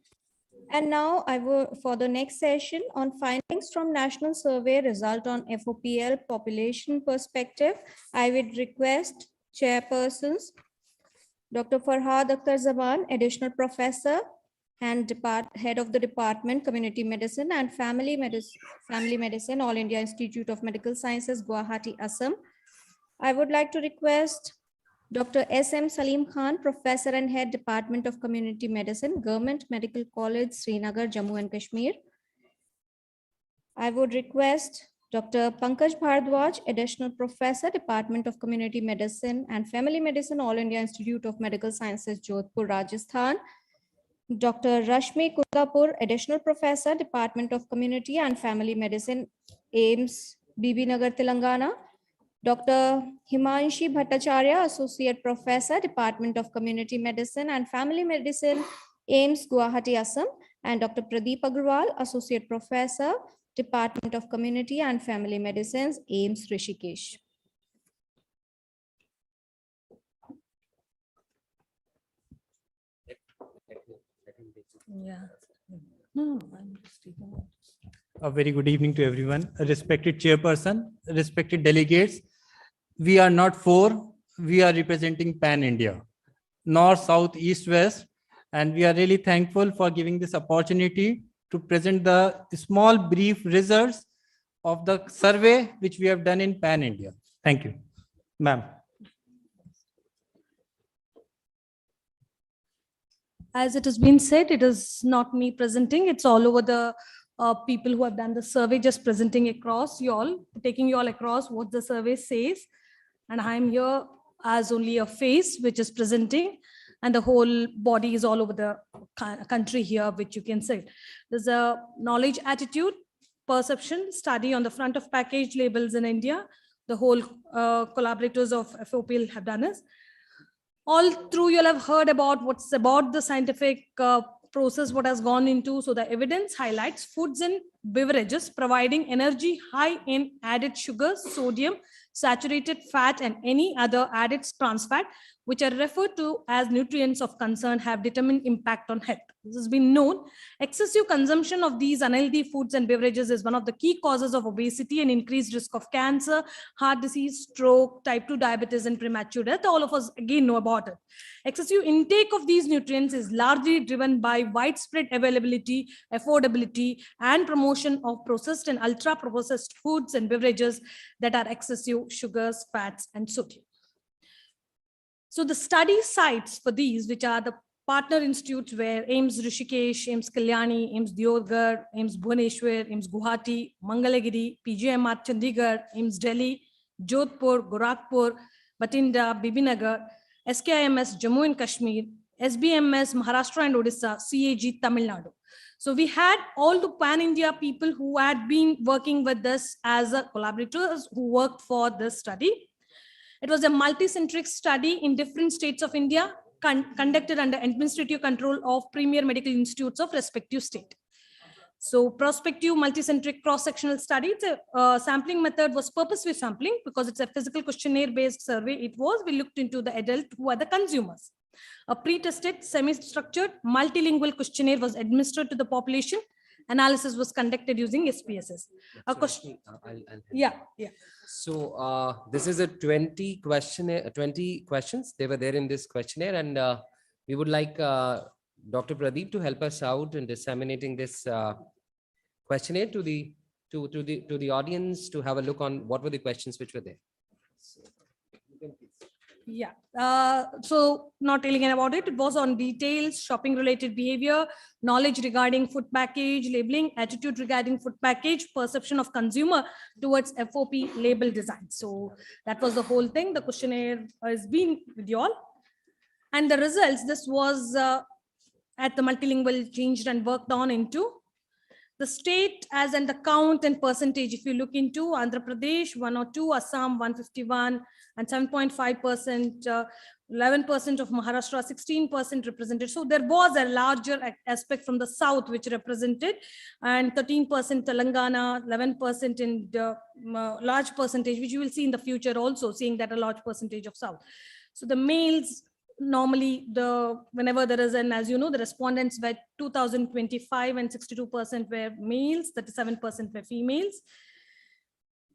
S1: And now I will, for the next session on findings from National Survey result on FOPL population perspective, I would request chairpersons, Dr. Farhad Akhtar Zaman, additional professor and head of the department, Community Medicine and Family Medicine, All India Institute of Medical Sciences, Guwahati, Assam. I would like to request Dr. S.M. Salim Khan, Professor and Head Department of Community Medicine, Government Medical College, Srinagar, Jammu and Kashmir. I would request Dr. Pankaj Bhardwaj, Additional Professor, Department of Community Medicine and Family Medicine, All India Institute of Medical Sciences, Jodhpur, Rajasthan. Dr. Rashmi Kundapur, Additional Professor, Department of Community and Family Medicine, AIMS, Bibinagar, Telangana. Dr. Himanshi Bhattacharya, Associate Professor, Department of Community Medicine and Family Medicine, AIMS, Guwahati, Assam. And Dr. Pradeep Agarwal, Associate Professor, Department of Community and Family Medicines, AIMS, Rishikesh.
S14: Yeah. No, I'm just taking it. A very good evening to everyone. A respected chairperson, respected delegates. We are not four, we are representing Pan India, North, South, East, West. And we are really thankful for giving this opportunity to present the small brief results of the survey which we have done in Pan India. Thank you, ma'am.
S15: As it has been said, it is not me presenting. It's all over the people who have done the survey, just presenting across you all, taking you all across what the survey says. And I'm here as only a face which is presenting, and the whole body is all over the country here, which you can see. There's a knowledge, attitude, perception study on the front of package labels in India. The whole collaborators of FOPL have done this. All through you'll have heard about what's about the scientific process, what has gone into. So the evidence highlights foods and beverages providing energy high in added sugars, sodium, saturated fat, and any other added trans fat, which are referred to as nutrients of concern, have determined impact on health. This has been known. Excessive consumption of these unhealthy foods and beverages is one of the key causes of obesity and increased risk of cancer, heart disease, stroke, type 2 diabetes, and premature death. All of us again know about it. Excessive intake of these nutrients is largely driven by widespread availability, affordability, and promotion of processed and ultra processed foods and beverages that are excessive sugars, fats, and sodium. So the study sites for these, which are the partner institutes, where AIMS Rishikesh, AIMS Kalyani, AIMS Deoghar, AIMS Bhubaneswar, AIMS Guwahati, Mangalagiri, PGMR Chandigarh, AIMS Delhi, Jodhpur, Gorakhpur, Batinda, Bibinagar, SKIMS Jammu and Kashmir, SBMS Maharashtra and Odisha, CAG Tamil Nadu. So we had all the pan-India people who had been working with us as collaborators who worked for this study. It was a multi-centric study in different states of India. conducted under administrative control of premier medical institutes of respective state. So prospective multicentric cross-sectional study, it's a sampling method was purposeful sampling because it's a physical questionnaire based survey. We looked into the adult who are the consumers. A pre-tested semi-structured multilingual questionnaire was administered to the population. Analysis was conducted using SPSS. A question. Yeah.
S16: So this is a 20 questionnaire, 20 questions. They were there in this questionnaire, and we would like Dr. Pradeep to help us out in disseminating this questionnaire to the audience to have a look on what were the questions which were there.
S15: Yeah. So not telling about it, it was on details, shopping related behavior, knowledge regarding food package, labeling, attitude regarding food package, perception of consumer towards FOP label design. So that was the whole thing. The questionnaire has been with you all. And the results, this was at the multilingual changed and worked on into the state as and the count and percentage. If you look into Andhra Pradesh 102, Assam 151 and 7.5%, 11% of Maharashtra, 16% represented. So there was a larger aspect from the south which represented, and 13% Telangana, 11% in the large percentage, which you will see in the future also, seeing that a large percentage of south. So the males, normally whenever there is an, as you know, the respondents were 2025 and 62% were males, 37% were females.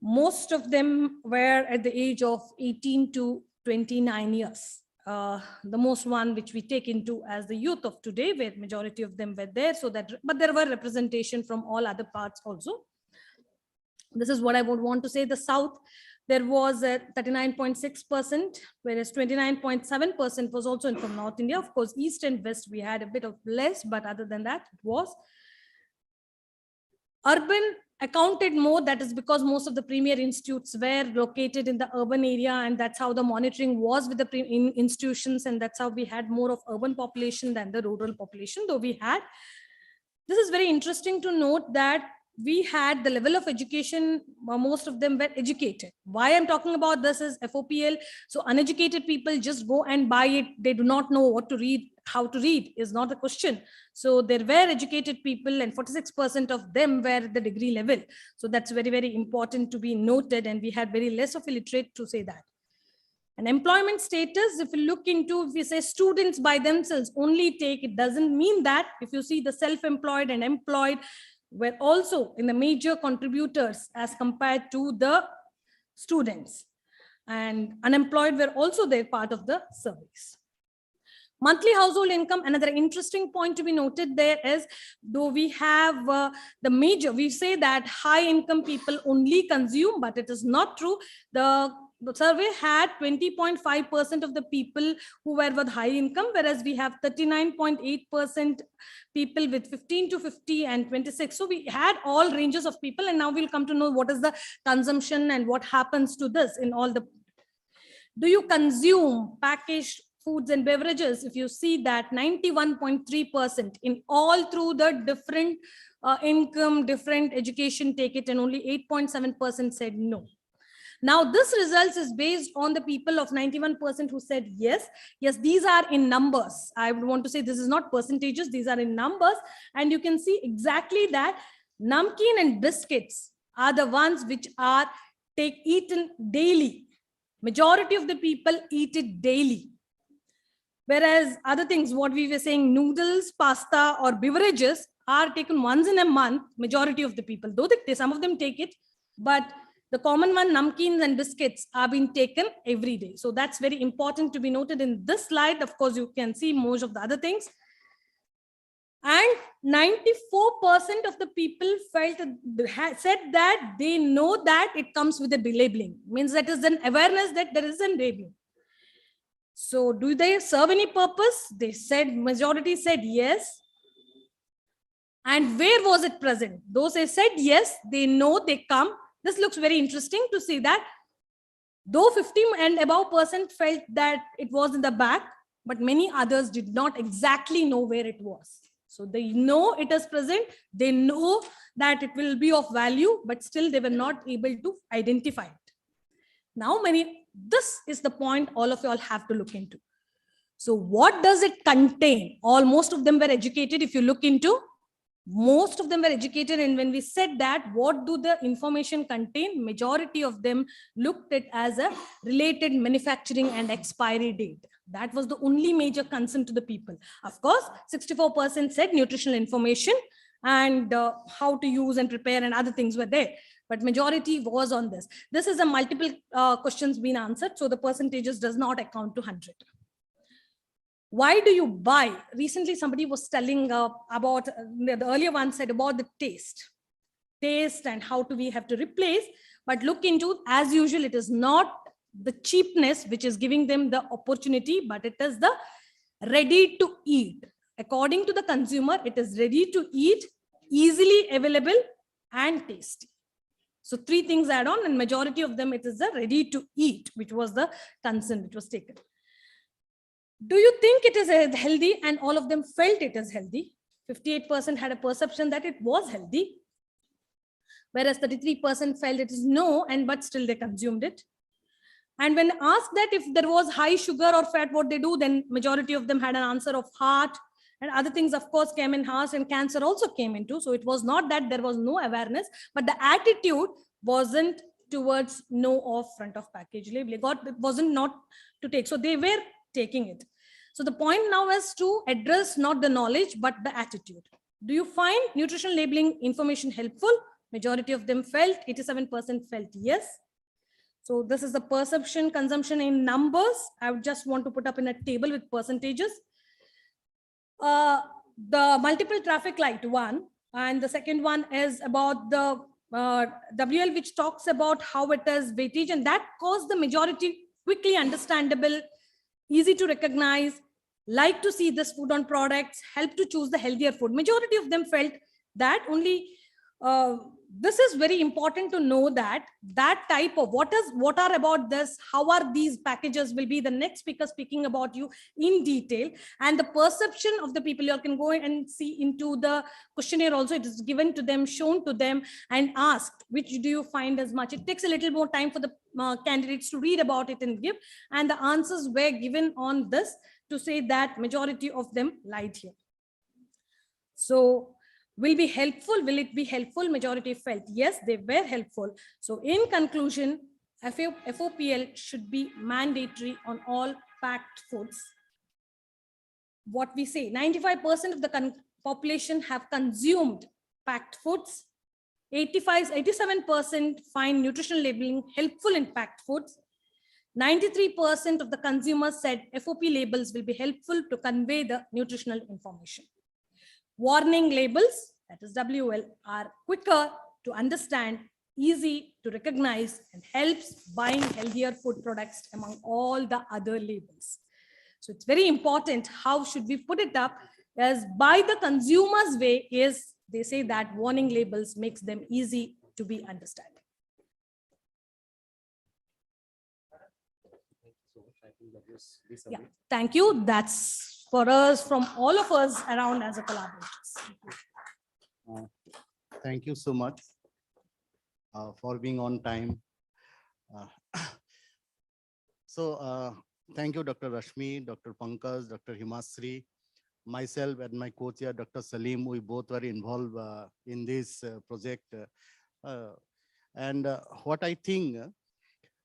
S15: Most of them were at the age of 18 to 29 years. The most one which we take into as the youth of today, where majority of them were there. So that, but there were representation from all other parts also. This is what I would want to say. The South, there was a 39.6%, whereas 29.7% was also from North India. Of course, East and West, we had a bit of less, but other than that, it was. Urban accounted more. That is because most of the premier institutes were located in the urban area, and that's how the monitoring was with the institutions, and that's how we had more of urban population than the rural population, though we had. This is very interesting to note that we had the level of education, most of them were educated. Why I'm talking about this is FOPL. So uneducated people just go and buy it. They do not know what to read, how to read is not a question. So there were educated people, and 46% of them were at the degree level. So that's very, very important to be noted. And we had very less of illiterate to say that. And employment status, if you look into, if we say students by themselves only take, it doesn't mean that. If you see the self-employed and employed, were also in the major contributors as compared to the students, and unemployed were also their part of the surveys. Monthly household income, another interesting point to be noted there is, though we have the major, we say that high income people only consume, but it is not true. The survey had 20.5% of the people who were with high income, whereas we have 39.8% people with 15 to 50 and 26. So we had all ranges of people, and now we'll come to know what is the consumption and what happens to this in all the. Do you consume packaged foods and beverages? If you see that 91.3% in all through the different income, different education take it, and only 8.7% said no. Now this results is based on the people of 91% who said yes. Yes, these are in numbers. I would want to say this is not percentages, these are in numbers. And you can see exactly that namkeen and biscuits are the ones which are eaten daily. Majority of the people eat it daily. Whereas other things, what we were saying, noodles, pasta or beverages are taken once in a month, majority of the people, though some of them take it, but the common one, namkeens and biscuits, are being taken every day. So that's very important to be noted in this slide. Of course, you can see most of the other things. And 94% of the people said that they know that it comes with a labeling. Means that is an awareness that there is a labeling. So do they serve any purpose? They said, majority said yes. And where was it present? Those who said yes, they know they come. This looks very interesting to see that though 50 and above % felt that it was in the back, but many others did not exactly know where it was. So they know it is present. They know that it will be of value, but still they were not able to identify it. Now this is the point all of you all have to look into. So what does it contain? Most of them were educated. If you look into, most of them were educated. And when we said that, what do the information contain? Majority of them looked at as a related manufacturing and expiry date. That was the only major concern to the people. Of course, 64% said nutritional information and how to use and prepare and other things were there. But majority was on this. This is a multiple questions being answered. So the percentages does not account to 100. Why do you buy? Recently, somebody was telling about, the earlier one said about the taste and how do we have to replace, but look into, as usual, it is not the cheapness which is giving them the opportunity, but it is the ready to eat. According to the consumer, it is ready to eat, easily available and tasty. So 3 things add on, and majority of them, it is the ready to eat, which was the concern which was taken. Do you think it is healthy? And all of them felt it is healthy. 58% had a perception that it was healthy, whereas 33% felt it is no, but still they consumed it. And when asked that if there was high sugar or fat, what they do, then majority of them had an answer of heart, and other things, of course, came in heart, and cancer also came into. So it was not that there was no awareness, but the attitude wasn't towards no of front of package label. It wasn't not to take. So they were taking it. So the point now is to address not the knowledge, but the attitude. Do you find nutritional labeling information helpful? Majority of them felt, 87% felt yes. So this is the perception, consumption in numbers. I would just want to put up in a table with percentages. The multiple traffic light one, and the second one is about the WL, which talks about how it is weightage, and that caused the majority quickly understandable, easy to recognize, like to see this food on products, help to choose the healthier food. Majority of them felt that only. This is very important to know that type of what are about this, how are these packages will be the next speaker speaking about you in detail, and the perception of the people. You can go and see into the questionnaire also. It is given to them, shown to them, and asked which do you find as much. It takes a little more time for the candidates to read about it and give, and the answers were given on this to say that majority of them lied here. So will be helpful? Will it be helpful? Majority felt yes, they were helpful. So in conclusion, FOPL should be mandatory on all packed foods. What we say, 95% of the population have consumed packed foods. 87% find nutritional labeling helpful in packed foods. 93% of the consumers said FOP labels will be helpful to convey the nutritional information. Warning labels, that is WL, are quicker to understand, easy to recognize, and helps buying healthier food products among all the other labels. So it's very important. How should we put it up? As by the consumer's way is, they say that warning labels makes them easy to be understood. Yeah, thank you. That's for us, from all of us around as a collaborators.
S17: Thank you so much for being on time. Thank you, Dr. Rashmi, Dr. Pankaj, Dr. Himasri, myself and my co-chair, Dr. Salim. We both were involved in this project. What I think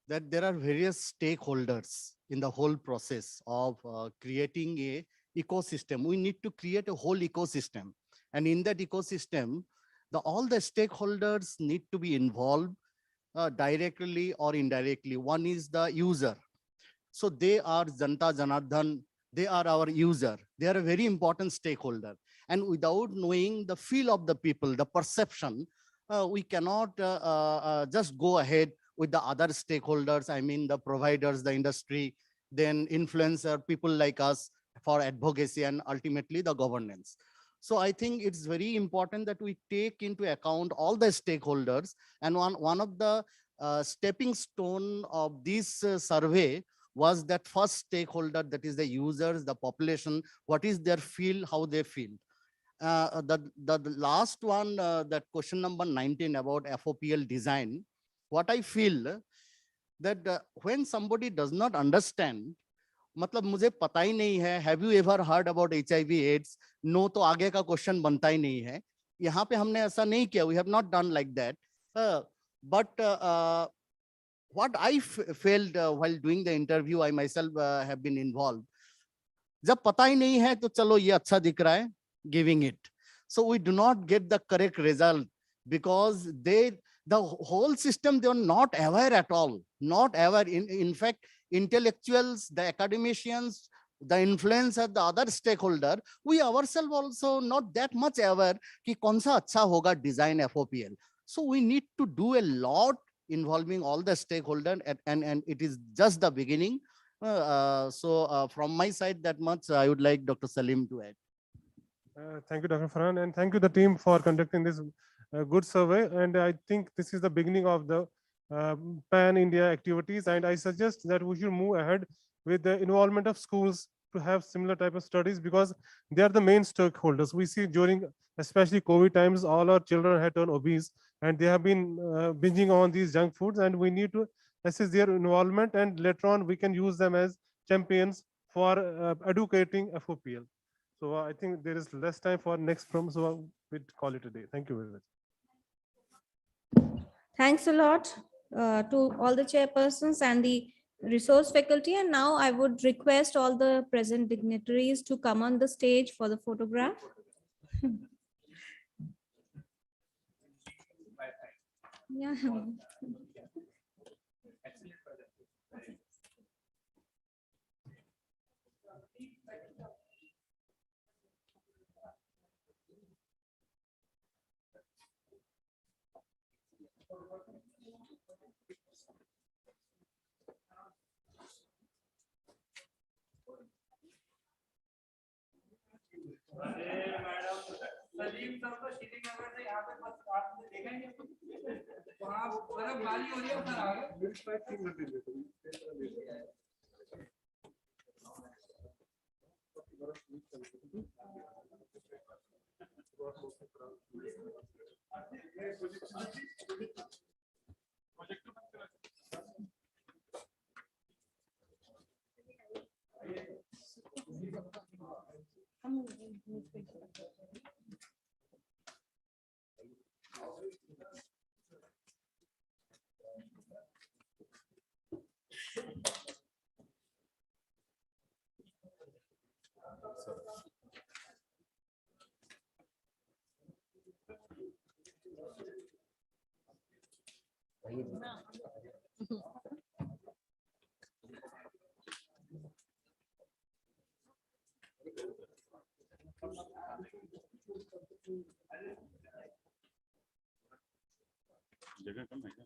S17: that there are various stakeholders in the whole process of creating a ecosystem. We need to create a whole ecosystem. And in that ecosystem, all the stakeholders need to be involved directly or indirectly. One is the user. So they are Janta Janardhan, they are our user. They are a very important stakeholder. And without knowing the feel of the people, the perception, we cannot just go ahead with the other stakeholders. I mean, the providers, the industry, then influencer, people like us for advocacy, and ultimately the governance. So I think it's very important that we take into account all the stakeholders. And one of the stepping stone of this survey was that first stakeholder, that is the users, the population, what is their feel, how they feel. The last one, that question number 19 about FOPL design, what I feel that when somebody does not understand, मतलब मुझे पता ही नहीं है, have you ever heard about HIV AIDS? No तो आगे का question बनता ही नहीं है। यहाँ पे हमने ऐसा नहीं किया, we have not done like that, but what I felt while doing the interview, I myself have been involved. जब पता ही नहीं है तो चलो ये अच्छा दिख रहा है, giving it. So we do not get the correct result because the whole system, they are not aware at all, not aware. In fact, intellectuals, the academicians, the influencer, the other stakeholder, we ourselves also not that much aware कि कौन सा अच्छा होगा design FOPL. So we need to do a lot involving all the stakeholders, and it is just the beginning. From my side, that much I would like Dr. Salim to add.
S18: Thank you, Dr. Farhan, and thank you the team for conducting this good survey. And I think this is the beginning of the pan-India activities. And I suggest that we should move ahead with the involvement of schools to have similar type of studies, because they are the main stakeholders. We see during especially COVID times, all our children had turned obese and they have been binging on these junk foods, and we need to assist their involvement, and later on we can use them as champions for educating FOPL. So I think there is less time for next from, so we'll call it a day. Thank you very much.
S1: Thanks a lot to all the chairpersons and the resource faculty. And now I would request all the present dignitaries to come on the stage for the photograph. Yeah.
S13: जगह कम है क्या?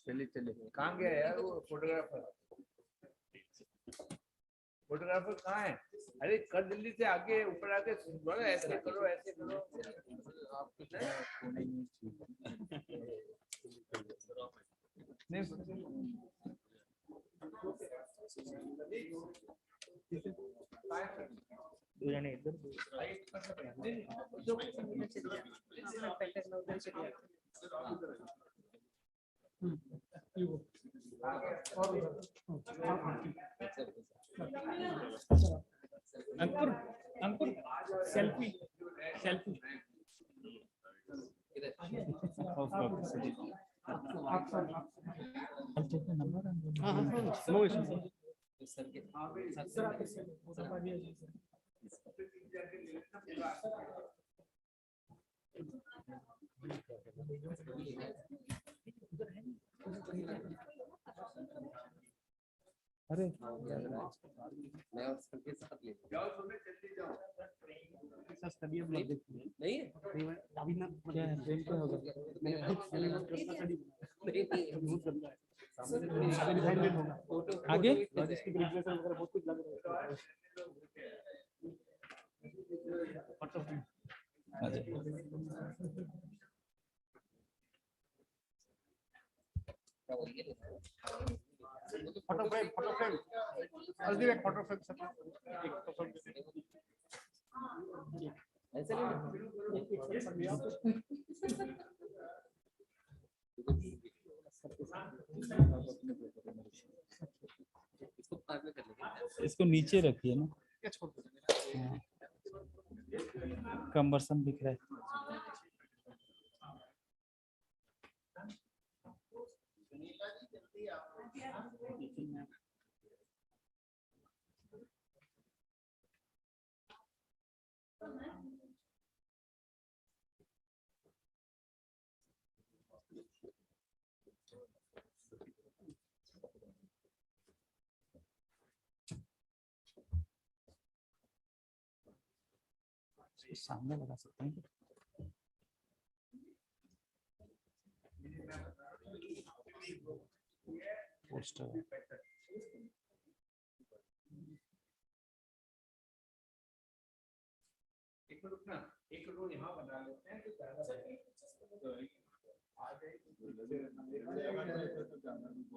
S4: चलिए चलिए, कहाँ गया यार वो photographer? Photographer कहाँ है? अरे कर जल्दी से, आगे ऊपर आके बोलो ऐसे करो ऐसे करो।
S11: अंकुर अंकुर सेल्फी सेल्फी
S16: अरे मैं उसके साथ ले नहीं है अभी ना क्या है ट्रेन पे होगा
S11: आगे
S16: लॉजिस्टिक रिग्रेशन वगैरह बहुत कुछ लग रहा है
S9: Photo frame, photo frame. I'll एक photo frame.
S19: इसको नीचे रखिए ना, हाँ, कमर्सन दिख रहा है। सामने लगा सकते हैं पोस्टर।
S10: एक रो यहाँ बना लेते हैं तो ज्यादा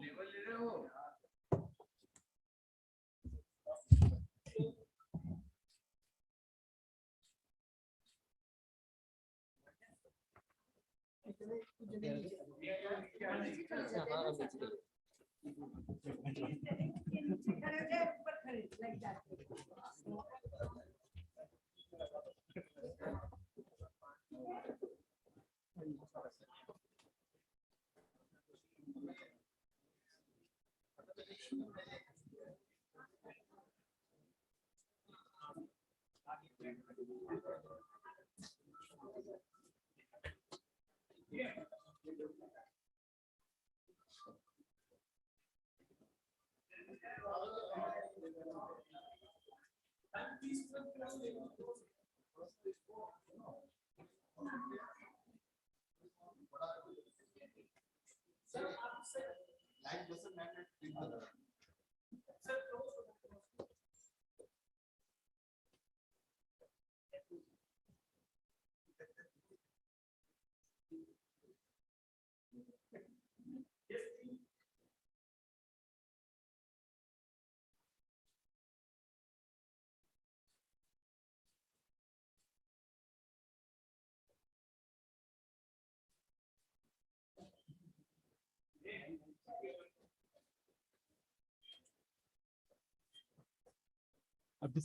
S10: लेवल ले रहे हो।
S19: अभी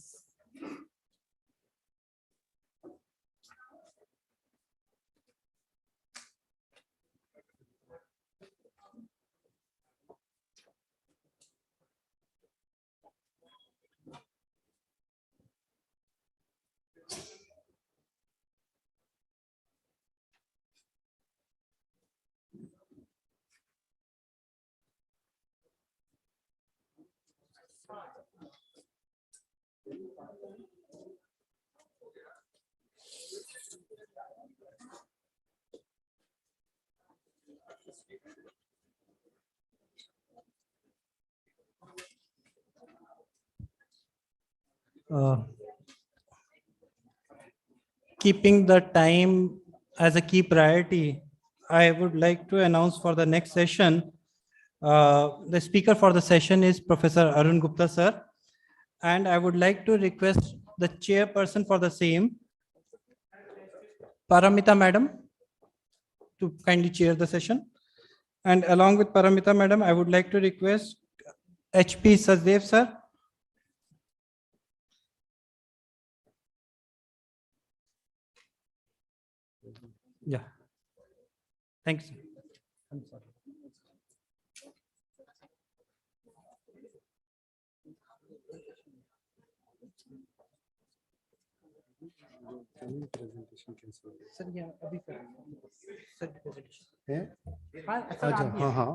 S14: Keeping the time as a key priority, I would like to announce for the next session. The speaker for the session is Professor Arun Gupta, sir. And I would like to request the chairperson for the same, Paramita Madam, to kindly chair the session. And along with Paramita Madam, I would like to request HP Sajdev, sir. Yeah. Thanks. I'm sorry. Sir ये अभी कर sir presentation
S20: है
S14: हाँ sir
S20: अच्छा हाँ हाँ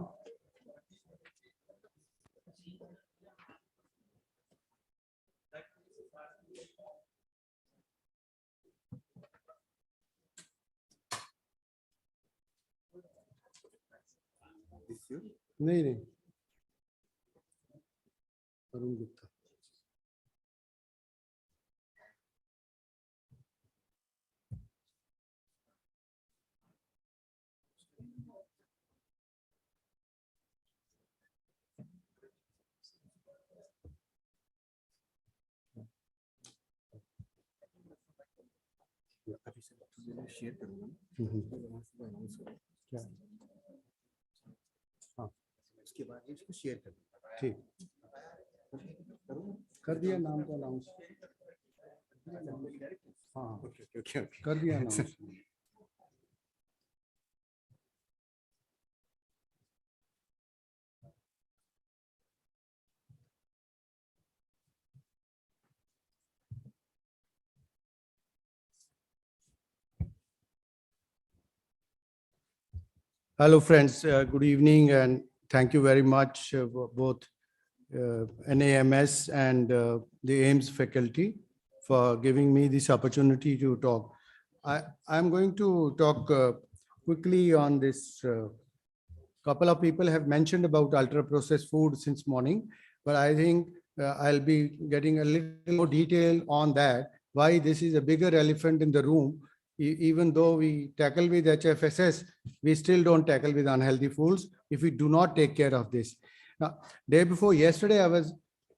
S20: नहीं नहीं अरुण गुप्ता शेयर करूंगा क्या हाँ उसके बाद इसको शेयर कर दूंगा ठीक कर दिया नाम तो अनाउंस हाँ कर दिया announce Hello, friends. Good evening, and thank you very much, both NAMS and the AIMS faculty for giving me this opportunity to talk. I'm going to talk quickly on this. Couple of people have mentioned about ultra-processed food since morning, but I think I'll be getting a little more detail on that, why this is a bigger elephant in the room. Even though we tackle with HFSS, we still don't tackle with unhealthy foods if we do not take care of this. Now, day before yesterday, I was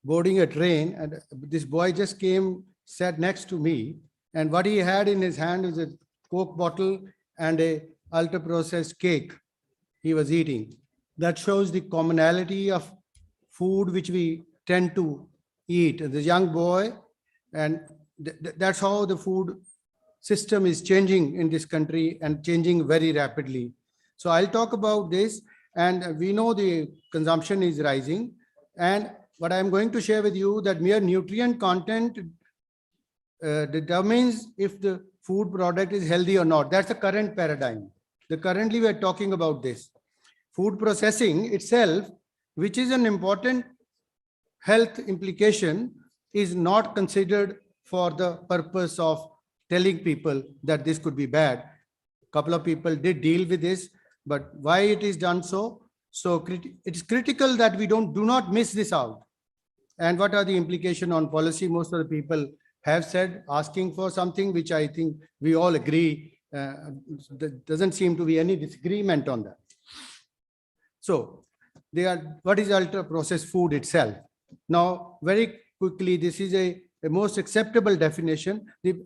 S20: boarding a train and this boy just came, sat next to me, and what he had in his hand was a Coke bottle and a ultra-processed cake he was eating. That shows the commonality of food which we tend to eat. The young boy, and that's how the food system is changing in this country and changing very rapidly. So I'll talk about this, and we know the consumption is rising. And what I'm going to share with you that mere nutrient content determines if the food product is healthy or not. That's the current paradigm. Currently we're talking about this. Food processing itself, which is an important health implication, is not considered for the purpose of telling people that this could be bad. A couple of people did deal with this, but why it is done so? So it's critical that we do not miss this out. And what are the implications on policy? Most of the people have said, asking for something which I think we all agree. There doesn't seem to be any disagreement on that. So what is ultra-processed food itself? Now, very quickly, this is a most acceptable definition,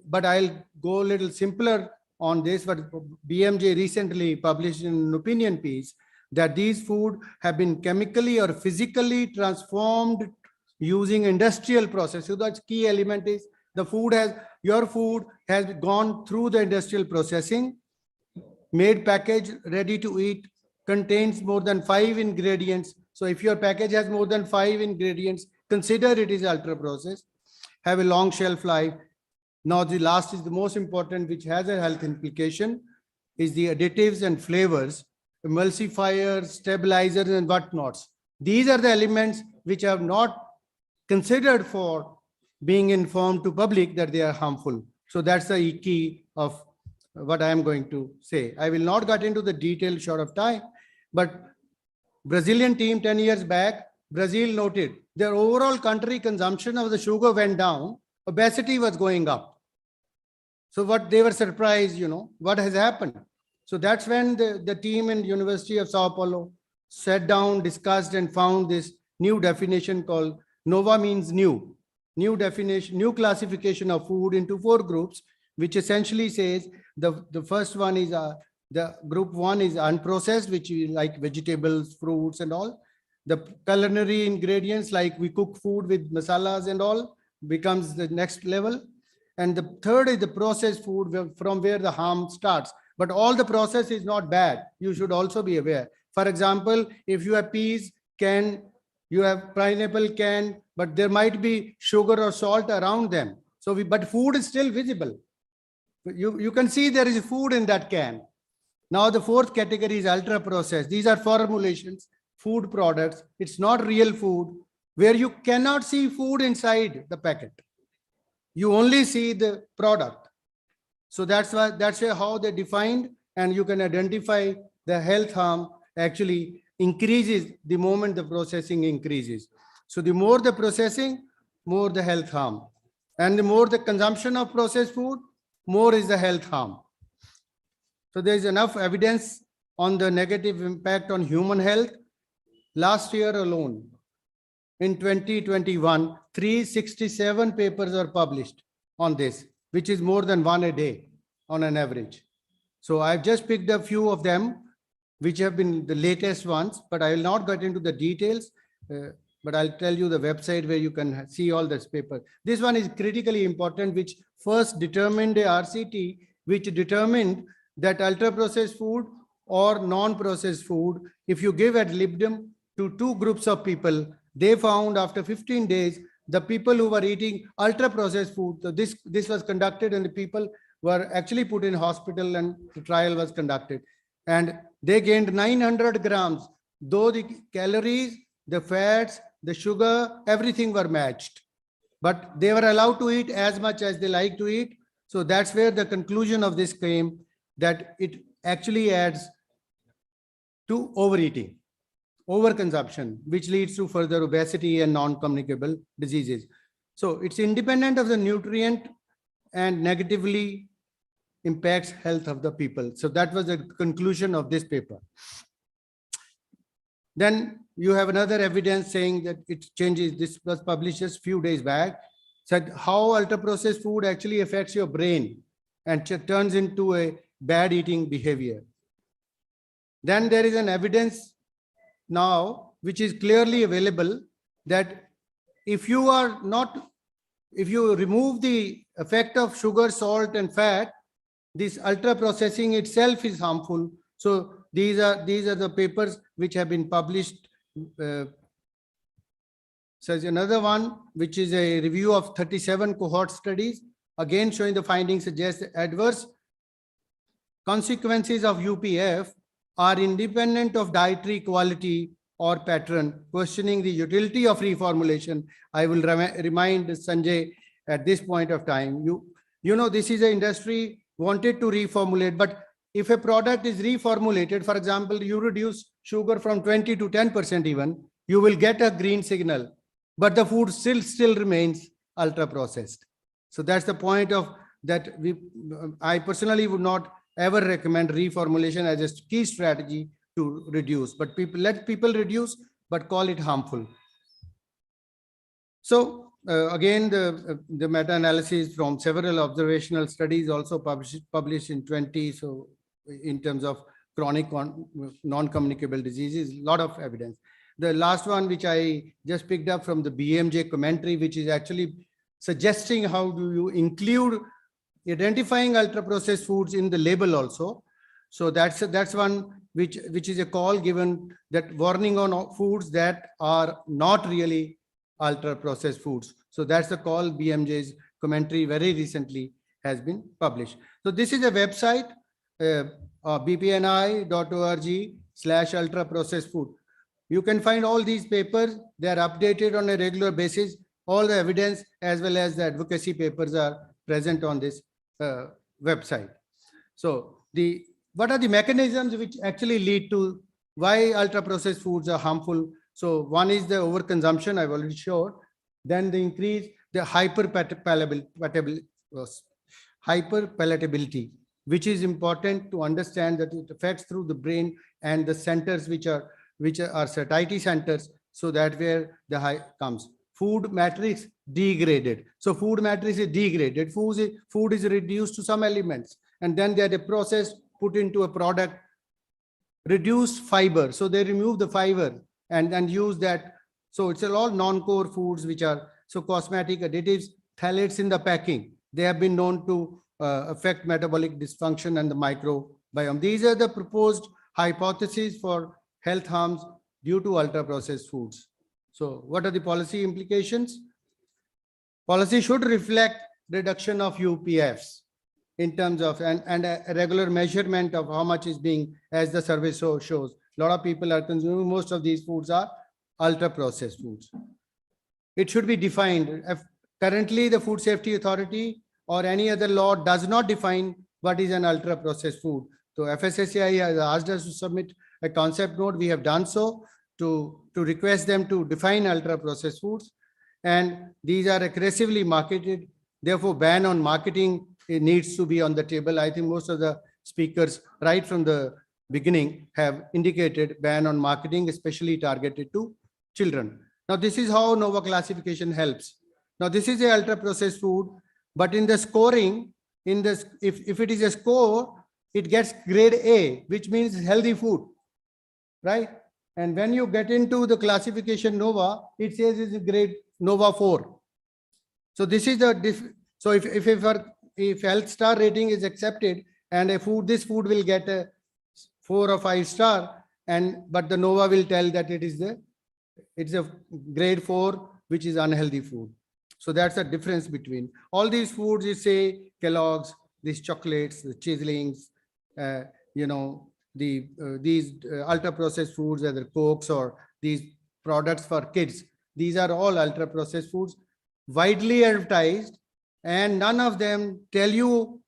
S20: but I'll go a little simpler on this. But BMJ recently published an opinion piece that these food have been chemically or physically transformed using industrial process. So that's key element is your food has gone through the industrial processing, made package, ready to eat, contains more than 5 ingredients. So if your package has more than 5 ingredients, consider it is ultra processed, have a long shelf life. Now the last is the most important, which has a health implication, is the additives and flavors, emulsifiers, stabilizers and whatnots. These are the elements which are not considered for being informed to public that they are harmful. So that's the key of what I am going to say. I will not get into the detail short of time, but Brazilian team 10 years back, Brazil noted their overall country consumption of the sugar went down, obesity was going up. So what they were surprised, what has happened? So that's when the team in University of Sao Paulo sat down, discussed and found this new definition called NOVA means new definition, new classification of food into 4 groups, which essentially says the first one is the group 1 is unprocessed, which is like vegetables, fruits and all. The culinary ingredients, like we cook food with masalas and all, becomes the next level. And the third is the processed food, from where the harm starts. But all the process is not bad. You should also be aware. For example, if you have peas can, you have pineapple can, but there might be sugar or salt around them. So but food is still visible. You can see there is food in that can. Now the 4th category is ultra processed. These are formulations, food products. It's not real food, where you cannot see food inside the packet. You only see the product. So that's how they defined, and you can identify the health harm actually increases the moment the processing increases. So the more the processing, more the health harm. And the more the consumption of processed food, more is the health harm. So there is enough evidence on the negative impact on human health. Last year alone, in 2021, 367 papers are published on this, which is more than 1 a day on an average. So I've just picked a few of them, which have been the latest ones, but I will not get into the details. But I'll tell you the website where you can see all this paper. This one is critically important, which first determined a RCT, which determined that ultra-processed food or non-processed food, if you give ad libitum to two groups of people, they found after 15 days, the people who were eating ultra-processed food, so this was conducted and the people were actually put in hospital and the trial was conducted. And they gained 900 grams, though the calories, the fats, the sugar, everything were matched. But they were allowed to eat as much as they like to eat. So that's where the conclusion of this came, that it actually adds to overeating, overconsumption, which leads to further obesity and non-communicable diseases. So it's independent of the nutrient and negatively impacts health of the people. So that was the conclusion of this paper. Then you have another evidence saying that it changes. This was published just a few days back, said how ultra-processed food actually affects your brain and turns into a bad eating behavior. Then there is an evidence now, which is clearly available, that if you remove the effect of sugar, salt, and fat, this ultra processing itself is harmful. So these are the papers which have been published. So there's another one, which is a review of 37 cohort studies, again showing the findings suggest adverse consequences of UPF are independent of dietary quality or pattern, questioning the utility of reformulation. I will remind Sanjay at this point of time, you know, this is an industry wanted to reformulate, but if a product is reformulated, for example, you reduce sugar from 20 to 10% even, you will get a green signal, but the food still remains ultra processed. So that's the point of that. I personally would not ever recommend reformulation as a key strategy to reduce, but let people reduce, but call it harmful. So again, the meta-analysis from several observational studies also published in 20. So in terms of chronic non-communicable diseases, a lot of evidence. The last one, which I just picked up from the BMJ commentary, which is actually suggesting how do you include identifying ultra-processed foods in the label also. So that's one which is a call given, that warning on foods that are not really ultra-processed foods. So that's the call. BMJ's commentary very recently has been published. So this is a website, bpni.org/ultra-processed food. You can find all these papers. They are updated on a regular basis. All the evidence as well as the advocacy papers are present on this website. So what are the mechanisms which actually lead to why ultra-processed foods are harmful? So one is the overconsumption, I've already showed. Then the increase, the hyperpalatability, which is important to understand that it affects through the brain and the centers which are satiety centers. So that where the high comes. Food matrix degraded. So food matrix is degraded. Food is reduced to some elements, and then they are processed, put into a product. Reduced fiber. So they remove the fiber and use that. So it's all non-core foods, which are so cosmetic additives, phthalates in the packing. They have been known to affect metabolic dysfunction and the microbiome. These are the proposed hypotheses for health harms due to ultra-processed foods. So what are the policy implications? Policy should reflect reduction of UPFs in terms of and a regular measurement of how much is being, as the survey shows. A lot of people are consuming, most of these foods are ultra-processed foods. It should be defined. If currently, the Food Safety Authority or any other law does not define what is an ultra-processed food. So FSSAI has asked us to submit a concept note. We have done so to request them to define ultra-processed foods. And these are aggressively marketed. Therefore, ban on marketing, it needs to be on the table. I think most of the speakers right from the beginning have indicated ban on marketing, especially targeted to children. Now, this is how NOVA classification helps. Now, this is a ultra-processed food, but in the scoring, if it is a score, it gets grade A, which means healthy food, right? And when you get into the classification NOVA, it says it's grade NOVA 4. So this is the so if health star rating is accepted and this food will get a 4 or 5 star, but the NOVA will tell that it's a grade 4, which is unhealthy food. So that's the difference between all these foods. You say Kellogg's, these chocolates, the chiselings, these ultra processed foods, whether Cokes or these products for kids. These are all ultra processed foods, widely advertised, and none of them tell you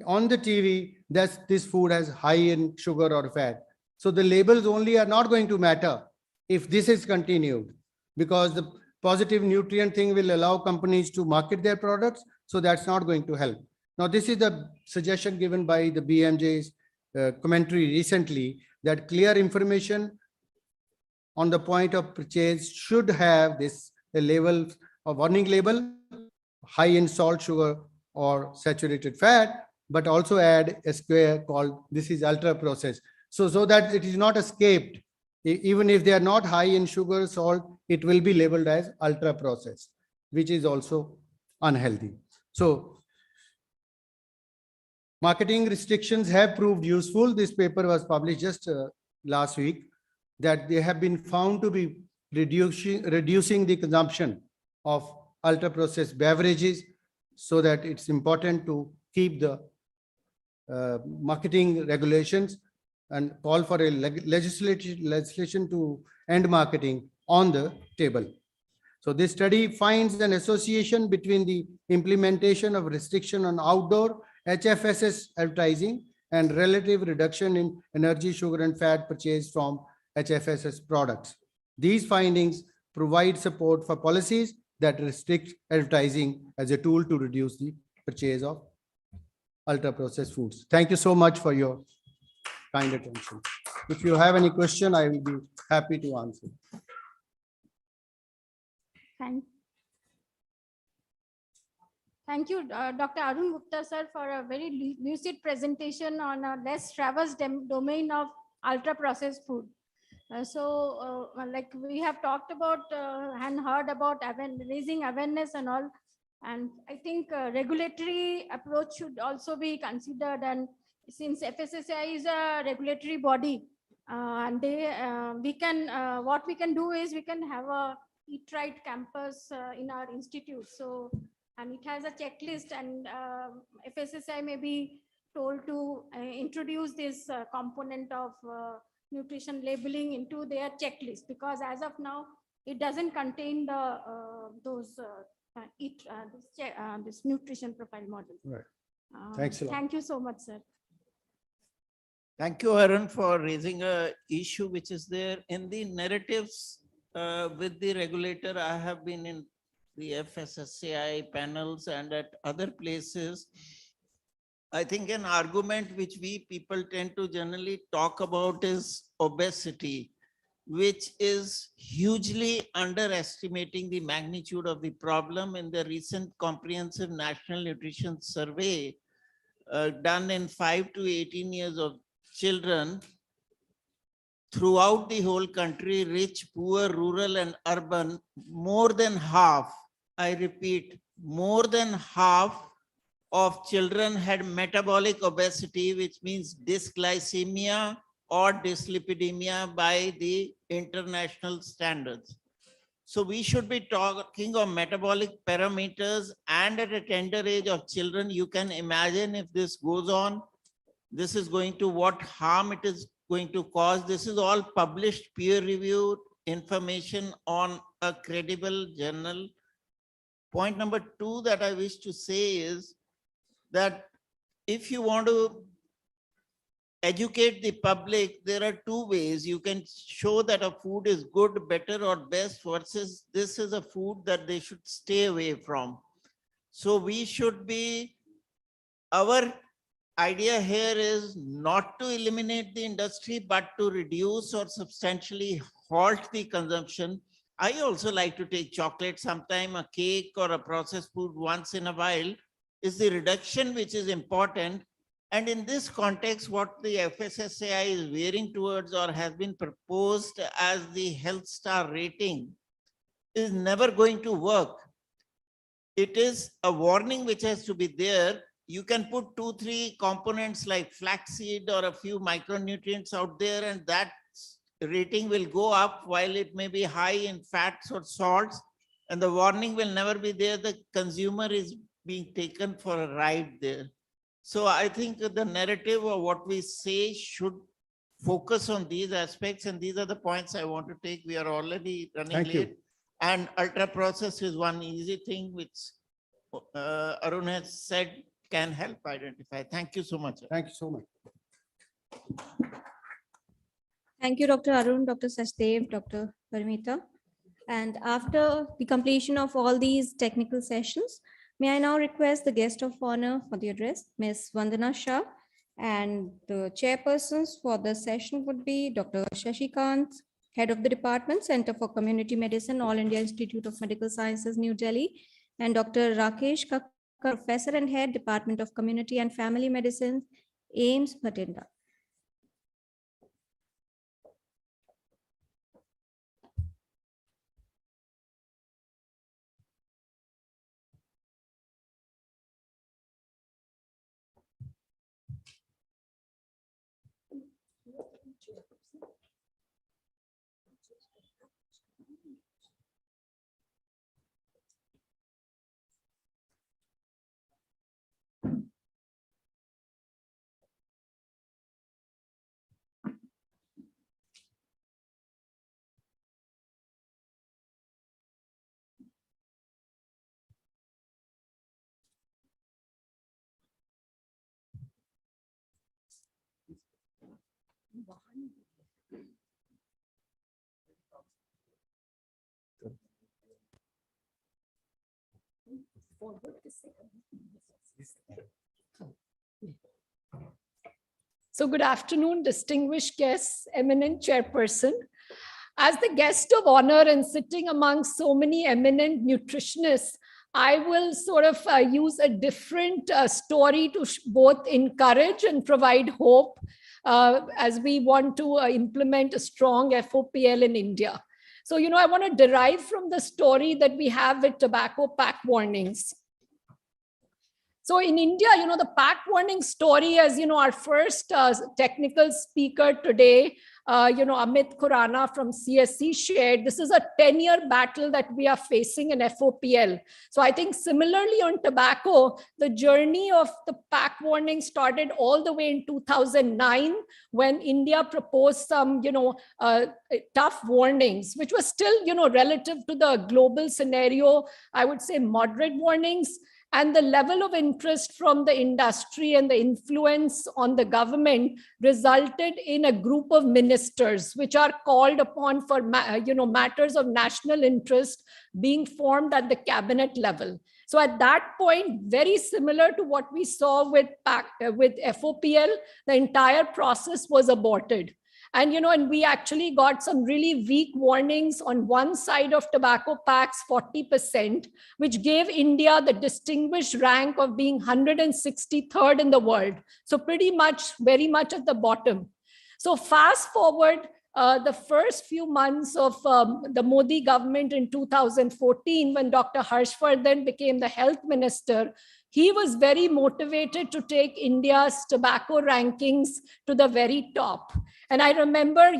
S20: on the TV that this food has high in sugar or fat. So the labels only are not going to matter if this is continued, because the positive nutrient thing will allow companies to market their products. So that's not going to help. Now, this is the suggestion given by the BMJ's commentary recently, that clear information on the point of purchase should have a label, a warning label, high in salt, sugar, or saturated fat, but also add a square called this is ultra processed. So that it is not escaped. Even if they are not high in sugar, salt, it will be labeled as ultra processed, which is also unhealthy. So marketing restrictions have proved useful. This paper was published just last week, that they have been found to be reducing the consumption of ultra processed beverages, so that it's important to keep the marketing regulations and call for a legislation to end marketing on the table. So this study finds an association between the implementation of restriction on outdoor HFSS advertising and relative reduction in energy, sugar, and fat purchased from HFSS products. These findings provide support for policies that restrict advertising as a tool to reduce the purchase of ultra-processed foods. Thank you so much for your kind attention. If you have any question, I will be happy to answer.
S21: Thank you, Dr. Arun Gupta, sir, for a very lucid presentation on a less traversed domain of ultra-processed food. Like we have talked about and heard about raising awareness and all, and I think regulatory approach should also be considered. And since FSSAI is a regulatory body, and what we can do is we can have a Eat Right campus in our institute. So, and it has a checklist, and FSSAI may be told to introduce this component of nutrition labeling into their checklist, because as of now it doesn't contain the this nutrition profile model.
S20: Right. Thanks a lot.
S21: Thank you so much, sir.
S22: Thank you, Arun, for raising a issue which is there in the narratives with the regulator. I have been in the FSSAI panels and at other places. I think an argument which we people tend to generally talk about is obesity, which is hugely underestimating the magnitude of the problem. In the recent comprehensive national nutrition survey done in 5 to 18 years of children throughout the whole country, rich, poor, rural, and urban, more than half, I repeat, more than half of children had metabolic obesity, which means dysglycemia or dyslipidemia by the international standards. So we should be talking of metabolic parameters, and at a tender age of children. You can imagine if this goes on, this is going to what harm it is going to cause. This is all published peer-reviewed information on a credible journal. Point number 2 that I wish to say is that if you want to educate the public, there are 2 ways. You can show that a food is good, better, or best, versus this is a food that they should stay away from. So we should be, our idea here is not to eliminate the industry, but to reduce or substantially halt the consumption. I also like to take chocolate sometime, a cake or a processed food once in a while. Is the reduction which is important, And in this context, what the FSSAI is veering towards or has been proposed as the health star rating is never going to work. It is a warning which has to be there. You can put 2-3 components like flaxseed or a few micronutrients out there, and that rating will go up while it may be high in fats or salts, and the warning will never be there. The consumer is being taken for a ride there. So I think the narrative of what we say should focus on these aspects, and these are the points I want to take. We are already running
S20: Thank you.
S22: late. And ultra process is one easy thing which Arun has said can help identify. Thank you so much.
S20: Thank you so much.
S1: Thank you, Dr. Arun, Dr. Sachdev, Dr. Paramita. And after the completion of all these technical sessions, may I now request the guest of honor for the address, Ms. Vandana Shah, and the chairpersons for the session would be Dr. Shashikant, Head of the Department, Center for Community Medicine, All India Institute of Medical Sciences, New Delhi, and Dr. Rakesh Kakkar, Professor and Head, Department of Community and Family Medicine, AIIMS, Bhatinda.
S3: So good afternoon, distinguished guests, eminent chairperson. As the guest of honor and sitting among so many eminent nutritionists, I will sort of use a different story to both encourage and provide hope as we want to implement a strong FOPL in India. So, I want to derive from the story that we have with tobacco pack warnings. So in India, the pack warning story, as our first technical speaker today, Amit Khurana from CSC shared, this is a 10-year battle that we are facing in FOPL. So I think similarly on tobacco, the journey of the pack warning started all the way in 2009 when India proposed some, tough warnings, which was still, relative to the global scenario, I would say moderate warnings. And the level of interest from the industry and the influence on the government resulted in a group of ministers, which are called upon for matters of national interest being formed at the cabinet level. So at that point, very similar to what we saw with FOPL, the entire process was aborted. And, and we actually got some really weak warnings on one side of tobacco packs, 40%, which gave India the distinguished rank of being 163rd in the world. So pretty much, very much at the bottom. So fast forward, the first few months of the Modi government in 2014, when Dr. Harshvardhan became the health minister, he was very motivated to take India's tobacco rankings to the very top. And I remember,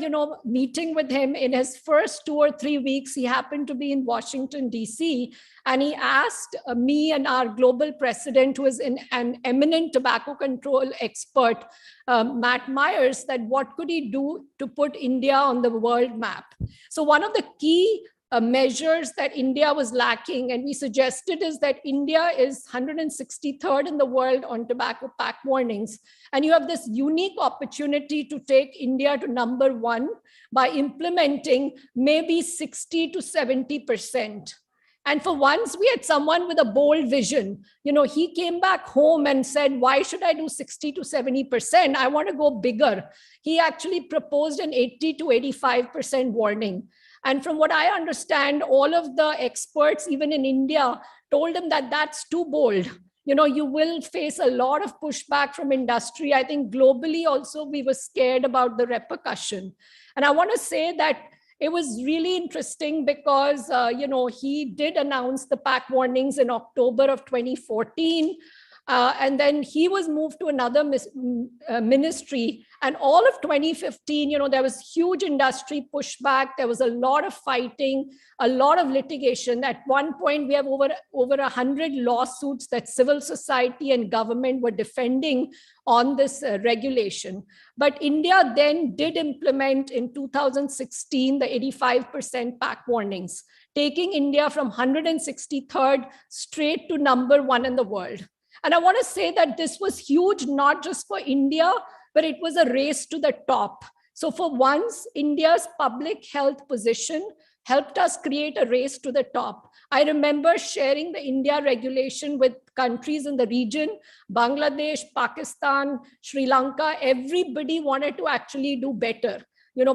S3: meeting with him in his first 2 or 3 weeks. He happened to be in Washington, DC, and he asked me and our global president, who is an eminent tobacco control expert, Matt Myers, that what could he do to put India on the world map? So one of the key measures that India was lacking, and we suggested, is that India is 163rd in the world on tobacco pack warnings. And you have this unique opportunity to take India to number 1 by implementing maybe 60 to 70%. And for once, we had someone with a bold vision. He came back home and said, why should I do 60 to 70%? I want to go bigger. He actually proposed an 80 to 85% warning. And from what I understand, all of the experts, even in India, told him that that's too bold. you will face a lot of pushback from industry. I think globally also we were scared about the repercussion. And I want to say that it was really interesting because, he did announce the pack warnings in October of 2014. And then he was moved to another ministry. And all of 2015, there was huge industry pushback. There was a lot of fighting, a lot of litigation. At one point, we have over 100 lawsuits that civil society and government were defending on this regulation. But India then did implement in 2016 the 85% pack warnings, taking India from 163rd straight to #1 in the world. And I want to say that this was huge, not just for India, but it was a race to the top. So for once, India's public health position helped us create a race to the top. I remember sharing the India regulation with countries in the region, Bangladesh, Pakistan, Sri Lanka. Everybody wanted to actually do better.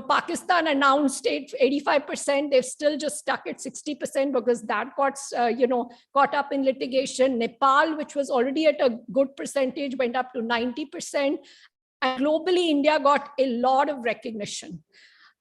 S3: Pakistan announced 85%. They've still just stuck at 60% because that got, caught up in litigation. Nepal, which was already at a good percentage, went up to 90%. And globally, India got a lot of recognition.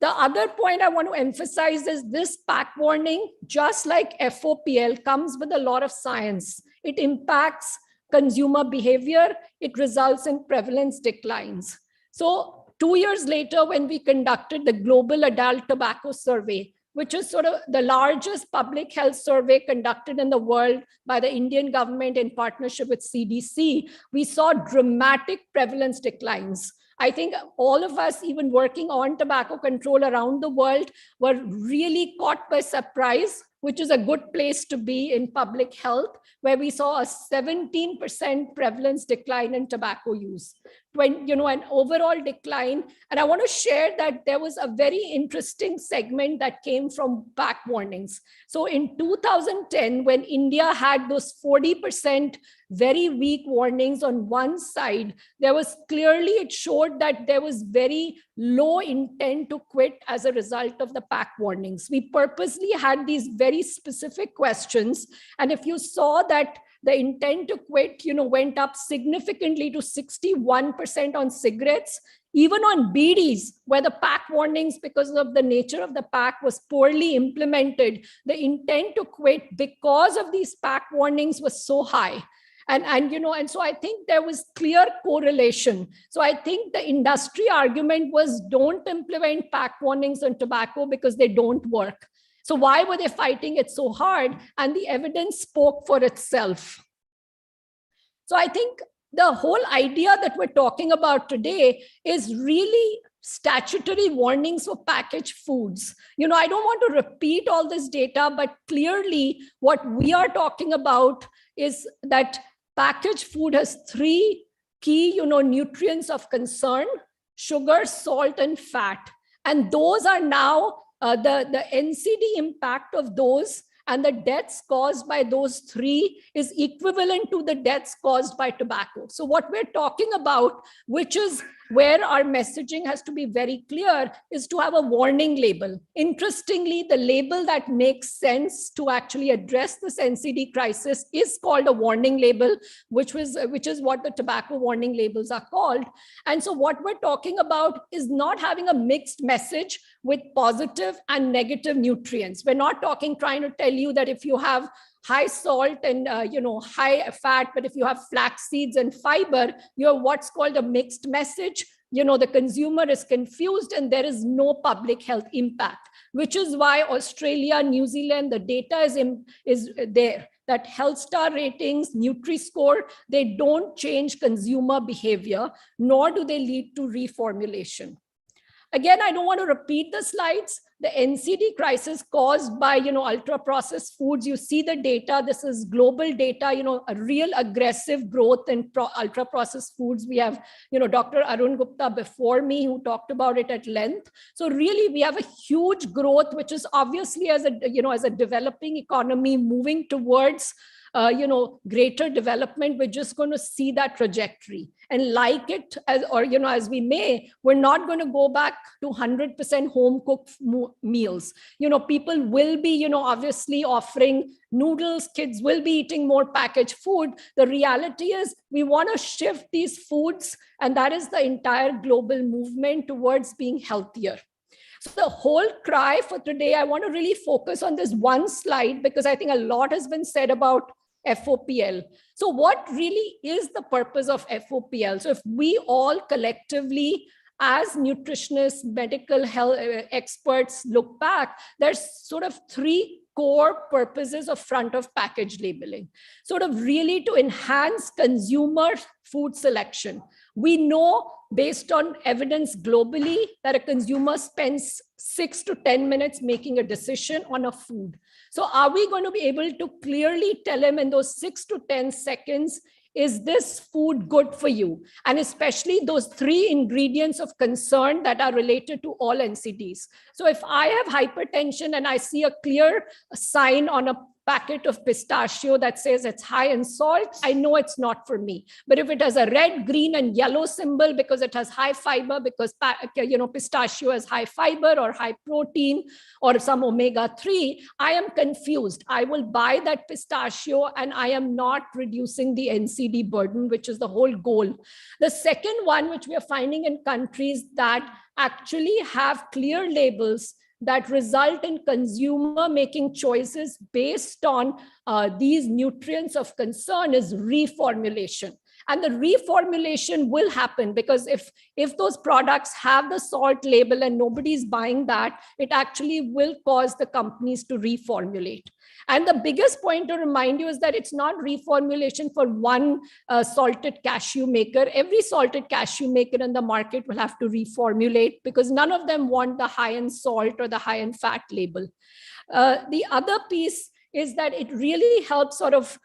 S3: The other point I want to emphasize is this pack warning, just like FOPL, comes with a lot of science. It impacts consumer behavior. It results in prevalence declines. So 2 years later, when we conducted the Global Adult Tobacco Survey, which is sort of the largest public health survey conducted in the world by the Indian government in partnership with CDC, we saw dramatic prevalence declines. I think all of us, even working on tobacco control around the world, were really caught by surprise, which is a good place to be in public health, where we saw a 17% prevalence decline in tobacco use, an overall decline. And I want to share that there was a very interesting segment that came from pack warnings. So in 2010, when India had those 40% very weak warnings on one side, it showed that there was very low intent to quit as a result of the pack warnings. We purposely had these very specific questions. And if you saw that the intent to quit, went up significantly to 61% on cigarettes, even on BDs, where the pack warnings, because of the nature of the pack, was poorly implemented, the intent to quit because of these pack warnings was so high. And so I think there was clear correlation. So I think the industry argument was, don't implement pack warnings on tobacco because they don't work. So why were they fighting it so hard? And the evidence spoke for itself. So I think the whole idea that we're talking about today is really statutory warnings for packaged foods. I don't want to repeat all this data, but clearly what we are talking about is that packaged food has 3 key, nutrients of concern: sugar, salt, and fat. And those are now the NCD impact of those and the deaths caused by those 3 is equivalent to the deaths caused by tobacco. So what we're talking about, which is where our messaging has to be very clear, is to have a warning label. Interestingly, the label that makes sense to actually address this NCD crisis is called a warning label, which is what the tobacco warning labels are called. And so what we're talking about is not having a mixed message with positive and negative nutrients. We're not trying to tell you that if you have high salt and high fat, but if you have flax seeds and fiber, you have what's called a mixed message. The consumer is confused and there is no public health impact, which is why Australia, New Zealand, the data is there, that health star ratings, Nutri-Score, they don't change consumer behavior, nor do they lead to reformulation. Again, I don't want to repeat the slides. The NCD crisis caused by, ultra-processed foods, you see the data. This is global data, a real aggressive growth in ultra-processed foods. We have, Dr. Arun Gupta before me who talked about it at length. So really, we have a huge growth, which is obviously as a developing economy moving towards greater development, we're just going to see that trajectory. And as we may, we're not going to go back to 100% home cooked meals. People will be, obviously offering noodles, kids will be eating more packaged food. The reality is we want to shift these foods, and that is the entire global movement towards being healthier. So the whole cry for today, I want to really focus on this one slide because I think a lot has been said about FOPL. So what really is the purpose of FOPL? So if we all collectively as nutritionists, medical health experts look back, there's sort of three core purposes of front of package labeling, sort of really to enhance consumer food selection. We know based on evidence globally that a consumer spends 6 to 10 minutes making a decision on a food. So are we going to be able to clearly tell him in those 6 to 10 seconds, is this food good for you? And especially those three ingredients of concern that are related to all NCDs. So if I have hypertension and I see a clear sign on a packet of pistachio that says it's high in salt, I know it's not for me. But if it has a red, green, and yellow symbol because it has high fiber, because pistachio has high fiber or high protein or some omega-3, I am confused. I will buy that pistachio and I am not reducing the NCD burden, which is the whole goal. The second one, which we are finding in countries that actually have clear labels that result in consumer making choices based on these nutrients of concern, is reformulation. And the reformulation will happen because if those products have the salt label and nobody's buying that, it actually will cause the companies to reformulate. And the biggest point to remind you is that it's not reformulation for one salted cashew maker. Every salted cashew maker in the market will have to reformulate because none of them want the high in salt or the high in fat label. The other piece is that it really helps sort of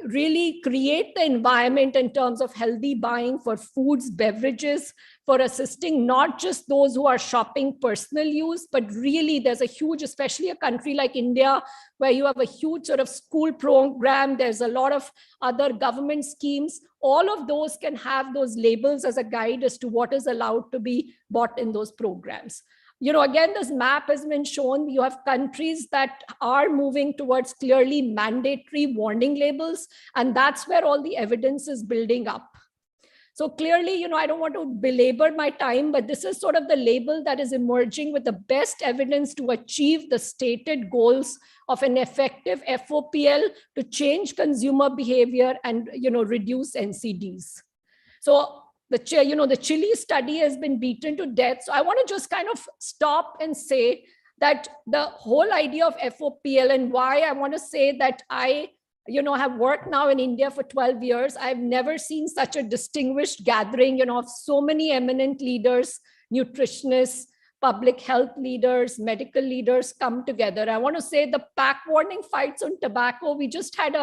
S3: really create the environment in terms of healthy buying for foods, beverages, for assisting not just those who are shopping personal use, but really there's a huge, especially a country like India, where you have a huge sort of school program, there's a lot of other government schemes. All of those can have those labels as a guide as to what is allowed to be bought in those programs. Again, this map has been shown. You have countries that are moving towards clearly mandatory warning labels, and that's where all the evidence is building up. So clearly, I don't want to belabor my time, but this is sort of the label that is emerging with the best evidence to achieve the stated goals of an effective FOPL to change consumer behavior and, reduce NCDs. So the Chile study has been beaten to death. So I want to just kind of stop and say that the whole idea of FOPL and why I want to say that I have worked now in India for 12 years. I've never seen such a distinguished gathering, of so many eminent leaders, nutritionists, public health leaders, medical leaders come together. I want to say the pack warning fights on tobacco, we just had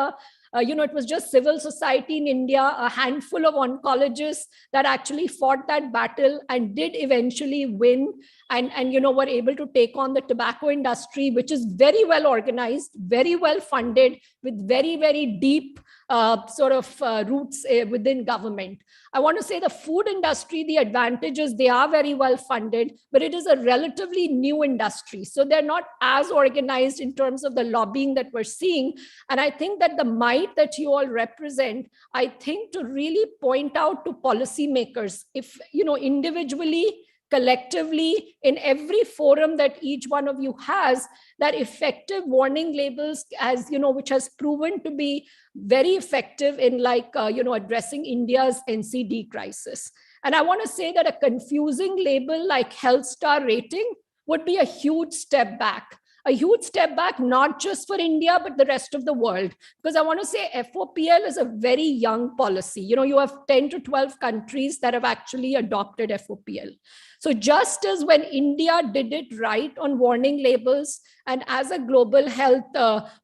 S3: it was just civil society in India, a handful of oncologists that actually fought that battle and did eventually win and were able to take on the tobacco industry, which is very well organized, very well funded, with very, very deep roots within government. I want to say the food industry, the advantages, they are very well funded, but it is a relatively new industry. So they're not as organized in terms of the lobbying that we're seeing. And I think that the might that you all represent, I think to really point out to policymakers, if, individually, collectively, in every forum that each one of you has, that effective warning labels, as which has proven to be very effective in addressing India's NCD crisis. And I want to say that a confusing label like health star rating would be a huge step back. A huge step back, not just for India, but the rest of the world. Because I want to say FOPL is a very young policy. You have 10 to 12 countries that have actually adopted FOPL. So just as when India did it right on warning labels, and as a global health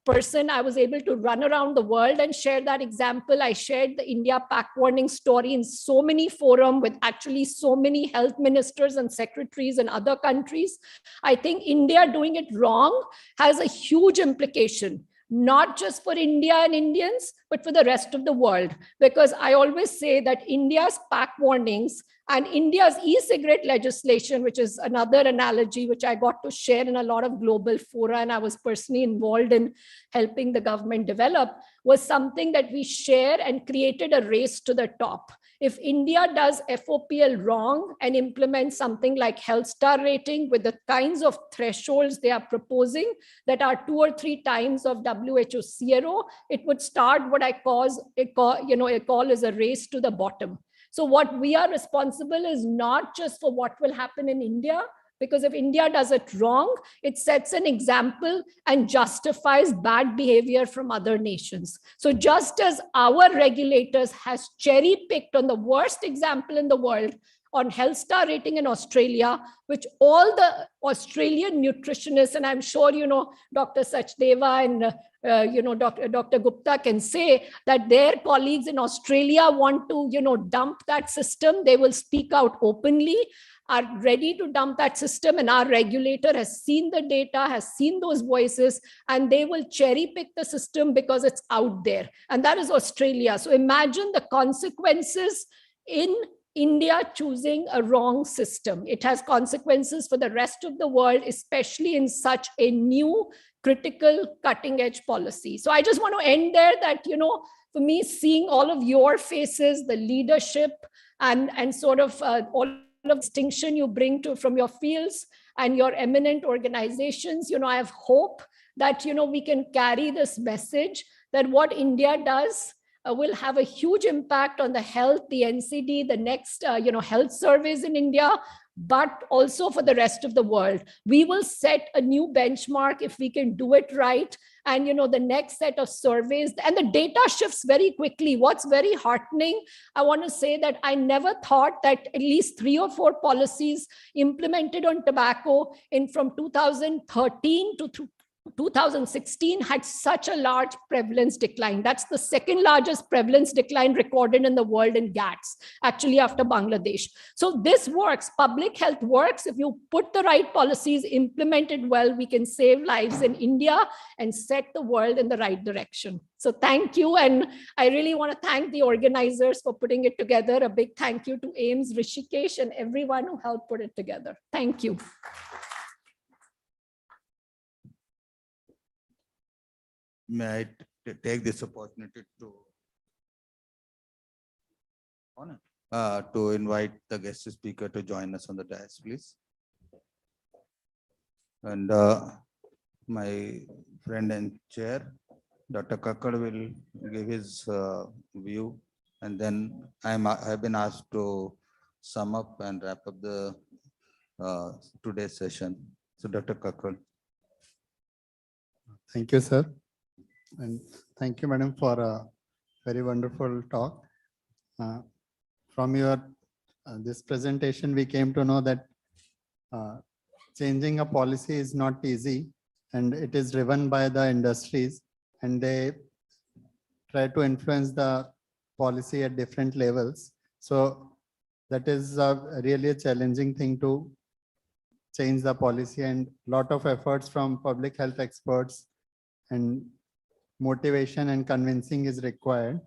S3: person, I was able to run around the world and share that example. I shared the India pack warning story in so many forums with actually so many health ministers and secretaries in other countries. I think India doing it wrong has a huge implication. not just for India and Indians, but for the rest of the world. Because I always say that India's pack warnings and India's e-cigarette legislation, which is another analogy which I got to share in a lot of global fora, and I was personally involved in helping the government develop, was something that we share and created a race to the top. If India does FOPL wrong and implements something like health star rating with the kinds of thresholds they are proposing that are 2 or 3 times of WHO CRO, it would start what I call as a race to the bottom. So what we are responsible is not just for what will happen in India, because if India does it wrong, it sets an example and justifies bad behavior from other nations. So just as our regulators has cherry-picked on the worst example in the world on health star rating in Australia, which all the Australian nutritionists, and I'm sure, Dr. Sachdeva and Dr. Gupta can say that their colleagues in Australia want to, dump that system. They will speak out openly, are ready to dump that system, and our regulator has seen the data, has seen those voices, and they will cherry pick the system because it's out there. And that is Australia. So imagine the consequences in India choosing a wrong system. It has consequences for the rest of the world, especially in such a new, critical, cutting edge policy. So I just want to end there that, for me, seeing all of your faces, the leadership and sort of all of distinction you bring from your fields and your eminent organizations, I have hope that, we can carry this message that what India does will have a huge impact on the health, the NCD, the next, health surveys in India, but also for the rest of the world. We will set a new benchmark if we can do it right. And, the next set of surveys, and the data shifts very quickly. What's very heartening, I want to say that I never thought that at least 3 or 4 policies implemented on tobacco from 2013 to 2016 had such a large prevalence decline. That's the second largest prevalence decline recorded in the world in GATS, actually after Bangladesh. So this works. Public health works. If you put the right policies implemented well, we can save lives in India and set the world in the right direction. So thank you. And I really want to thank the organizers for putting it together. A big thank you to AIMS, Rishikesh, and everyone who helped put it together. Thank you.
S5: May I take this opportunity to invite the guest speaker to join us on the dais, please. And my friend and chair, Dr. Kakkad, will give his view, and then I've been asked to sum up and wrap up the today's session. So, Dr. Kakkad.
S20: Thank you, sir. And thank you, madam, for a very wonderful talk. From your this presentation, we came to know that changing a policy is not easy, and it is driven by the industries, and they try to influence the policy at different levels. So that is really a challenging thing to change the policy, and lot of efforts from public health experts and motivation and convincing is required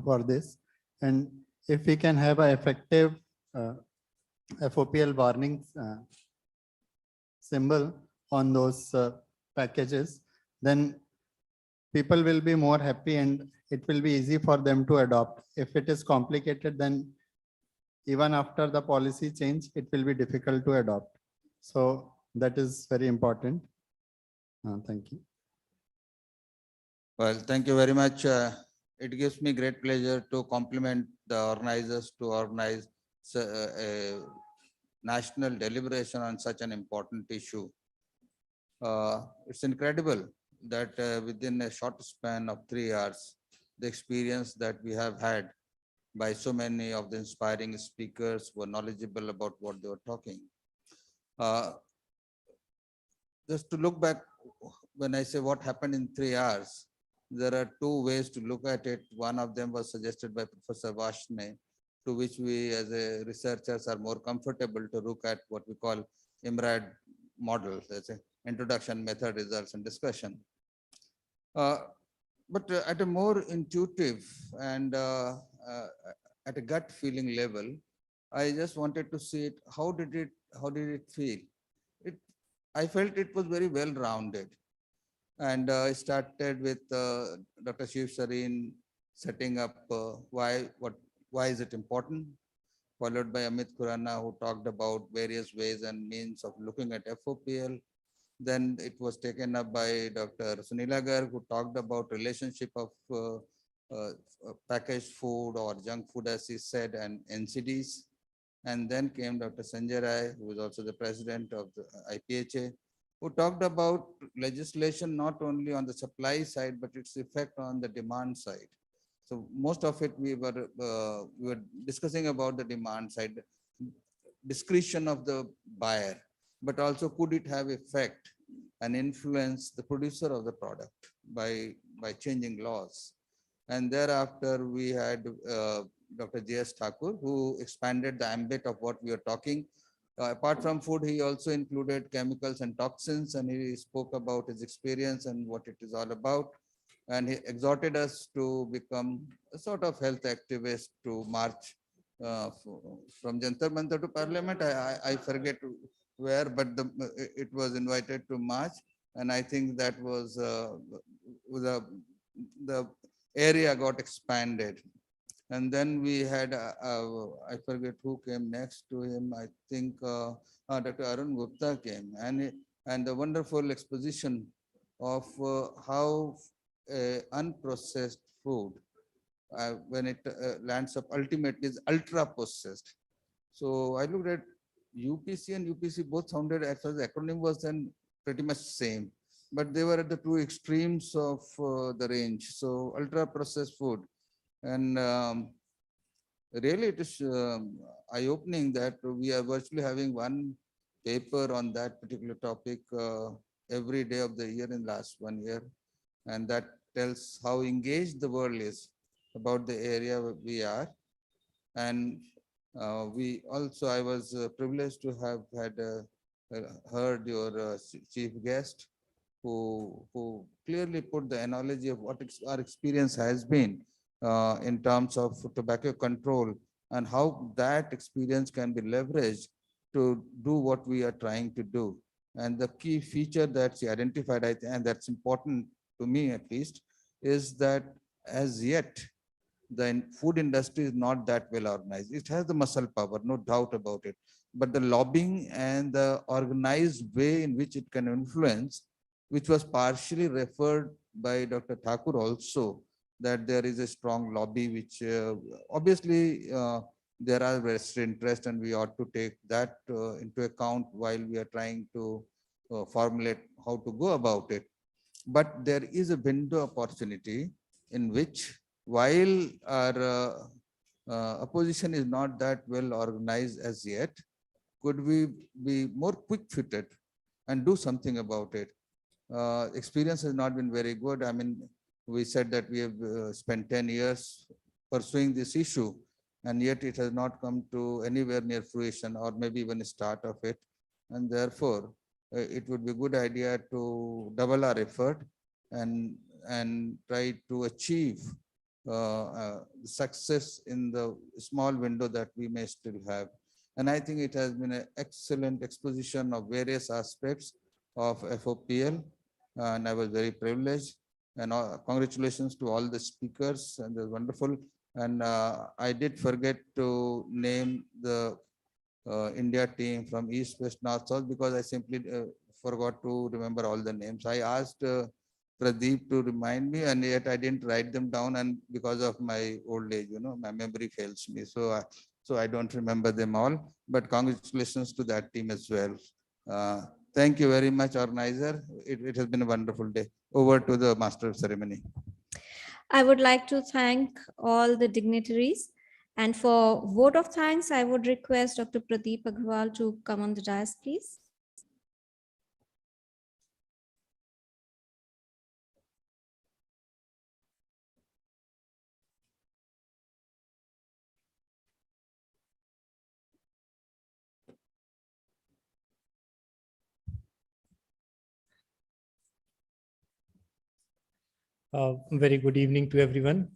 S20: for this. And if we can have an effective FOPL warning symbol on those packages, then people will be more happy and it will be easy for them to adopt. If it is complicated, then even after the policy change, it will be difficult to adopt. So that is very important. Thank you.
S5: Well, thank you very much. It gives me great pleasure to compliment the organizers to organize a national deliberation on such an important issue. It's incredible that within a short span of 3 hours, the experience that we have had by so many of the inspiring speakers who are knowledgeable about what they were talking. Just to look back, when I say what happened in 3 hours, there are 2 ways to look at it. One of them was suggested by Professor Vashne, to which we as a researchers are more comfortable to look at what we call IMRAD model, that's an introduction, method, results, and discussion. But at a more intuitive and at a gut feeling level, I just wanted to see it. How did it feel? I felt it was very well rounded. And I started with Dr. Shiv Sareen setting up why is it important, followed by Amit Khurana, who talked about various ways and means of looking at FOPL. Then it was taken up by Dr. Sunila Garg, who talked about relationship of packaged food or junk food, as he said, and NCDs. And then came Dr. Sanjay Rai, who was also the president of the IPHA, who talked about legislation not only on the supply side, but its effect on the demand side. So most of it we were discussing about the demand side, discretion of the buyer, but also could it have effect and influence the producer of the product by changing laws. And thereafter we had Dr. J.S. Thakur, who expanded the ambit of what we are talking. Apart from food, he also included chemicals and toxins, and he spoke about his experience and what it is all about. And he exhorted us to become a sort of health activist to march from Jantar Mantar to Parliament. I forget where, but it was invited to march. And I think that was the area got expanded. And then we had, I forget who came next to him. I think Dr. Arun Gupta came, and the wonderful exposition of how unprocessed food, when it lands up ultimately, is ultra processed. So I looked at UPC and UPC both sounded, as far as the acronym was, then pretty much same, but they were at the two extremes of the range. So ultra processed food. And really it is eye-opening that we are virtually having one paper on that particular topic every day of the year in last 1 year. And that tells how engaged the world is about the area we are. And we also, I was privileged to have had heard your chief guest, who clearly put the analogy of what our experience has been in terms of tobacco control and how that experience can be leveraged to do what we are trying to do. And the key feature that she identified, and that's important to me at least, is that as yet, the food industry is not that well organized. It has the muscle power, no doubt about it. But the lobbying and the organized way in which it can influence, which was partially referred by Dr. Thakur also, that there is a strong lobby, which obviously there are vested interest, and we ought to take that into account while we are trying to formulate how to go about it. But there is a window opportunity in which, while our opposition is not that well organized as yet, could we be more quick-footed and do something about it? Experience has not been very good. I mean, we said that we have spent 10 years pursuing this issue, and yet it has not come to anywhere near fruition, or maybe even a start of it. And therefore, it would be a good idea to double our effort and try to achieve success in the small window that we may still have. And I think it has been an excellent exposition of various aspects of FOPL, and I was very privileged. And congratulations to all the speakers, and they're wonderful. And I did forget to name the India team from East, West, North, South, because I simply forgot to remember all the names. I asked Pradeep to remind me, and yet I didn't write them down, and because of my old age, my memory fails me. So I don't remember them all, but congratulations to that team as well. Thank you very much, organizer. It has been a wonderful day. Over to the master of ceremony.
S1: I would like to thank all the dignitaries. And for vote of thanks, I would request Dr. Pradeep Agrawal to come on the dais, please.
S14: Very good evening to everyone.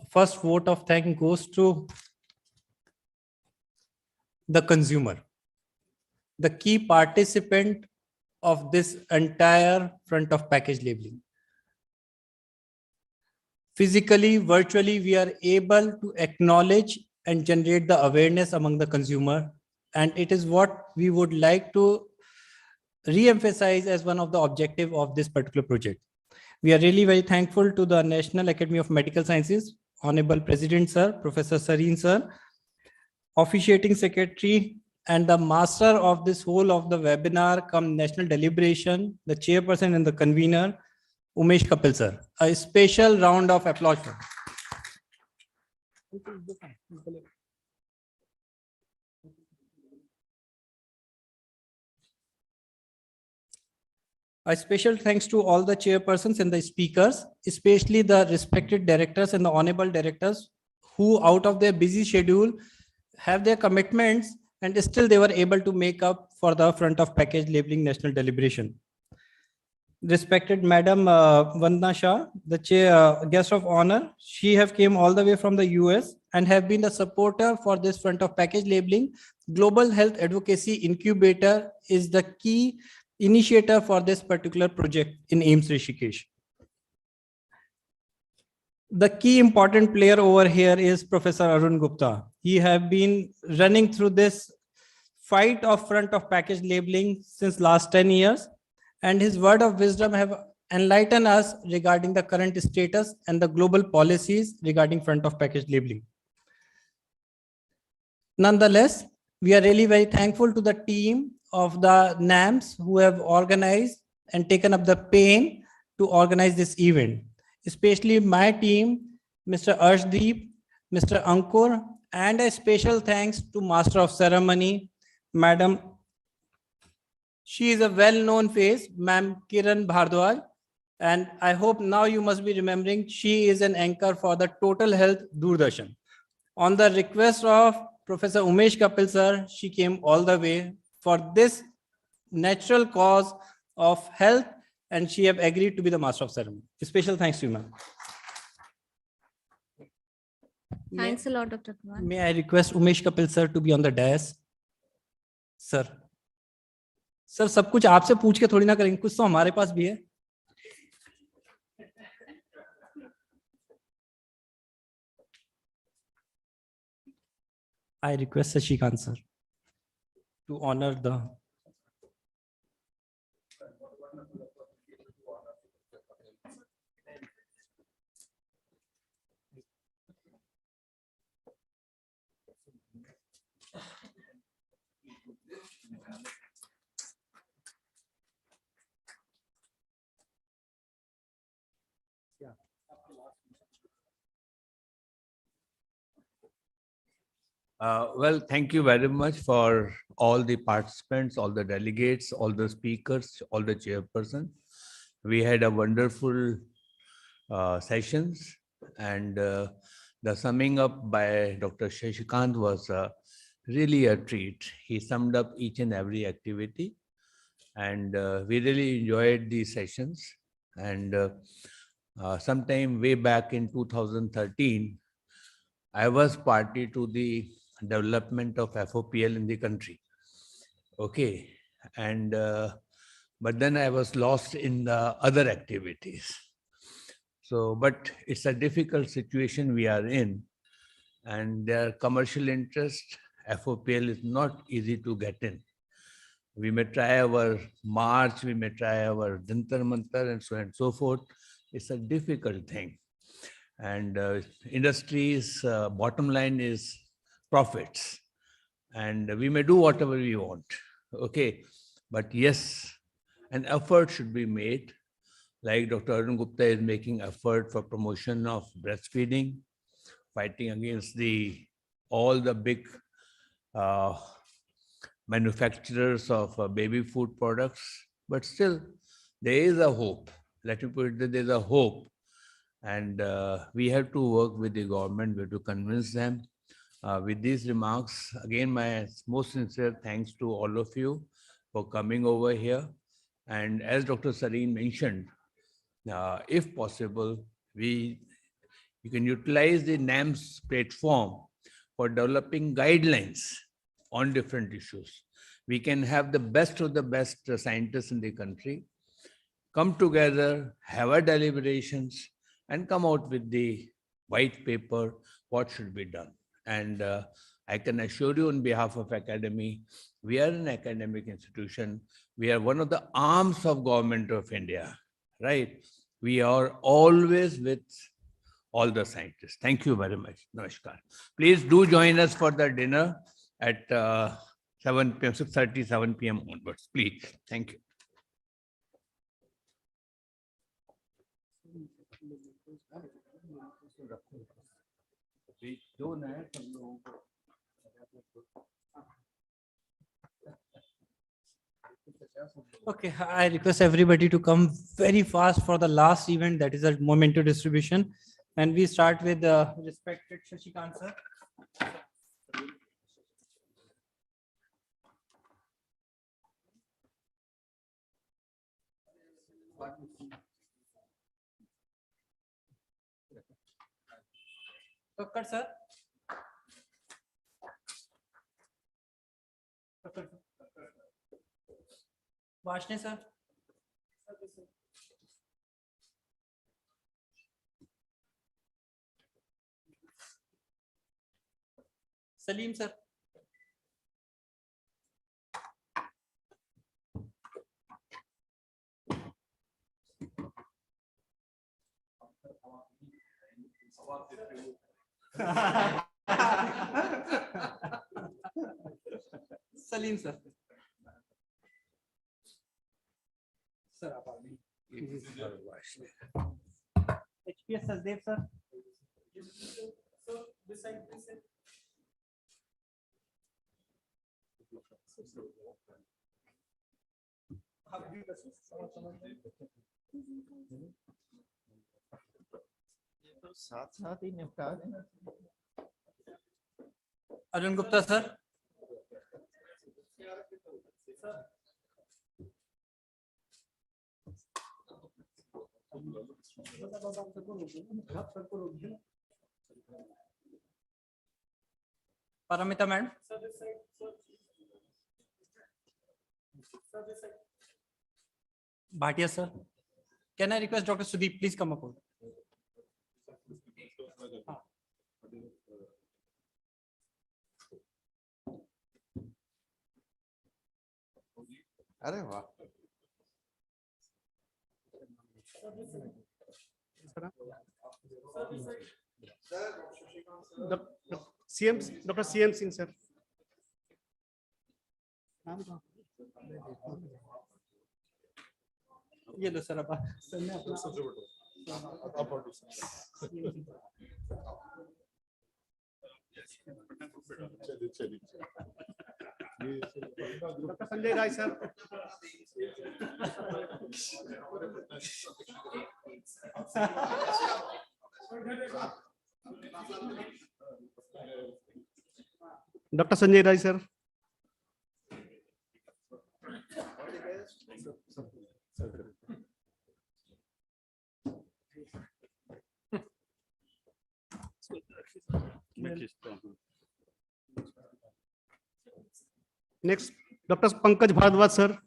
S14: First vote of thanks goes to the consumer, the key participant of this entire front of package labeling. Physically, virtually, we are able to acknowledge and generate the awareness among the consumer. And it is what we would like to re-emphasize as one of the objectives of this particular project. We are really very thankful to the National Academy of Medical Sciences, Honorable President Sir, Professor Sareen Sir, Officiating Secretary, and the master of this whole of the webinar come National Deliberation, the chairperson and the convener, Umesh Kapil Sir. A special round of applause. A special thanks to all the chairpersons and the speakers, especially the respected directors and the honorable directors who out of their busy schedule have their commitments and still they were able to make up for the front of package labeling national deliberation. Respected Madam Vandana Shah, the guest of honor, she have came all the way from the US and have been the supporter for this front of package labeling. Global Health Advocacy Incubator is the key initiator for this particular project in AIIMS Rishikesh. The key important player over here is Professor Arun Gupta. He have been running through this fight of front of package labeling since last 10 years. And his word of wisdom have enlightened us regarding the current status and the global policies regarding front of package labeling. Nonetheless, we are really very thankful to the team of the NAMS who have organized and taken up the pain to organize this event, especially my team, Mr. Arshdeep, Mr. Ankur, and a special thanks to Master of Ceremony, Madam. She is a well-known face, Ma'am Kiran Bhardwaj, and I hope now you must be remembering she is an anchor for the Total Health Doordarshan. On the request of Professor Umesh Kapil Sir, she came all the way for this natural cause of health, and she have agreed to be the Master of Ceremony. Special thanks to you, ma'am.
S1: Thanks a lot, Dr. Kumar.
S14: May I request Umesh Kapil Sir to be on the dais? Sir. Sir सब कुछ आपसे पूछ के थोड़ी ना करेंगे, कुछ तो हमारे पास भी है. I request Sashikant sir to honor the
S4: Well, thank you very much for all the participants, all the delegates, all the speakers, all the chairperson. We had a wonderful sessions, and the summing up by Dr. Shashikant was really a treat. He summed up each and every activity, and we really enjoyed these sessions. And sometime way back in 2013, I was party to the development of FOPL in the country. Okay. And, but then I was lost in the other activities. So, but it's a difficult situation we are in, and their commercial interest, FOPL is not easy to get in. We may try our march, we may try our Jantar Mantar and so on and so forth. It's a difficult thing. And industry's bottom line is profits. And we may do whatever we want. Okay. But yes, an effort should be made. Like Dr. Arun Gupta is making effort for promotion of breastfeeding, fighting against all the big manufacturers of baby food products. But still, there is a hope. Let me put it that there's a hope. And we have to work with the government, we have to convince them. With these remarks, again, my most sincere thanks to all of you for coming over here. And as Dr. Sareen mentioned, if possible, you can utilize the NAMS platform for developing guidelines on different issues. We can have the best of the best scientists in the country come together, have a deliberations, and come out with the white paper, what should be done. And I can assure you on behalf of Academy, we are an academic institution. We are one of the arms of Government of India, right? We are always with all the scientists. Thank you very much. Namaskar. Please do join us for the dinner at 7 p.m., 6:30, 7 p.m. onwards. Please. Thank you.
S14: Okay, I request everybody to come very fast for the last event, that is a memento distribution. And we start with respected Shashikant sir. Kakkar sir. Vashne sir. Salim sir. Salim sir. HPS Sasdev sir.
S2: साथ साथ ही निपटा देना।
S14: Arjun Gupta sir. Paramita madam. Bhatia sir. Can I request Dr. Sudeep, please come up.
S2: अरे वाह।
S6: CM, Dr. CM Singh, sir.
S14: ये लो sir अब
S6: Dr. Sanjay Rai, sir. Dr. Sanjay Rai, sir. Next, Dr. Pankaj Bharadwaj, sir.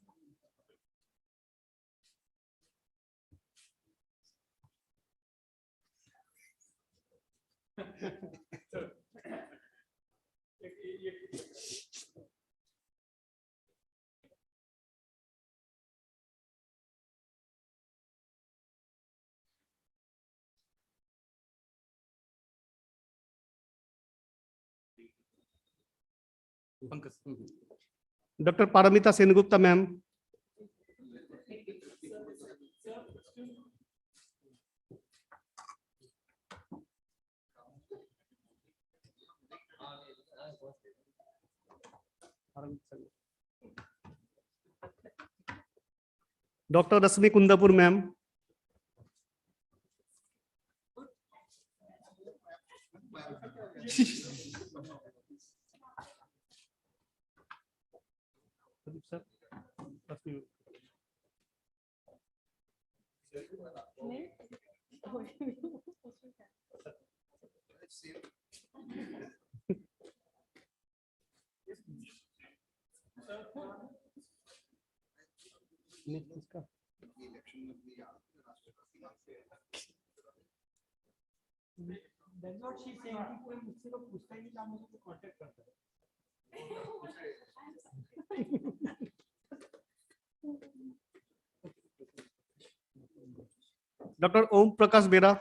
S6: Dr. Paramita Sengupta, ma'am. Dr. Rasmi Kundapur, ma'am.
S19: That's what she's saying. कोई मुझसे तो पूछता ही नहीं था, मुझे तो कांटेक्ट करता है.
S6: Dr. Om Prakash Bera.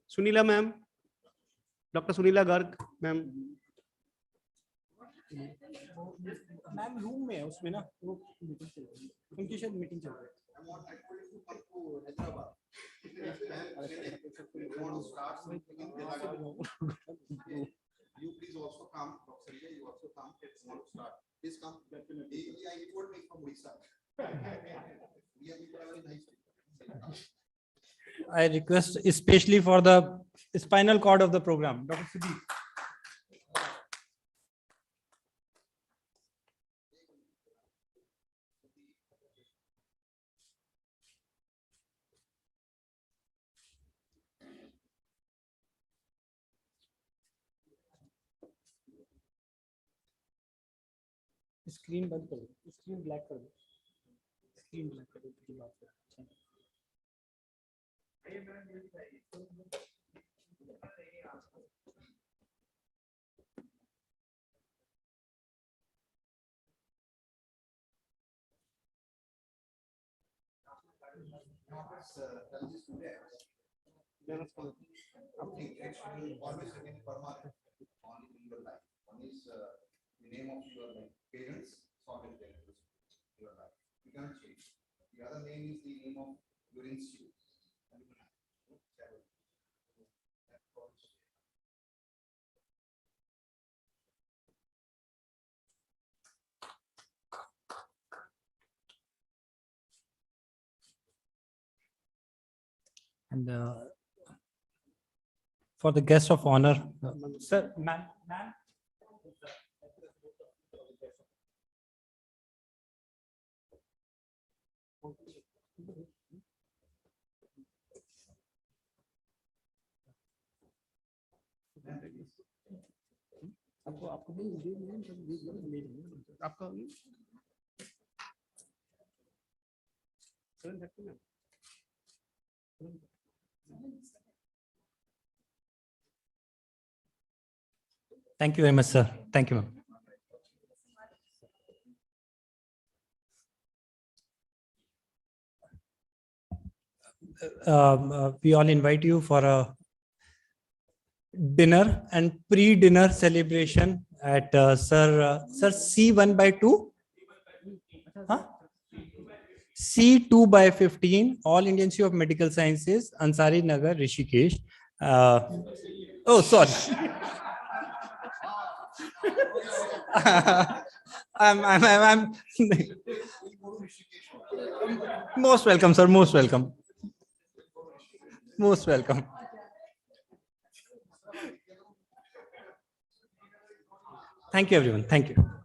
S6: Sunila ma'am. Dr. Sunila Garg ma'am.
S19: Ma'am room में है उसमें ना, वो मीटिंग चल रही है, उनकी शायद मीटिंग चल रही है.
S5: You please also come, Dr. You also come. It's going to start. Please come. Yeah, he told me from Odisha. We have a very nice.
S14: I request especially for the spinal cord of the program, Dr. Sudeep.
S19: Screen बंद कर दो, screen black कर दो, screen black कर दो.
S5: Always remain permanent only in your life. One is the name of your parents, solid values in your life. You cannot change. The other name is the name of your institute.
S14: And for the guest of honor, sir, ma'am. Thank you very much, sir. Thank you, ma'am. We all invite you for a dinner and pre-dinner celebration at Sir C1/2, huh? C2/15, All Indian Institute of Medical Sciences, Ansari Nagar, Rishikesh. Oh, sorry. I'm most welcome, sir. Most welcome. Most welcome. Thank you, everyone. Thank you.